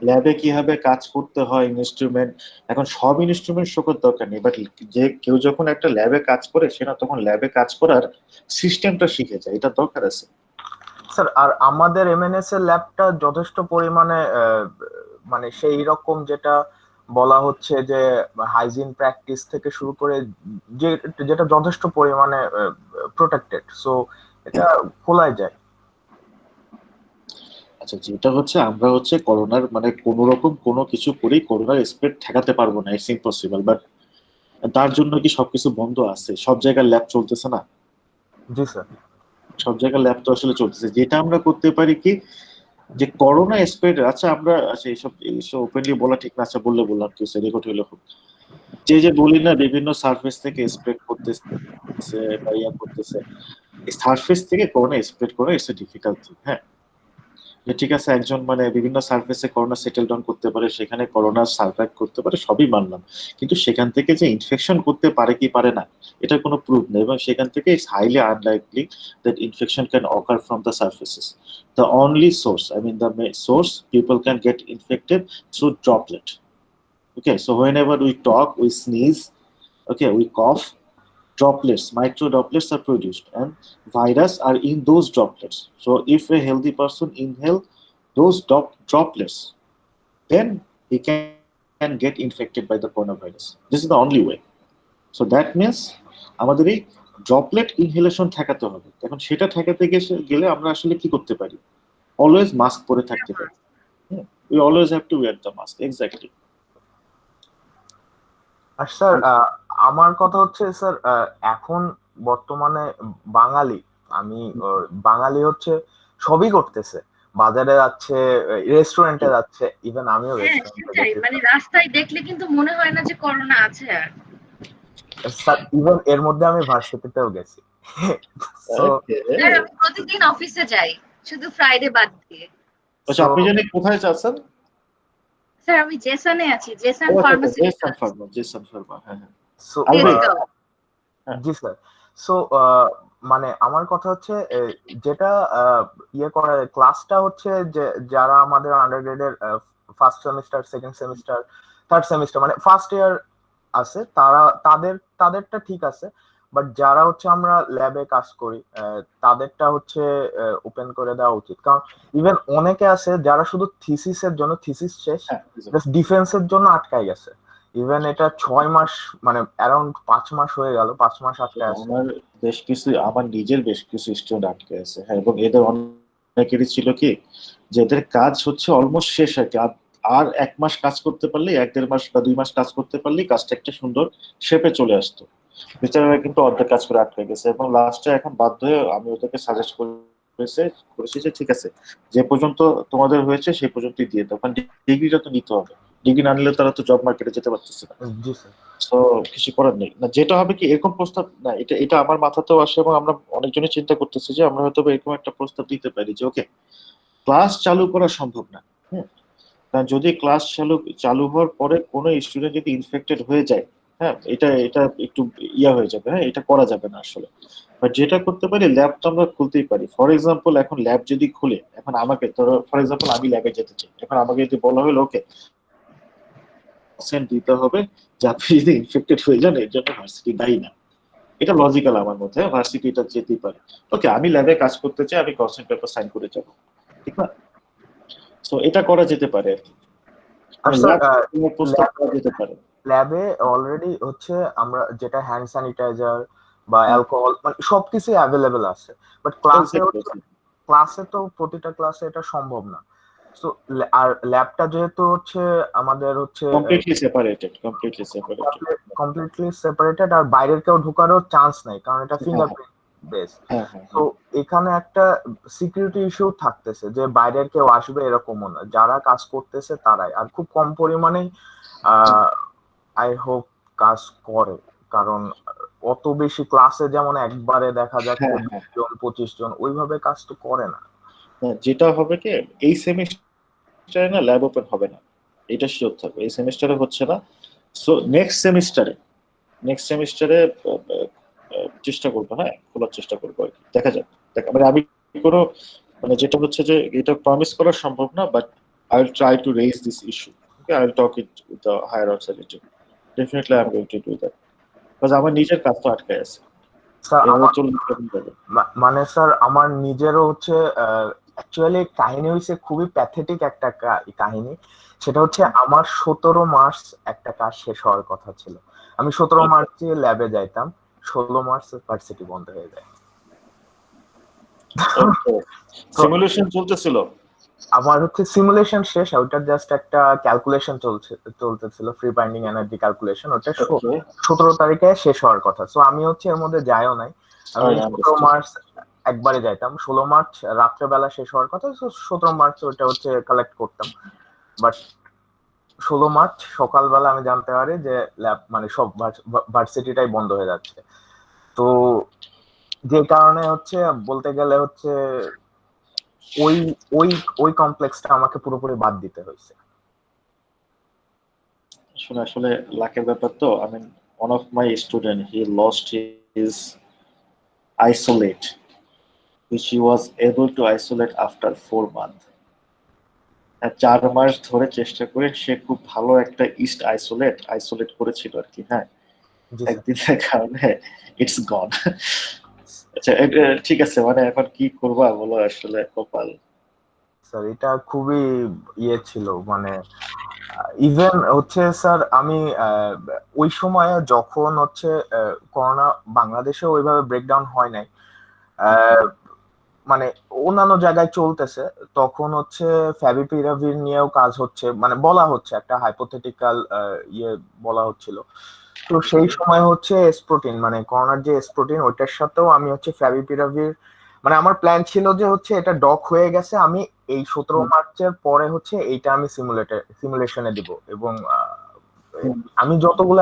ল্যাবে কিভাবে কাজ করতে হয়, ইনস্ট্রুমেন্ট। এখন সব ইনস্ট্রুমেন্ট শোকার দরকার নেই, বাট যে কেউ যখন একটা ল্যাবে কাজ করে, সেটা তখন ল্যাবে কাজ করার সিস্টেমটা শিখে যায়, এটা দরকার আছে। স্যার আর আমাদের এমএনএস এর ল্যাবটা যথেষ্ট পরিমাণে মানে সেই রকম যেটা বলা হচ্ছে যে হাইজিন প্র্যাকটিস থেকে শুরু করে যেটা যথেষ্ট পরিমাণে প্রোটেক্টেড, সো এটা খোলাই যায়। আচ্ছা যেটা হচ্ছে, আমরা হচ্ছে করোনার মানে কোন রকম কোনো কিছু করেই করোনার স্প্রেড ঠেকাতে পারবো না, ইটস ইম্পসিবল। বাট তার জন্য কি সবকিছু বন্ধ আছে? সব জায়গায় ল্যাব চলতেছে না। জি স্যার, সব জায়গায় ল্যাব তো আসলে চলতেছে। যেটা আমরা করতে পারি কি, যে করোনা স্প্রেড, আচ্ছা আমরা আচ্ছা এইসব ওপেনলি বলা ঠিক না, আচ্ছা বললে বললাম কি রেকর্ড হইলো খুব, যে বলি না বিভিন্ন সার্ফেস থেকে স্প্রেড করতেছে বা ইয়া করতেছে, এই সার্ফেস থেকে করোনা স্প্রেড করা ইটস এ ডিফিকাল্ট থিং। হ্যাঁ ঠিক আছে, একজন মানে বিভিন্ন সার্ফেসে করোনা সেটেল ডাউন করতে পারে, সেখানে করোনা সার্ভাইভ করতে পারে, সবই মানলাম, কিন্তু সেখান থেকে যে ইনফেকশন করতে পারে কি পারে না, এটা কোনো প্রুফ নেই, এবং সেখান থেকে it's highly unlikely that infection can occur from the surfaces. The only source, I mean the source people can get infected through droplet. Okay, so whenever we talk, we sneeze, okay, we cough, droplets, micro droplets are produced, and virus are in those droplets. So if a healthy person inhale those droplets, then he can get infected by the coronavirus. This is the only way. So that means আমাদের এই droplet inhalation ঠেকাতে হবে। এখন সেটা ঠেকাতে গেলে আমরা আসলে কি করতে পারি? অলওয়েজ মাস্ক পরে থাকতে পারি। we always have to wear the mask. Exactly. আর স্যার আমার কথা হচ্ছে স্যার এখন বর্তমানে বাঙালি আমি বাঙালি হচ্ছে সবই করতেছে, বাজারে যাচ্ছে, রেস্টুরেন্টে যাচ্ছে, ইভেন আমিও হ্যাঁ রেস্টুরেন্টে সেটাই, গেছি মানে রাস্তায় দেখলে কিন্তু মনে হয় না যে করোনা আছে আর। স্যার, ইভেন এর মধ্যে আমি ভার্সিটিতেও গেছি। So, Okay. স্যার আমি প্রতিদিন অফিসে যাই, শুধু ফ্রাইডে বাদ দিয়ে। আচ্ছা, আপনি জানেন কোথায় আছেন? স্যার আমি জেসানে আছি, জেসান ও আচ্ছা, ফার্মাসি। জেসন ফার্মা, হ্যাঁ হ্যাঁ। So, তেজগাঁও। জি স্যার। সো মানে আমার কথা হচ্ছে যেটা ইয়ে করে ক্লাসটা হচ্ছে যে যারা আমাদের আন্ডারগ্রেডের first semester, second semester, third semester মানে ফার্স্ট ইয়ার আছে, তাদেরটা ঠিক আছে, বাট যারা হচ্ছে আমরা ল্যাবে কাজ করি তাদেরটা হচ্ছে ওপেন করে দেওয়া উচিত। কারণ ইভেন অনেকে আছে যারা শুধু থিসিসের জন্য, থিসিস শেষ জাস্ট ডিফেন্সের জন্য আটকায় গেছে। ইভেন এটা 6 মাস মানে অ্যারাউন্ড 5 মাস হয়ে গেল, 5 মাস আটকে আছে। আমার নিজের বেশ কিছু স্টুডেন্ট আটকে আছে, হ্যাঁ, এবং এদের অনেকেরই ছিল কি যে এদের কাজ হচ্ছে অলমোস্ট শেষ আর কি, আর 1 মাস কাজ করতে পারলে, 1-1.5 মাস বা 2 মাস কাজ করতে পারলেই কাজটা একটা সুন্দর শেপে চলে আসতো। বেচারারা কিন্তু অর্ধেক কাজ করে আটকে গেছে, এবং লাস্টে এখন বাধ্য হয়ে আমি ওদেরকে সাজেস্ট করেছি যে ঠিক আছে, যে পর্যন্ত তোমাদের হয়েছে সেই পর্যন্তই দিয়ে দাও, কারণ ডিগ্রিটা তো নিতে হবে, ডিগ্রি না নিলে তারা তো জব মার্কেটে যেতে পারতেছে না। জি স্যার। তো কিছু করার নেই না, যেটা হবে কি এরকম প্রস্তাব না, এটা আমার মাথাতেও আসে, এবং আমরা অনেকজনই চিন্তা করতেছি যে আমরা হয়তো এরকম একটা প্রস্তাব দিতে পারি যে ওকে, ক্লাস চালু করা সম্ভব না, কারণ যদি ক্লাস চালু হওয়ার পরে কোনো স্টুডেন্ট যদি ইনফেক্টেড হয়ে যায়, হ্যাঁ, এটা এটা একটু ইয়া হয়ে যাবে, হ্যাঁ, এটা করা যাবে না আসলে। বাট যেটা করতে পারি, ল্যাব তো আমরা খুলতেই পারি। ফর এক্সাম্পল, এখন ল্যাব যদি খুলে, এখন আমাকে ধরো ফর এক্সাম্পল আমি ল্যাবে যেতে চাই, এখন আমাকে যদি বলা হলো ওকে দিতে হবে যে আপনি যদি ইনফেক্টেড হয়ে যান এর জন্য ভার্সিটি দায়ী না, এটা লজিক্যাল আমার মধ্যে, ভার্সিটি এটা যেতেই পারে। ওকে, আমি ল্যাবে কাজ করতে চাই, আমি কনসেন্ট পেপার সাইন করে যাবো, ঠিক না? তো এটা করা যেতে পারে আর কি, প্রস্তাব করা যেতে পারে। ল্যাবে অলরেডি হচ্ছে আমরা যেটা হ্যান্ড স্যানিটাইজার বা অ্যালকোহল মানে সবকিছু অ্যাভেলেবেল আছে, বাট ক্লাসে তো প্রতিটা ক্লাসে এটা সম্ভব না। সো আর ল্যাবটা যেহেতু হচ্ছে আমাদের হচ্ছে কমপ্লিটলি সেপারেটেড আর বাইরের কেউ ঢোকারও চান্স নাই, কারণ এটা ফিঙ্গারপ্রিন্ট বেস। তো এখানে একটা সিকিউরিটি ইস্যু থাকতেছে যে বাইরের কেউ আসবে এরকমও না, যারা কাজ করতেছে তারাই, আর খুব কম পরিমাণেই আই হোপ কাজ করে, কারণ অত বেশি ক্লাসে যেমন একবারে দেখা যাচ্ছে 20 জন 25 জন ওইভাবে কাজ তো করে না। যেটা হবে কি, এই সেমিস্টারে না ল্যাব ওপেন হবে না, এটা শিওর থাকবে, এই সেমিস্টারে হচ্ছে না। সো নেক্সট সেমিস্টারে চেষ্টা করবো, হ্যাঁ, খোলার চেষ্টা করবো আর কি, দেখা যাক। মানে আমি কোনো মানে যেটা হচ্ছে যে এটা প্রমিস করা সম্ভব না, but I will try to raise this issue. Okay, I will talk it with the higher authority, definitely I am going to do that, because আমার নিজের কাজ তো আটকে আছে। মানে স্যার আমার নিজেরও হচ্ছে অ্যাকচুয়ালি কাহিনী হয়েছে খুবই প্যাথেটিক একটা কাহিনী, সেটা হচ্ছে আমার 17 মার্চ একটা কাজ শেষ হওয়ার কথা ছিল, আমি 17 মার্চে ল্যাবে যাইতাম, 16 মার্চ ভার্সিটি বন্ধ হয়ে যায়। সিমুলেশন চলতেছিল, আমার হচ্ছে সিমুলেশন শেষ, ওটা জাস্ট একটা ক্যালকুলেশন চলতেছিল, ফ্রি বাইন্ডিং এনার্জি ক্যালকুলেশন, ওটা 17 তারিখে শেষ হওয়ার কথা। সো আমি হচ্ছে এর মধ্যে যাইও নাই, আমি 17 মার্চ একবারে যাইতাম, 16 মার্চ রাত্রেবেলা শেষ হওয়ার কথা, 17 মার্চ ওটা হচ্ছে কালেক্ট করতাম। বাট 16 মার্চ সকালবেলা আমি জানতে পারি যে ল্যাব মানে সব ভার্সিটিটাই বন্ধ হয়ে যাচ্ছে। তো যে কারণে হচ্ছে বলতে গেলে হচ্ছে ওই ওই ওই কমপ্লেক্সটা আমাকে পুরোপুরি বাদ দিতে হয়েছে। আসলে লাকের ব্যাপার তো, I mean, one of my student, he lost his isolate, which he was able to isolate after 4 months. 4 মাস ধরে চেষ্টা করে সে খুব ভালো একটা ইস্ট আইসোলেট করেছিল আর কি, হ্যাঁ, একদিনের কারণে ইটস গন। আচ্ছা, ঠিক আছে, মানে এখন কি করবা বলো, আসলে কপাল। স্যার এটা খুবই ইয়ে ছিল, মানে ইভেন হচ্ছে স্যার আমি ওই সময়ে যখন হচ্ছে করোনা বাংলাদেশে ওইভাবে ব্রেকডাউন হয় নাই, মানে অন্যান্য জায়গায় চলতেছে, তখন হচ্ছে ফ্যাভিপিরাভির নিয়েও কাজ হচ্ছে, মানে বলা হচ্ছে একটা হাইপোথেটিক্যাল ইয়ে বলা হচ্ছিল। তো সেই সময় হচ্ছে এসপ্রোটিন, মানে করোনার যে এসপ্রোটিন ওইটার সাথেও আমি হচ্ছে ফ্যাভিপিরাভির, মানে আমার প্ল্যান ছিল যে হচ্ছে এটা ডক হয়ে গেছে, আমি এই 17 মার্চের পরে হচ্ছে এইটা আমি সিমুলেশনে দিব, এবং আমি যতগুলো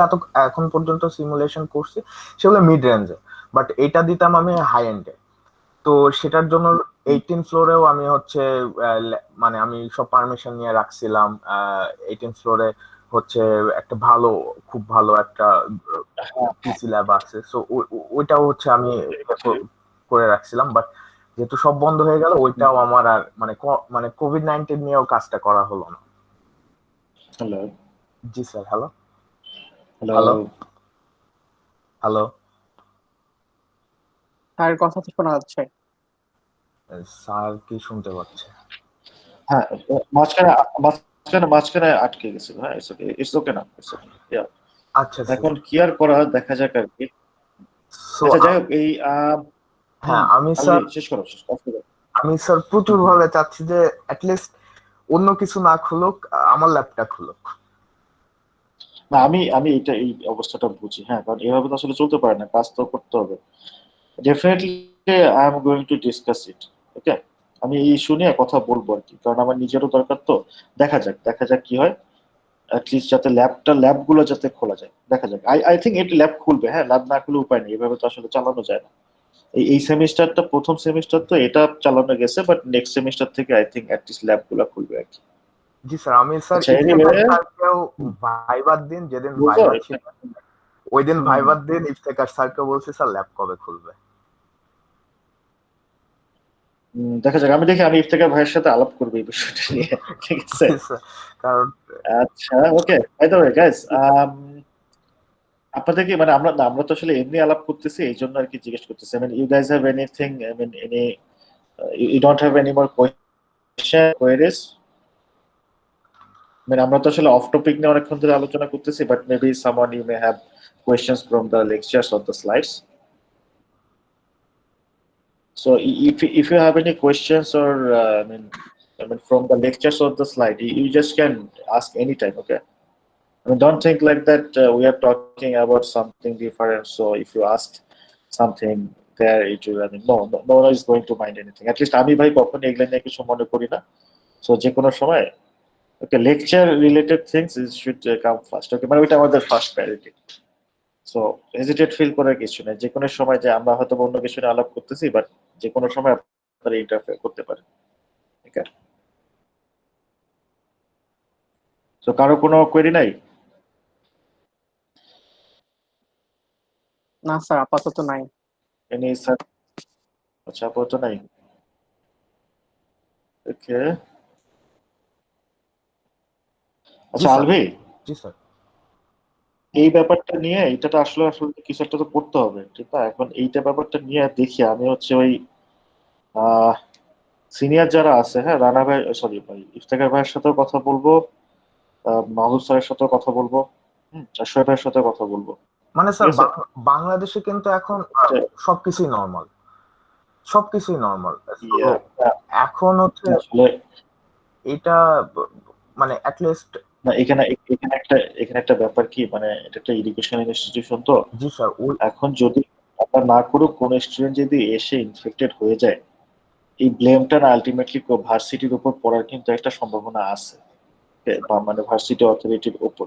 এখন পর্যন্ত সিমুলেশন করছি সেগুলো মিড রেঞ্জে, বাট এটা দিতাম আমি হাই এন্ডে। তো সেটার জন্য 18 ফ্লোরেও আমি হচ্ছে মানে আমি সব পারমিশন নিয়ে রাখছিলাম। 18 ফ্লোরে হচ্ছে একটা ভালো, খুব ভালো একটা পিসি ল্যাব আছে, সো ওইটাও হচ্ছে আমি করে রাখছিলাম, বাট যেহেতু সব বন্ধ হয়ে গেল ওইটাও আমার আর মানে কোভিড-19 নিয়েও কাজটা করা হলো না। হ্যালো, জি sir. Hello hello, hello hello sir কথা তো শোনা যাচ্ছে। স্যার কি শুনতে পাচ্ছে? হ্যাঁ, মাঝখানে মাঝখানে আটকে গেছিল। হ্যাঁ, ইটস ওকে না, ইটস ওকে। আচ্ছা এখন কি আর করা, দেখা যাক আর কি। সো আচ্ছা, যাই হোক, এই হ্যাঁ আমি আলভি, স্যার শেষ করো, প্রচুর ভাবে চাচ্ছি যে অ্যাটলিস্ট অন্য কিছু না খুলুক, আমার ল্যাবটা খুলুক। না, আমি আমি এই অবস্থাটা বুঝি। হ্যাঁ, কারণ এভাবে তো আসলে চলতে পারে না, কাজ তো করতে হবে। Definitely I am going to discuss it. Okay, আমি এই ইস্যু নিয়ে কথা বলবো আর কি, কারণ আমার নিজেরও দরকার তো। দেখা যাক কি হয়। অ্যাটলিস্ট যাতে ল্যাবগুলো যাতে খোলা যায়, দেখা যাক। আই থিঙ্ক এটা ল্যাব খুলবে। হ্যাঁ, ল্যাব না খুলে উপায় নেই, এভাবে তো আসলে চালানো যায় না। এই সেমিস্টারটা, প্রথম সেমিস্টার তো এটা চালানো গেছে, বাট নেক্সট সেমিস্টার থেকে আই থিঙ্ক অ্যাটলিস্ট ল্যাবগুলো খুলবে আর কি। জি স্যার, আমি স্যার আচ্ছা, ইফতেখার স্যারকেও ভাইবার দিন, যেদিন ভাইবা ছিল ওই দিন ভাইবার দিন ইফতেখার স্যারকে বলছি স্যার ল্যাব কবে খুলবে। দেখা যাক, আমি ইফতেখার ভাইয়ের সাথে আলাপ করবো এই বিষয়টা নিয়ে, ঠিক আছে? কারণ আচ্ছা, ওকে। বাই দ্য ওয়ে গাইস, আপনাদের কি, মানে আমরা তো আসলে এমনি আলাপ করতেছি, এই জন্য আর কি জিজ্ঞেস করতেছি। I mean, you guys have anything, I mean, you don't have any more queries? I mean, আমরা তো আসলে অফ টপিক নিয়ে অনেকক্ষণ ধরে আলোচনা করতেছি, but maybe someone you may have questions from the lectures or the slides. So if you have any questions or I mean from the lectures or the slide, you just can ask anytime, okay? I mean, don't think like that we are talking about something different. So if you ask something there, it will, I mean, no one is going to mind anything. At least আমি ভাই কখনো এগুলো নিয়ে কিছু মনে করি না। So যে কোনো সময়, okay, lecture related things should come first. Okay, মানে ওইটা আমাদের first priority. So hesitate feel করার কিছু নেই। যে কোনো সময় যে আমরা হয়তো অন্য কিছু নিয়ে আলাপ করতেছি, বাট যে কোনো সময় আপনারা ইন্টারফেয়ার করতে পারেন। ঠিক আছে? So কারো কোনো কোয়েরি নাই? না স্যার, আপাতত নাই। Any sir? আচ্ছা, আপাতত নাই। ওকে। আচ্ছা আলভি, জি স্যার। এই ব্যাপারটা নিয়ে, এটা তো আসলে কিছু একটা তো করতে হবে, ঠিক না? এখন এইটা ব্যাপারটা নিয়ে দেখি আমি হচ্ছে ওই সিনিয়র যারা আছে, হ্যাঁ, রানা ভাই, সরি ভাই, ইফতেখার ভাইয়ের সাথেও কথা বলবো, মাহবুব স্যারের সাথেও কথা বলবো, শোয়েব ভাইয়ের সাথেও কথা বলবো। মানে স্যার বাংলাদেশে কিন্তু এখন সবকিছুই নর্মাল। এখন হচ্ছে এটা মানে অ্যাটলিস্ট না, এখানে একটা ব্যাপার কি, মানে এটা একটা এডুকেশন ইনস্টিটিউশন তো। জি স্যার। এখন যদি আমরা না করুক, কোন স্টুডেন্ট যদি এসে ইনফেক্টেড হয়ে যায়, এই ব্লেমটা না আলটিমেটলি ভার্সিটির উপর পড়ার কিন্তু একটা সম্ভাবনা আছে, মানে ভার্সিটি অথরিটির উপর।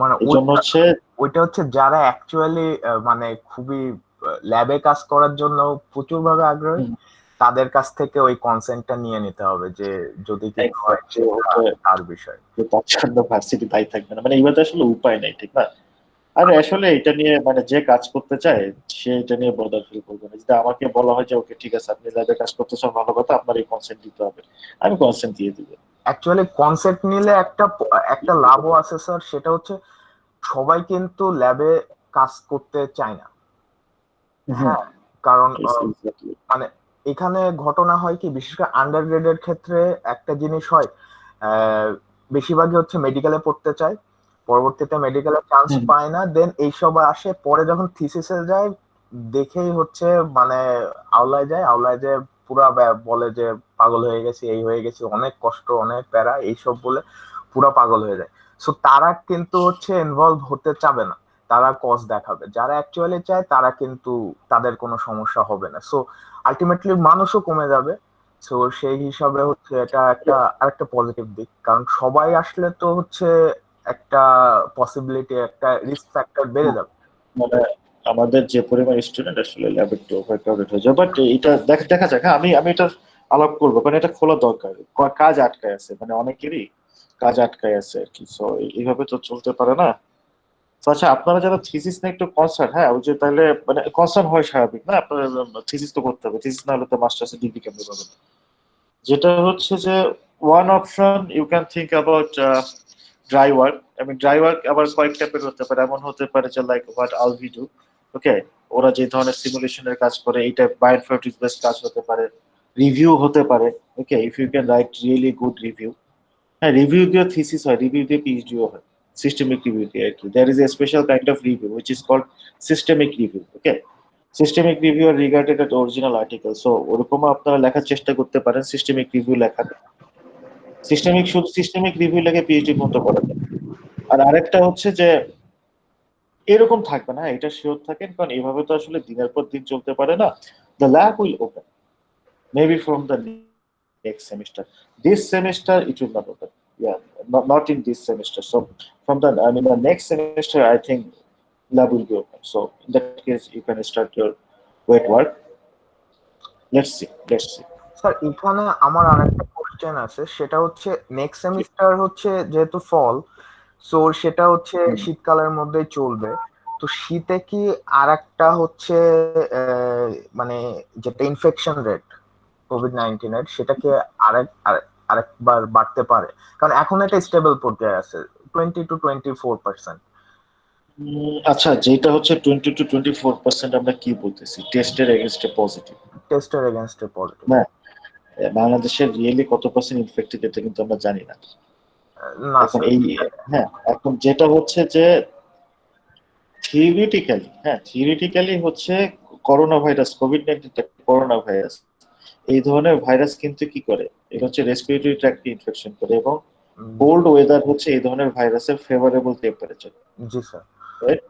মানে ওইটা হচ্ছে যারা অ্যাকচুয়ালি মানে খুবই ল্যাবে কাজ করার জন্য প্রচুর ভাবে আগ্রহী, তাদের কাছ থেকে ওই কনসেন্টটা নিয়ে নিতে হবে যে যদি কিছু হয় তার বিষয়, তার জন্য ভার্সিটি দায়ী থাকবে না, মানে এইভাবে আসলে উপায় নাই, ঠিক না? আর আসলে এটা নিয়ে মানে যে কাজ করতে চায় সে এটা নিয়ে বদার ফিল করবে না। যদি আমাকে বলা হয় যে ওকে ঠিক আছে, আপনি ল্যাবে কাজ করতে চান, ভালো কথা, আপনার এই কনসেন্ট দিতে হবে, আমি কনসেন্ট দিয়ে দিব। অ্যাকচুয়ালি কনসেপ্ট নিলে একটা লাভও আছে স্যার, সেটা হচ্ছে সবাই কিন্তু ল্যাবে কাজ করতে চায় না। হ্যাঁ, কারণ মানে এখানে ঘটনা হয় কি, বিশেষ করে আন্ডারগ্রেডের ক্ষেত্রে একটা জিনিস হয়, বেশিরভাগই হচ্ছে মেডিকেলে পড়তে চায়, পরবর্তীতে মেডিকেলে চান্স পায় না, দেন এইসব আসে, পরে যখন থিসিসে যায় দেখেই হচ্ছে মানে আওলায় যায় পুরা বলে যে পাগল হয়ে গেছি, এই হয়ে গেছি, অনেক কষ্ট, অনেক প্যারা, এইসব বলে পুরা পাগল হয়ে যায়। সো তারা কিন্তু হচ্ছে ইনভলভ হতে চাবে না, তারা কজ দেখাবে। যারা অ্যাকচুয়ালি চায় তারা কিন্তু তাদের কোনো সমস্যা হবে না। সো আলটিমেটলি মানুষও কমে যাবে। সো সেই হিসাবে হচ্ছে এটা একটা আরেকটা পজিটিভ দিক, কারণ সবাই আসলে তো হচ্ছে একটা পসিবিলিটি, একটা রিস্ক ফ্যাক্টর বেড়ে যাবে। মানে আমাদের যে পরিমাণ স্টুডেন্ট আসলে ল্যাব একটু ওভারক্রাউডেড হয়ে যায়, বাট এটা দেখা যাক। হ্যাঁ, আমি এটা আলাপ করবো, কারণ এটা খোলা দরকার। কাজ আটকায় আছে, মানে অনেকেরই কাজ আটকায় আছে আর কি। সো এইভাবে তো চলতে পারে না। তো আচ্ছা, আপনারা যারা থিসিস নিয়ে একটু কনসার্ন, হ্যাঁ ওই যে তাহলে মানে কনসার্ন হয় স্বাভাবিক না, আপনার থিসিস তো করতে হবে, থিসিস না হলে তো মাস্টার্সের ডিগ্রি কেমন পাবেন। যেটা হচ্ছে যে one option you can think about dry work. Dry work আবার কয়েক টাইপের হতে পারে। এমন হতে পারে যে like what Alvi do, okay, ওরা যে ধরনের সিমুলেশনের কাজ করে এইটা বায়োইনফরমেটিক্স বেসড কাজ হতে পারে, রিভিউ হতে পারে। Okay, if you can write really good review, হ্যাঁ রিভিউ দিয়ে থিসিস হয়, রিভিউ দিয়ে পিএইচডিও হয়, সিস্টেমিক রিভিউ দিয়ে আর কি। There is a special kind of review which is called systemic review. Okay, systemic review are regarded at original article. So ওরকমও আপনারা লেখার চেষ্টা করতে পারেন, সিস্টেমিক রিভিউ লেখার। শুধু সিস্টেমিক রিভিউ লেগে পিএইচডি পর্যন্ত করা যায়। আর আরেকটা হচ্ছে যে এরকম থাকবে না, এটা শিওর থাকেন, কারণ এইভাবে তো আসলে দিনের পর দিন চলতে পারে না। The lab will open maybe from the next semester. This semester it will not open. Yeah, not in this semester. So from the next semester, I think lab will be open. So in that case, you can start your wet work. Let's see. Sir এখানে আমার আরেকটা question আছে, সেটা হচ্ছে next semester হচ্ছে যেহেতু ফল, so সেটা হচ্ছে শীতকালের মধ্যেই চলবে। তো শীতে কি আরেকটা হচ্ছে মানে যেটা ইনফেকশন রেট কোভিড-19 এর, সেটা কি আরেকবার বাড়তে পারে? কারণ এখন এটা স্টেবল পর্যায়ে আছে 20 to 24%। আচ্ছা, যেটা হচ্ছে 20 to 24% আমরা কি বলতেছি? টেস্টের এগেইনস্টে পজিটিভ। টেস্টের এগেইনস্টে পজিটিভ। না, বাংলাদেশের রিয়েলি কত পার্সেন্ট ইনফেক্টেড এটা কিন্তু আমরা জানি না। না এখন হ্যাঁ, এখন যেটা হচ্ছে যে থিওরিটিক্যালি হচ্ছে corona virus, COVID-19 corona virus, এই ধরনের ভাইরাস কিন্তু কি করে, এটা হচ্ছে রেসপিরেটরি ট্র্যাক্টে ইনফেকশন করে, এবং কোল্ড ওয়েদার হচ্ছে এই ধরনের ভাইরাসের ফেভারেবল টেম্পারেচার। জি স্যার। রাইট?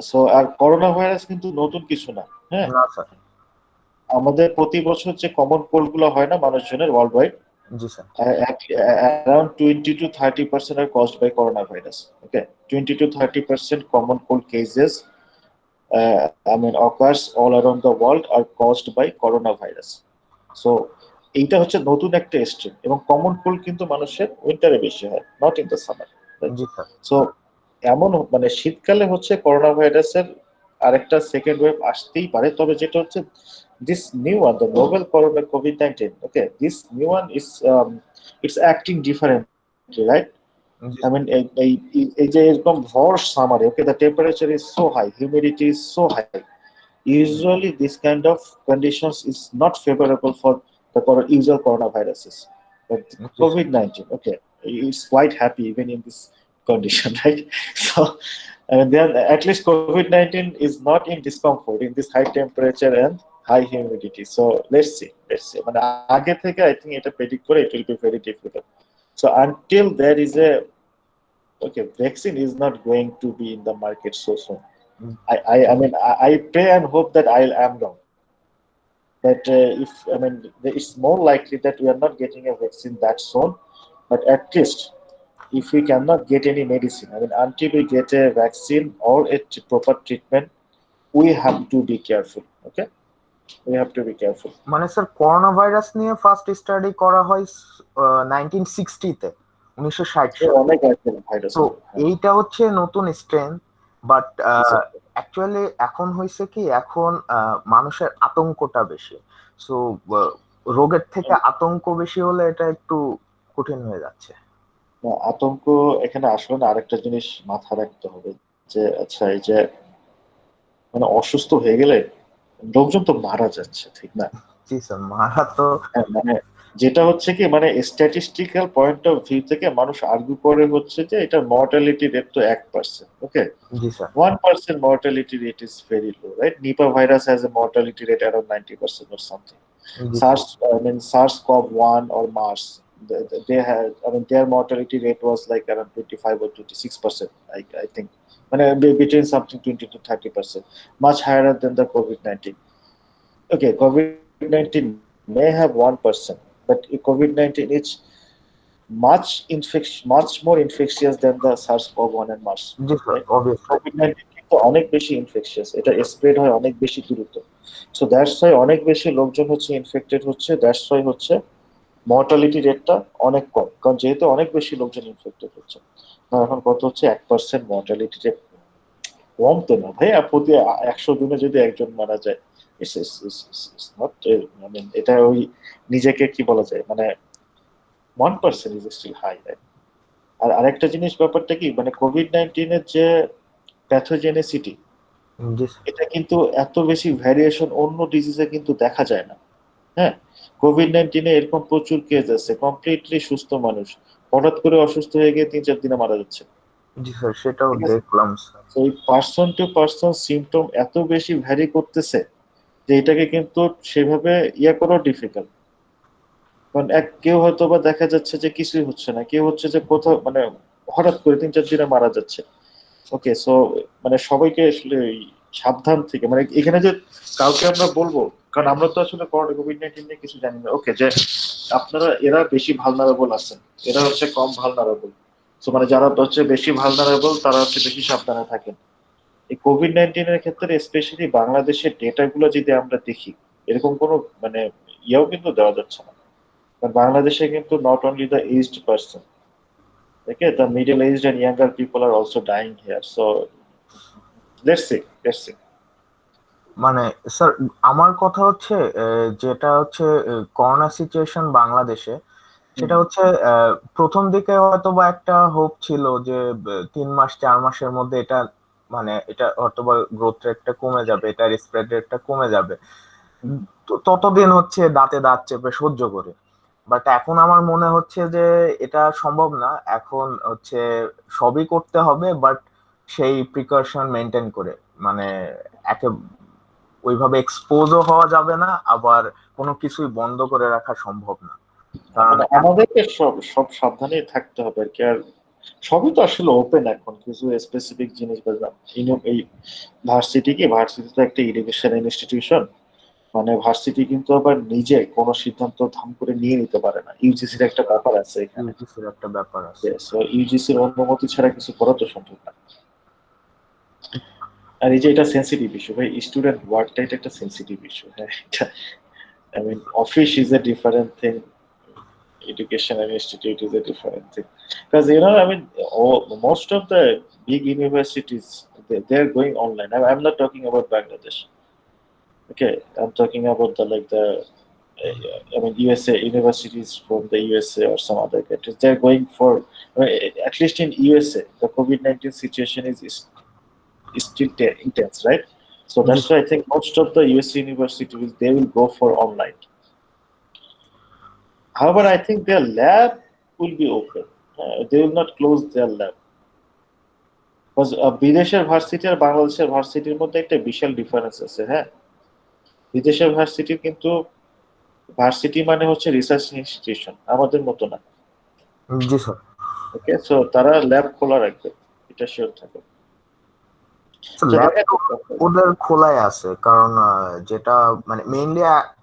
সো আর করোনা ভাইরাস কিন্তু নতুন কিছু না। হ্যাঁ, না স্যার। আমাদের প্রতি বছর যে কমন কোল্ড গুলো হয় না মানুষজনের world wide, G sir, around 20 to 30% are caused by coronavirus. Okay, 20 to 30% common cold cases occurs all around the world are caused by coronavirus. So এইটা হচ্ছে নতুন একটা স্ট্রেন, এবং কমন কোল্ড কিন্তু মানুষের উইন্টারে বেশি হয়, not in the summer. G sir. So এমন মানে শীতকালে হচ্ছে করোনা ভাইরাসের আরেকটা সেকেন্ড ওয়েভ আসতেই পারে। তবে যেটা হচ্ছে this new one, the novel corona COVID-19, okay, this new one is it's acting differently, right? এই যে এরকম harsh summer, okay, the temperature is so high, humidity is so high. Usually this kind of conditions is not favorable for the usual coronaviruses. But COVID-19, okay, it's quite happy even in this condition, right? So then at least COVID-19 is not in discomfort in this high temperature and high humidity. So let's see. মানে আগে থেকে I think এটা predict করে it will be very difficult. So until there is a vaccine is not going to be in the market so soon. I pray and hope that I am wrong. That it's more likely that we are not getting a vaccine that soon. But at least if we cannot get any medicine, until we get a vaccine or a proper treatment, we have to be careful. Okay, we have to be careful. মানে sir corona virus নিয়ে first study করা হয় 1960 তে, 1960 সালে। অনেক virus. তো এইটা হচ্ছে নতুন স্ট্রেন, বাট অ্যাকচুয়ালি এখন হয়েছে কি, এখন মানুষের আতঙ্কটা বেশি। সো রোগের থেকে আতঙ্ক বেশি হলে এটা একটু কঠিন হয়ে যাচ্ছে। আতঙ্ক এখানে আসলে না, আরেকটা জিনিস মাথা রাখতে হবে যে আচ্ছা, এই যে মানে অসুস্থ হয়ে গেলে লোকজন তো মারা যাচ্ছে, ঠিক না? জি স্যার, মারা তো মানে যেটা হচ্ছে কি, মানে স্ট্যাটিস্টিক্যাল পয়েন্ট অফ ভিউ থেকে মানুষ আর্গু করে হচ্ছে যে এটা মর্টালিটি রেট তো 1%, ওকে, জি sir, 1% mortality rate is very low, right? Nipah virus has a mortality rate around 90% or something. SARS-CoV-1 or MERS, they had, I mean, their mortality rate was like around 25 or 26%. I think, between something 20 to 30%, much higher than the COVID-19. Okay, COVID-19 may have 1%, but COVID-19 is much more infectious than the SARS-CoV-1 and MERS, G sir, right? Obviously. COVID-19 কিন্তু অনেক বেশি infectious, এটা spread হয় অনেক বেশি দ্রুত। So that's why অনেক বেশি লোকজন হচ্ছে ইনফেক্টেড হচ্ছে, দ্যাটস ওয়াই হচ্ছে মর্টালিটি রেটটা অনেক কম, কারণ যেহেতু অনেক বেশি লোকজন ইনফেক্টেড হচ্ছে। এখন কত হচ্ছে, 1% মর্টালিটি রেট, কম তো না ভাই, প্রতি 100 জনে যদি একজন মারা যায়, ইটস নট, এটা ওই নিজেকে কি বলা যায়, 1% ইজ স্টিল হাই। আর আরেকটা জিনিস, ব্যাপারটা কি, কোভিড-19 যে প্যাথোজেনিসিটি, এটা কিন্তু এত বেশি ভ্যারিয়েশন অন্য ডিজিজে কিন্তু দেখা যায় না। হ্যাঁ, কোভিড-19 এরকম প্রচুর কেস আছে, কমপ্লিটলি সুস্থ মানুষ হঠাৎ করে অসুস্থ হয়ে গিয়ে 3-4 দিনে মারা যাচ্ছে। জি স্যার, সেটাও দেখলাম স্যার। এই পার্সন টু পার্সন সিমটম এত বেশি ভ্যারি করতেছে যে এটাকে কিন্তু সেভাবে করাও ডিফিকাল্ট। কারণ কেউ হয়তো বা দেখা যাচ্ছে যে কিছুই হচ্ছে না, কেউ হচ্ছে যে কোথাও হঠাৎ করে 3-4 দিনে মারা যাচ্ছে। ওকে, সো সবাইকে আসলে সাবধান থেকে, এখানে যে কাউকে আমরা বলবো, কারণ আমরা তো আসলে কোভিড-19 নিয়ে কিছু জানি না, ওকে, যে আপনারা এরা বেশি ভালনারেবল আছেন, এরা হচ্ছে কম ভালনারেবল। সো যারা হচ্ছে বেশি ভালনারেবল তারা হচ্ছে বেশি সাবধানে থাকেন। এই কোভিড-19 এর ক্ষেত্রে স্পেশালি বাংলাদেশের ডেটাগুলো যদি আমরা দেখি, এরকম কোনো ইয়েও কিন্তু দেওয়া যাচ্ছে না। কারণ বাংলাদেশে কিন্তু not only the aged person, okay, the middle aged and younger people are also dying here, so let's see. Sir, আমার কথা হচ্ছে যেটা হচ্ছে করোনা সিচুয়েশন বাংলাদেশে, সেটা হচ্ছে প্রথম দিকে হয়তো বা একটা হোপ ছিল যে 3-4 মাসের মধ্যে এটা হয়তো বা গ্রোথ রেটটা কমে যাবে, এটার স্প্রেড রেটটা কমে যাবে। ততদিন হচ্ছে দাঁতে দাঁত চেপে সহ্য করে। বাট এখন আমার মনে হচ্ছে যে এটা সম্ভব না, এখন হচ্ছে সবই করতে হবে, বাট সেই প্রিকশন মেনটেন করে, একে ওইভাবে এক্সপোজও হওয়া যাবে না, আবার কোনো কিছুই বন্ধ করে রাখা সম্ভব না। আমাদেরকে সব সাবধানে থাকতে হবে আর কি। আর সবই তো আসলে ওপেন এখন, কিছু স্পেসিফিক জিনিস বললাম। এই ভার্সিটি তো একটা এডুকেশন ইনস্টিটিউশন, ভার্সিটি কিন্তু আবার নিজে কোনো সিদ্ধান্ত ধাম করে নিয়ে নিতে পারে না, ইউজিসির একটা ব্যাপার আছে এখানে। ইউজিসির অনুমতি ছাড়া কিছু করা তো সম্ভব না। আর এই যে এটা সেন্সিটিভ ইস্যু ভাই, স্টুডেন্ট ওয়ার্কটা এটা একটা সেন্সিটিভ ইস্যু। হ্যাঁ, I mean, office is a different thing. Education and institute is a different thing. Because I mean, most of the big universities they're going online. I'm not talking about Bangladesh. Okay, I'm talking about I mean, USA universities from the USA or some other countries. They're going for, at least in USA, the COVID-19 situation is still intense, right? So that's why I think most of the US universities they will go for online. However, I think their lab will be open. They will not close their lab. Because বিদেশের varsity আর বাংলাদেশের ভার্সিটির মধ্যে একটা বিশাল difference আছে। হ্যাঁ, বিদেশের varsity কিন্তু varsity হচ্ছে রিসার্চ ইনস্টিটিউশন, আমাদের মতো না। জি স্যার। ওকে, সো তারা ল্যাব খোলা রাখবে, এটা শিওর থাকে। ওদের খোলাই আছে, কারণ যেটা মেইনলি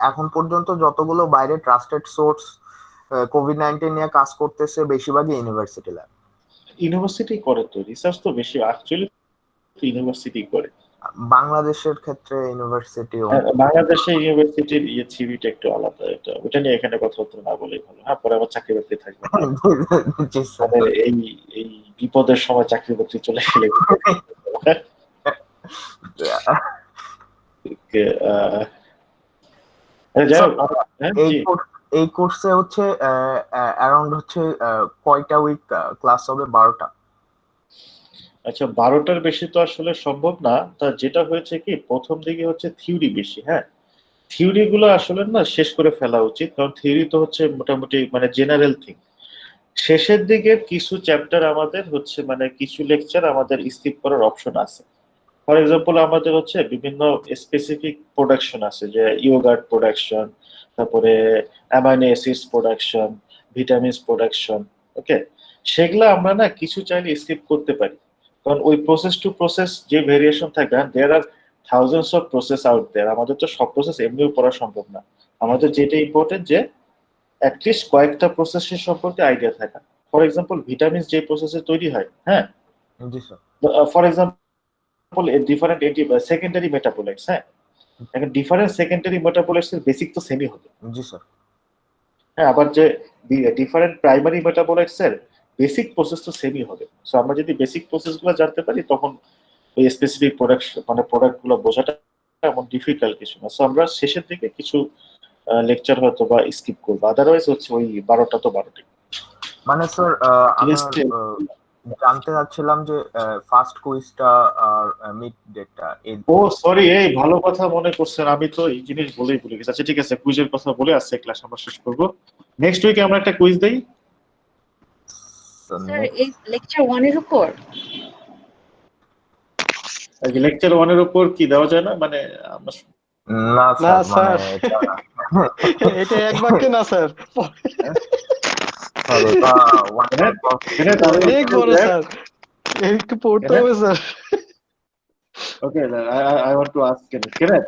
এখন পর্যন্ত যতগুলো বাইরে ট্রাস্টেড সোর্স কোভিড-19 নিয়ে কাজ করতেছে বেশিরভাগই ইউনিভার্সিটি ল্যাব। ইউনিভার্সিটি করে তো রিসার্চ, তো বেশি অ্যাকচুয়ালি ইউনিভার্সিটি করে। বাংলাদেশের ক্ষেত্রে বাংলাদেশে ইউনিভার্সিটির সিভিটা একটু আলাদা, ওটা নিয়ে এখানে কথাবার্তা না বলেই ভালো। হ্যাঁ, পরে আবার চাকরি বাকরি থাকবে না। এই বিপদের সময় চাকরি বাকরি চলে গেলে এই কোর্সে হচ্ছে অ্যারাউন্ড হচ্ছে কয়টা উইক ক্লাস হবে? 12টা। আচ্ছা, 12টার বেশি তো আসলে সম্ভব না। তা যেটা হয়েছে কি, প্রথম দিকে হচ্ছে থিওরি বেশি। হ্যাঁ, থিওরি গুলো আসলে না শেষ করে ফেলা উচিত, কারণ থিওরি তো হচ্ছে মোটামুটি জেনারেল থিং। শেষের দিকে কিছু চ্যাপ্টার আমাদের হচ্ছে কিছু লেকচার আমাদের স্কিপ করার অপশন আছে। ফর এক্সাম্পল আমাদের হচ্ছে বিভিন্ন স্পেসিফিক প্রোডাকশন আছে, যে ইয়োগার্ট প্রোডাকশন, তারপরে amino acids production, vitamins production. Okay, সেগুলো আমরা না কিছু চাইলে স্কিপ করতে পারি, কারণ ওই প্রসেস টু প্রসেস যে ভেরিয়েশন থাকে, there are thousands of process out there. আমাদের তো সব প্রসেস এমনিও পড়া সম্ভব না। আমাদের যেটা ইম্পর্টেন্ট যে অ্যাটলিস্ট কয়েকটা প্রসেসের সম্পর্কে আইডিয়া থাকা। ফর এক্সাম্পল ভিটামিনস যে প্রসেসে তৈরি হয়, হ্যাঁ, জি স্যার। For example different secondary metabolites, হ্যাঁ, এখন ডিফারেন্ট সেকেন্ডারি মেটাবোলাইটস এর বেসিক তো সেমই হবে। জি স্যার। হ্যাঁ, আবার যে ডিফারেন্ট প্রাইমারি মেটাবোলাইটস এর বেসিক প্রসেস তো সেমই হবে। সো আমরা যদি বেসিক প্রসেসগুলো জানতে পারি, তখন ওই স্পেসিফিক প্রোডাক্টগুলো বোঝাটা এমন ডিফিকাল্ট কিছু না। সো আমরা শেষের দিকে কিছু লেকচার হয়তো বা স্কিপ করবো, আদারওয়াইজ হচ্ছে ওই 12টা তো 12টাই। মানে স্যার আমি জানতে চাচ্ছিলাম যে ফার্স্ট কুইজটা আর মিড ডেটটা। ও সরি, এই ভালো কথা মনে করছেন, আমি তো এই জিনিস বলেই ভুলে গেছি। আচ্ছা ঠিক আছে, কুইজের কথা বলে আজকে ক্লাস আমরা শেষ করব। নেক্সট উইকে আমরা একটা কুইজ দেই স্যার। এই লেকচার 1 এর উপর, লেকচার 1 এর উপর কি দেওয়া যায় না? মানে আমরা না স্যার, এটা এক বাক্যে না স্যার, অনেক বড় স্যার, একটু পড়তে হবে sir. Okay, I want to ask Kenneth,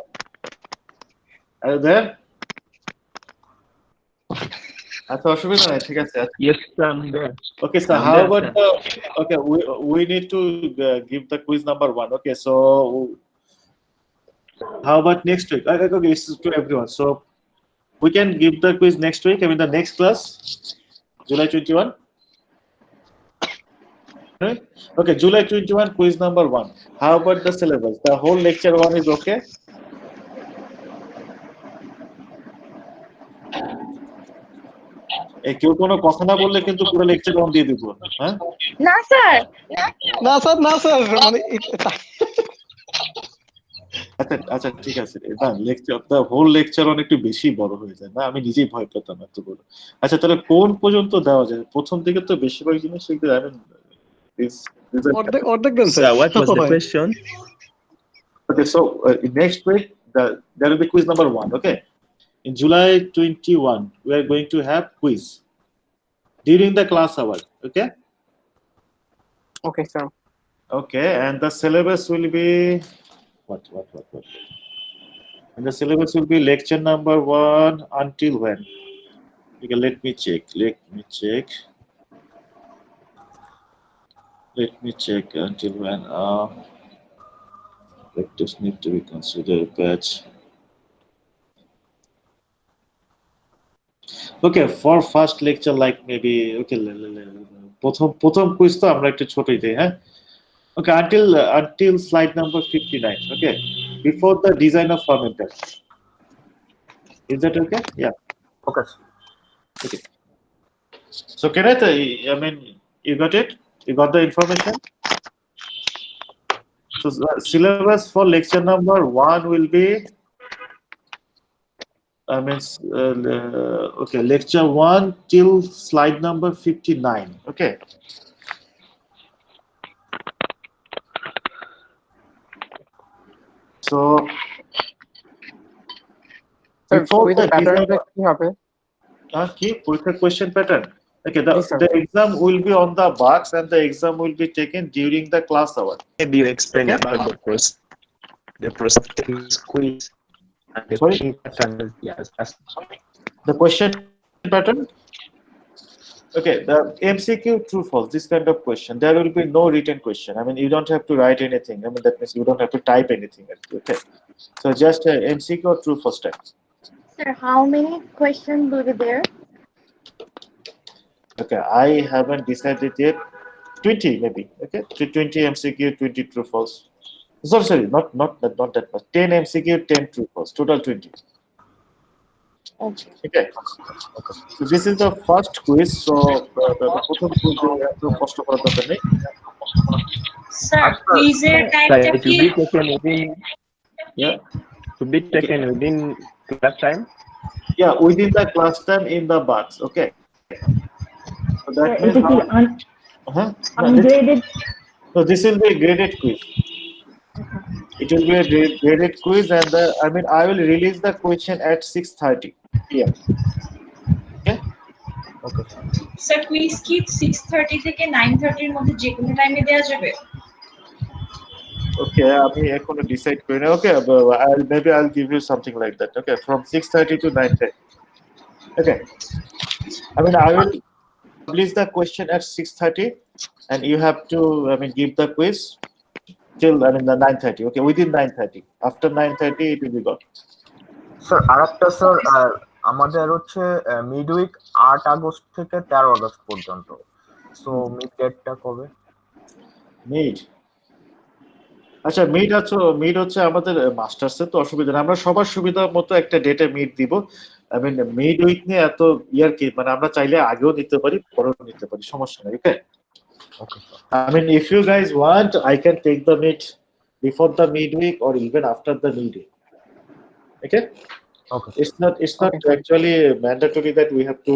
are you there? আচ্ছা, অসুবিধা নাই, ঠিক আছে। Yes, sir, I'm there. Okay, so how about okay, we need to give the quiz number 1. Okay, so how about next week? Okay, this is to everyone. So we can give the quiz next week. I mean the next class, July 21. Right? Okay, July 21, quiz number 1. How about the syllabus? The whole lecture 1 is okay? কেউ কোনো কথা না বললে কিন্তু পুরো lecture on দিয়ে দিব। হ্যাঁ, না স্যার, না স্যার, না স্যার, মানে আচ্ছা আচ্ছা ঠিক আছে। না, লেকচার দা হোল লেকচার অনেক একটু বেশি বড় হয়ে যায় না, আমি নিজেই ভয় পেতাম এত বড়। আচ্ছা, তাহলে কোন পর্যন্ত দেওয়া যায়? প্রথম দিকে তো বেশিরভাগ জিনিস শিখতে যাবেন। অর্ধেক দেন sir. What was the question? Okay, so next week there will be quiz number 1. Okay, in July 21 we are going to have quiz during the class hour. Okay. Okay, sir. Okay, and the syllabus will be what? And the syllabus will be lecture number 1 until when? Okay, let me check until when. Lectures need to be considered batch. Okay, for first lecture like maybe okay, প্রথম quiz তো আমরা একটু ছোটই দেই, হ্যাঁ। Okay, until slide number 59. Okay, before the design of fermenter. Is that okay? Yeah. Okay. Okay. So Kenneth, I mean, you got it? You got the information? So syllabus for lecture number 1 will be, okay, lecture 1 till slide number 59. Okay. So before the question pattern. Okay, the exam will be on the box and the exam will be taken during the class hour. Maybe you explain about the process of quiz and the question pattern. Yes, the question pattern. Okay, the MCQ true false, this kind of question. There will be no written question. I mean, you don't have to write anything. I mean, that means you don't have to type anything. Okay, so just MCQ or true false type. Sir, how many questions will be there? Okay, I haven't decided yet. 20 maybe. Okay, 20 MCQ, 20 true false. Sorry, not that much. 10 MCQ, 10 true false. Total 20. Okay. So this is the first quiz. So the প্রথম quiz এত কষ্ট করার দরকার নেই। Sir, কুইজের টাইমটা কি? Yeah. To be taken within class time? Yeah, within the class time in the box. Okay. So that means ungraded. So this will be a graded quiz. It will be a graded quiz, and I will release the question at 6:30 p.m. Okay. Okay sir quiz কি 6:30 থেকে 9:30 এর মধ্যে যে কোনো টাইমে দেওয়া যাবে? Okay, আমি এখনো decide করি না. Okay, I'll give you something like that. Okay, from 6:30 to 9:30. Okay. I will publish the question at 6:30, and you have to give the quiz till the 9:30. Okay, within 9:30. After 9:30, it will be gone. Sir আরেকটা sir আমাদের হচ্ছে মিডউইক 8 August থেকে 13 August পর্যন্ত, so mid ডেটটা কবে? Mid, আচ্ছা mid হচ্ছে আমাদের মাস্টার্সের তো অসুবিধা না, আমরা সবার সুবিধা মতো একটা ডেটে মিড দিব। মিড উইক নিয়ে এত ইয়ার কি, আমরা চাইলে আগেও নিতে পারি, পরেও নিতে পারি, সমস্যা নেই। ওকে, if you guys want, I can take the meet before the midweek or even after the midweek. Okay. Okay. It's not actually mandatory that we have to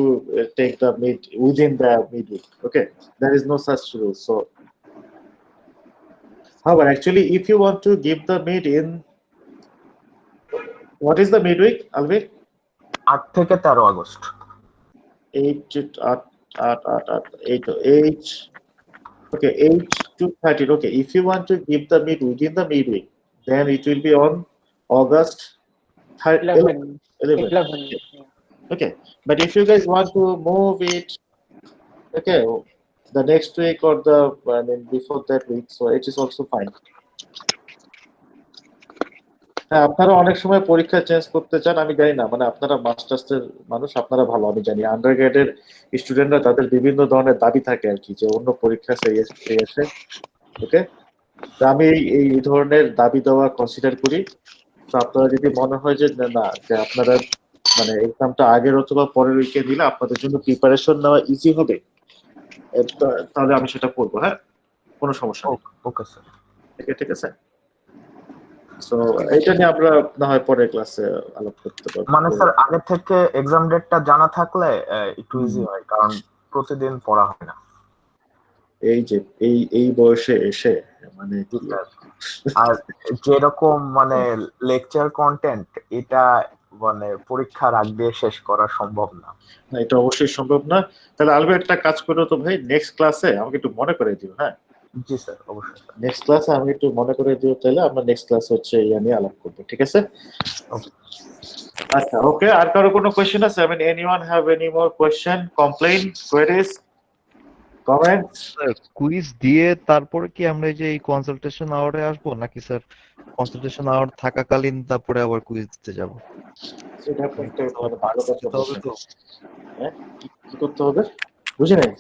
take the meet within the midweek. Okay, there is no such rule. So, however, actually, if you want to give the meet in, what is the midweek, Alvin? 8 থেকে 13 August. 8. Okay, 8 to 13. Okay, if you want to give the meet within the midweek, then it will be on August 11. Okay, but if you guys want to move it, okay, the next week or before that week, so it is also fine. হ্যাঁ, আপনারা অনেক সময় পরীক্ষা change করতে চান, আমি জানি না, আপনারা মাস্টার্সের মানুষ, আপনারা ভালো, আমি জানি। আন্ডারগ্রেডের স্টুডেন্টরা তাদের বিভিন্ন ধরনের দাবি থাকে আর কি, যে অন্য পরীক্ষা এসে ওকে, তো আমি এই ধরনের দাবি দেওয়া কনসিডার করি। তো আপনারা যদি মনে হয় যে না, যে আপনারা এক্সামটা আগের অথবা পরের উইকে দিলে আপনাদের জন্য প্রিপারেশন নেওয়া ইজি হবে, তাহলে আমি সেটা করবো। হ্যাঁ, কোনো সমস্যা নেই। ওকে স্যার, ঠিক আছে। সো এটা নিয়ে আমরা না হয় পরের ক্লাসে আলাপ করতে পারবো। স্যার আগে থেকে এক্সাম ডেটটা জানা থাকলে একটু ইজি হয়, কারণ প্রতিদিন পড়া হয় না। এই যে এই বয়সে এসে আর যেরকম লেকচার কন্টেন্ট, এটা পরীক্ষার আগ দিয়ে শেষ করা সম্ভব না। এটা অবশ্যই সম্ভব না। তাহলে আলবে একটা কাজ করো তো ভাই, নেক্সট ক্লাসে আমাকে একটু মনে করে দিও। হ্যাঁ জি স্যার, অবশ্যই। নেক্সট ক্লাসে আমি একটু মনে করে দিও, তাহলে আমরা নেক্সট ক্লাসে হচ্ছে ইয়া নিয়ে আলাপ করবো। ঠিক আছে? আচ্ছা, ওকে। আর কারো কোনো কোয়েশ্চেন আছে? Anyone have any more question, complain, queries, comments? Sir quiz দিয়ে তারপরে কি আমরা এই যে এই কনসালটেশন আওয়ারে আসবো, নাকি স্যার কনসালটেশন আওয়ার থাকাকালীন তারপরে আবার কুইজ দিতে যাব? সেটা একটা ভালো কথা বলছেন। হ্যাঁ, কি করতে হবে বুঝি নাই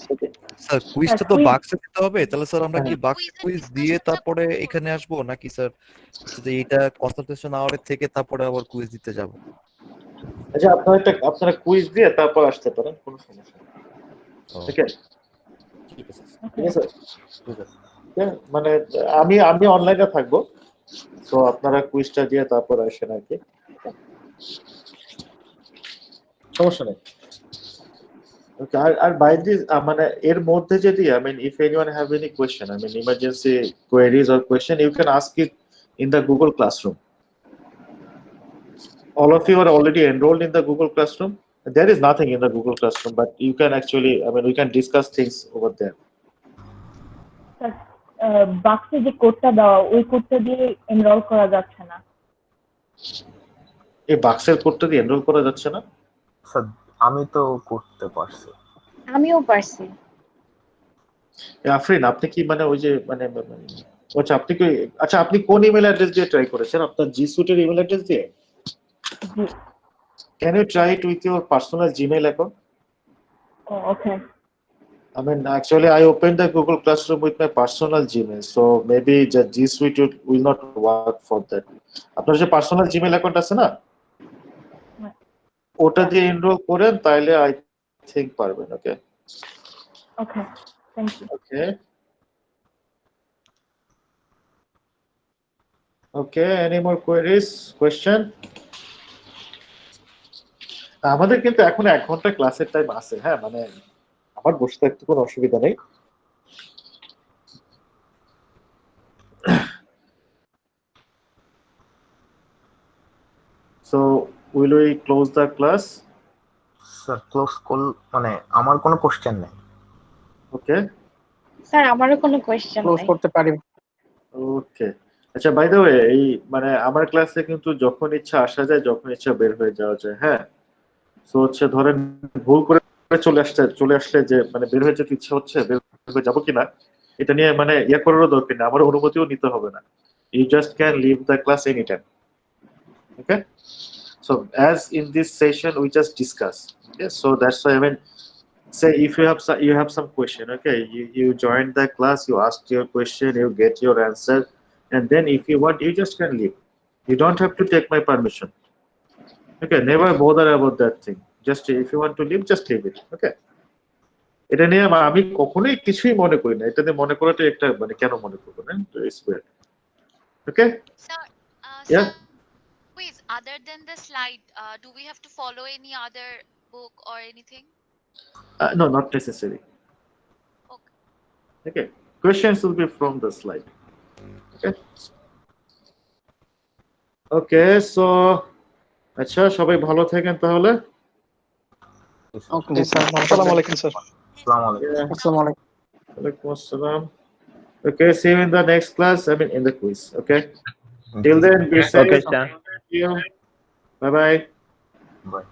স্যার। কুইজটা তো বাক্সে দিতে হবে, তাহলে স্যার আমরা কি বাক্সে কুইজ দিয়ে তারপরে এখানে আসবো, নাকি স্যার এইটা কনসালটেশন আওয়ারে থেকে তারপরে আবার কুইজ দিতে যাব? আচ্ছা, আপনারা কুইজ দিয়ে তারপর আসতে পারেন, কোনো সমস্যা নেই। ঠিক আছে, ঠিক আছে। আমি অনলাইনে থাকবো, তো আপনারা কুইজটা দিয়ে তারপর আসেন আর কি, সমস্যা নেই। আর বাই দিস এর মধ্যে যদি if anyone have any question, emergency queries or question, you can ask it in the Google Classroom. All of you are already enrolled in the Google Classroom. There is nothing in the Google Classroom, but you can actually we can discuss things over there. বাক্সে যে কোডটা দাও, ওই কোডটা দিয়ে enrol করা যাচ্ছে না। এই বাক্সের কোডটা দিয়ে এনরোল করা যাচ্ছে না? স্যার আমি তো করতে পারছি। আমিও পারছি। আফরিন, আপনি কি ওই যে আপনি কোন ইমেল অ্যাড্রেস দিয়ে ট্রাই করেছেন? আপনার জি সুটের ইমেল অ্যাড্রেস দিয়ে? Can you try it with your personal Gmail account? Oh, okay. Actually, I opened the Google Classroom with my personal Gmail, so maybe the G Suite will not work for that. আপনার যে personal Gmail account আছে না, ওটা দিয়ে enrol করেন, তাইলে I think পারবেন। Okay, okay, thank you. Okay, okay. Any more queries, question? আমাদের কিন্তু এখন 1 ঘন্টা ক্লাসের টাইম আছে। হ্যাঁ, আমার বসে থাকতে কোনো অসুবিধা নেই। So will we close the class? Sir close মানে আমার কোনো কোশ্চেন নেই। Okay. স্যার আমারও কোনো কোয়েশ্চেন ক্লোজ নাই। করতে পারি। ওকে, আচ্ছা, বাই দ্য ওয়ে, এই মানে আমার ক্লাসে কিন্তু যখন ইচ্ছা আসা যায়, যখন ইচ্ছা বের হয়ে যাওয়া যায়। হ্যাঁ, তো হচ্ছে ধরেন ভুল করে চলে আসলে যে মানে বের হয়ে যেতে ইচ্ছা হচ্ছে, বের হয়ে যাবো কিনা এটা নিয়ে মানে ইয়া করারও দরকার নেই, আমার অনুমতিও নিতে হবে না। You just can leave the class any time. Okay, so as in this session we just discuss. Okay, so that's why I mean, say if you have some question, okay, you joined the class, you asked your question, you get your answer, and then if you want, you just can leave. You don't have to take my permission. Okay, never bother about that thing. Just if you want to leave, just leave it. Okay, এটা নিয়ে আমি কখনোই কিছুই মনে করি না, এটা নিয়ে মনে করাটা একটা মানে কেন মনে করবো না, it's well. Okay, Sir, yeah, sir, please, other than the slide, do we have to follow any other book or anything? no, not necessary. Okay. Okay, questions will be from the slide. Okay, okay, so আচ্ছা, সবাই ভালো থাকেন তাহলে। ওকে জি sir, আসসালামু আলাইকুম sir. আসসালামু আলাইকুম। আসসালামু আলাইকুম। Walaikum assalam. Okay, see you in the next class. I mean, in the quiz. Okay. Till then, be safe. Okay, sir. Thank you. Bye bye. Bye.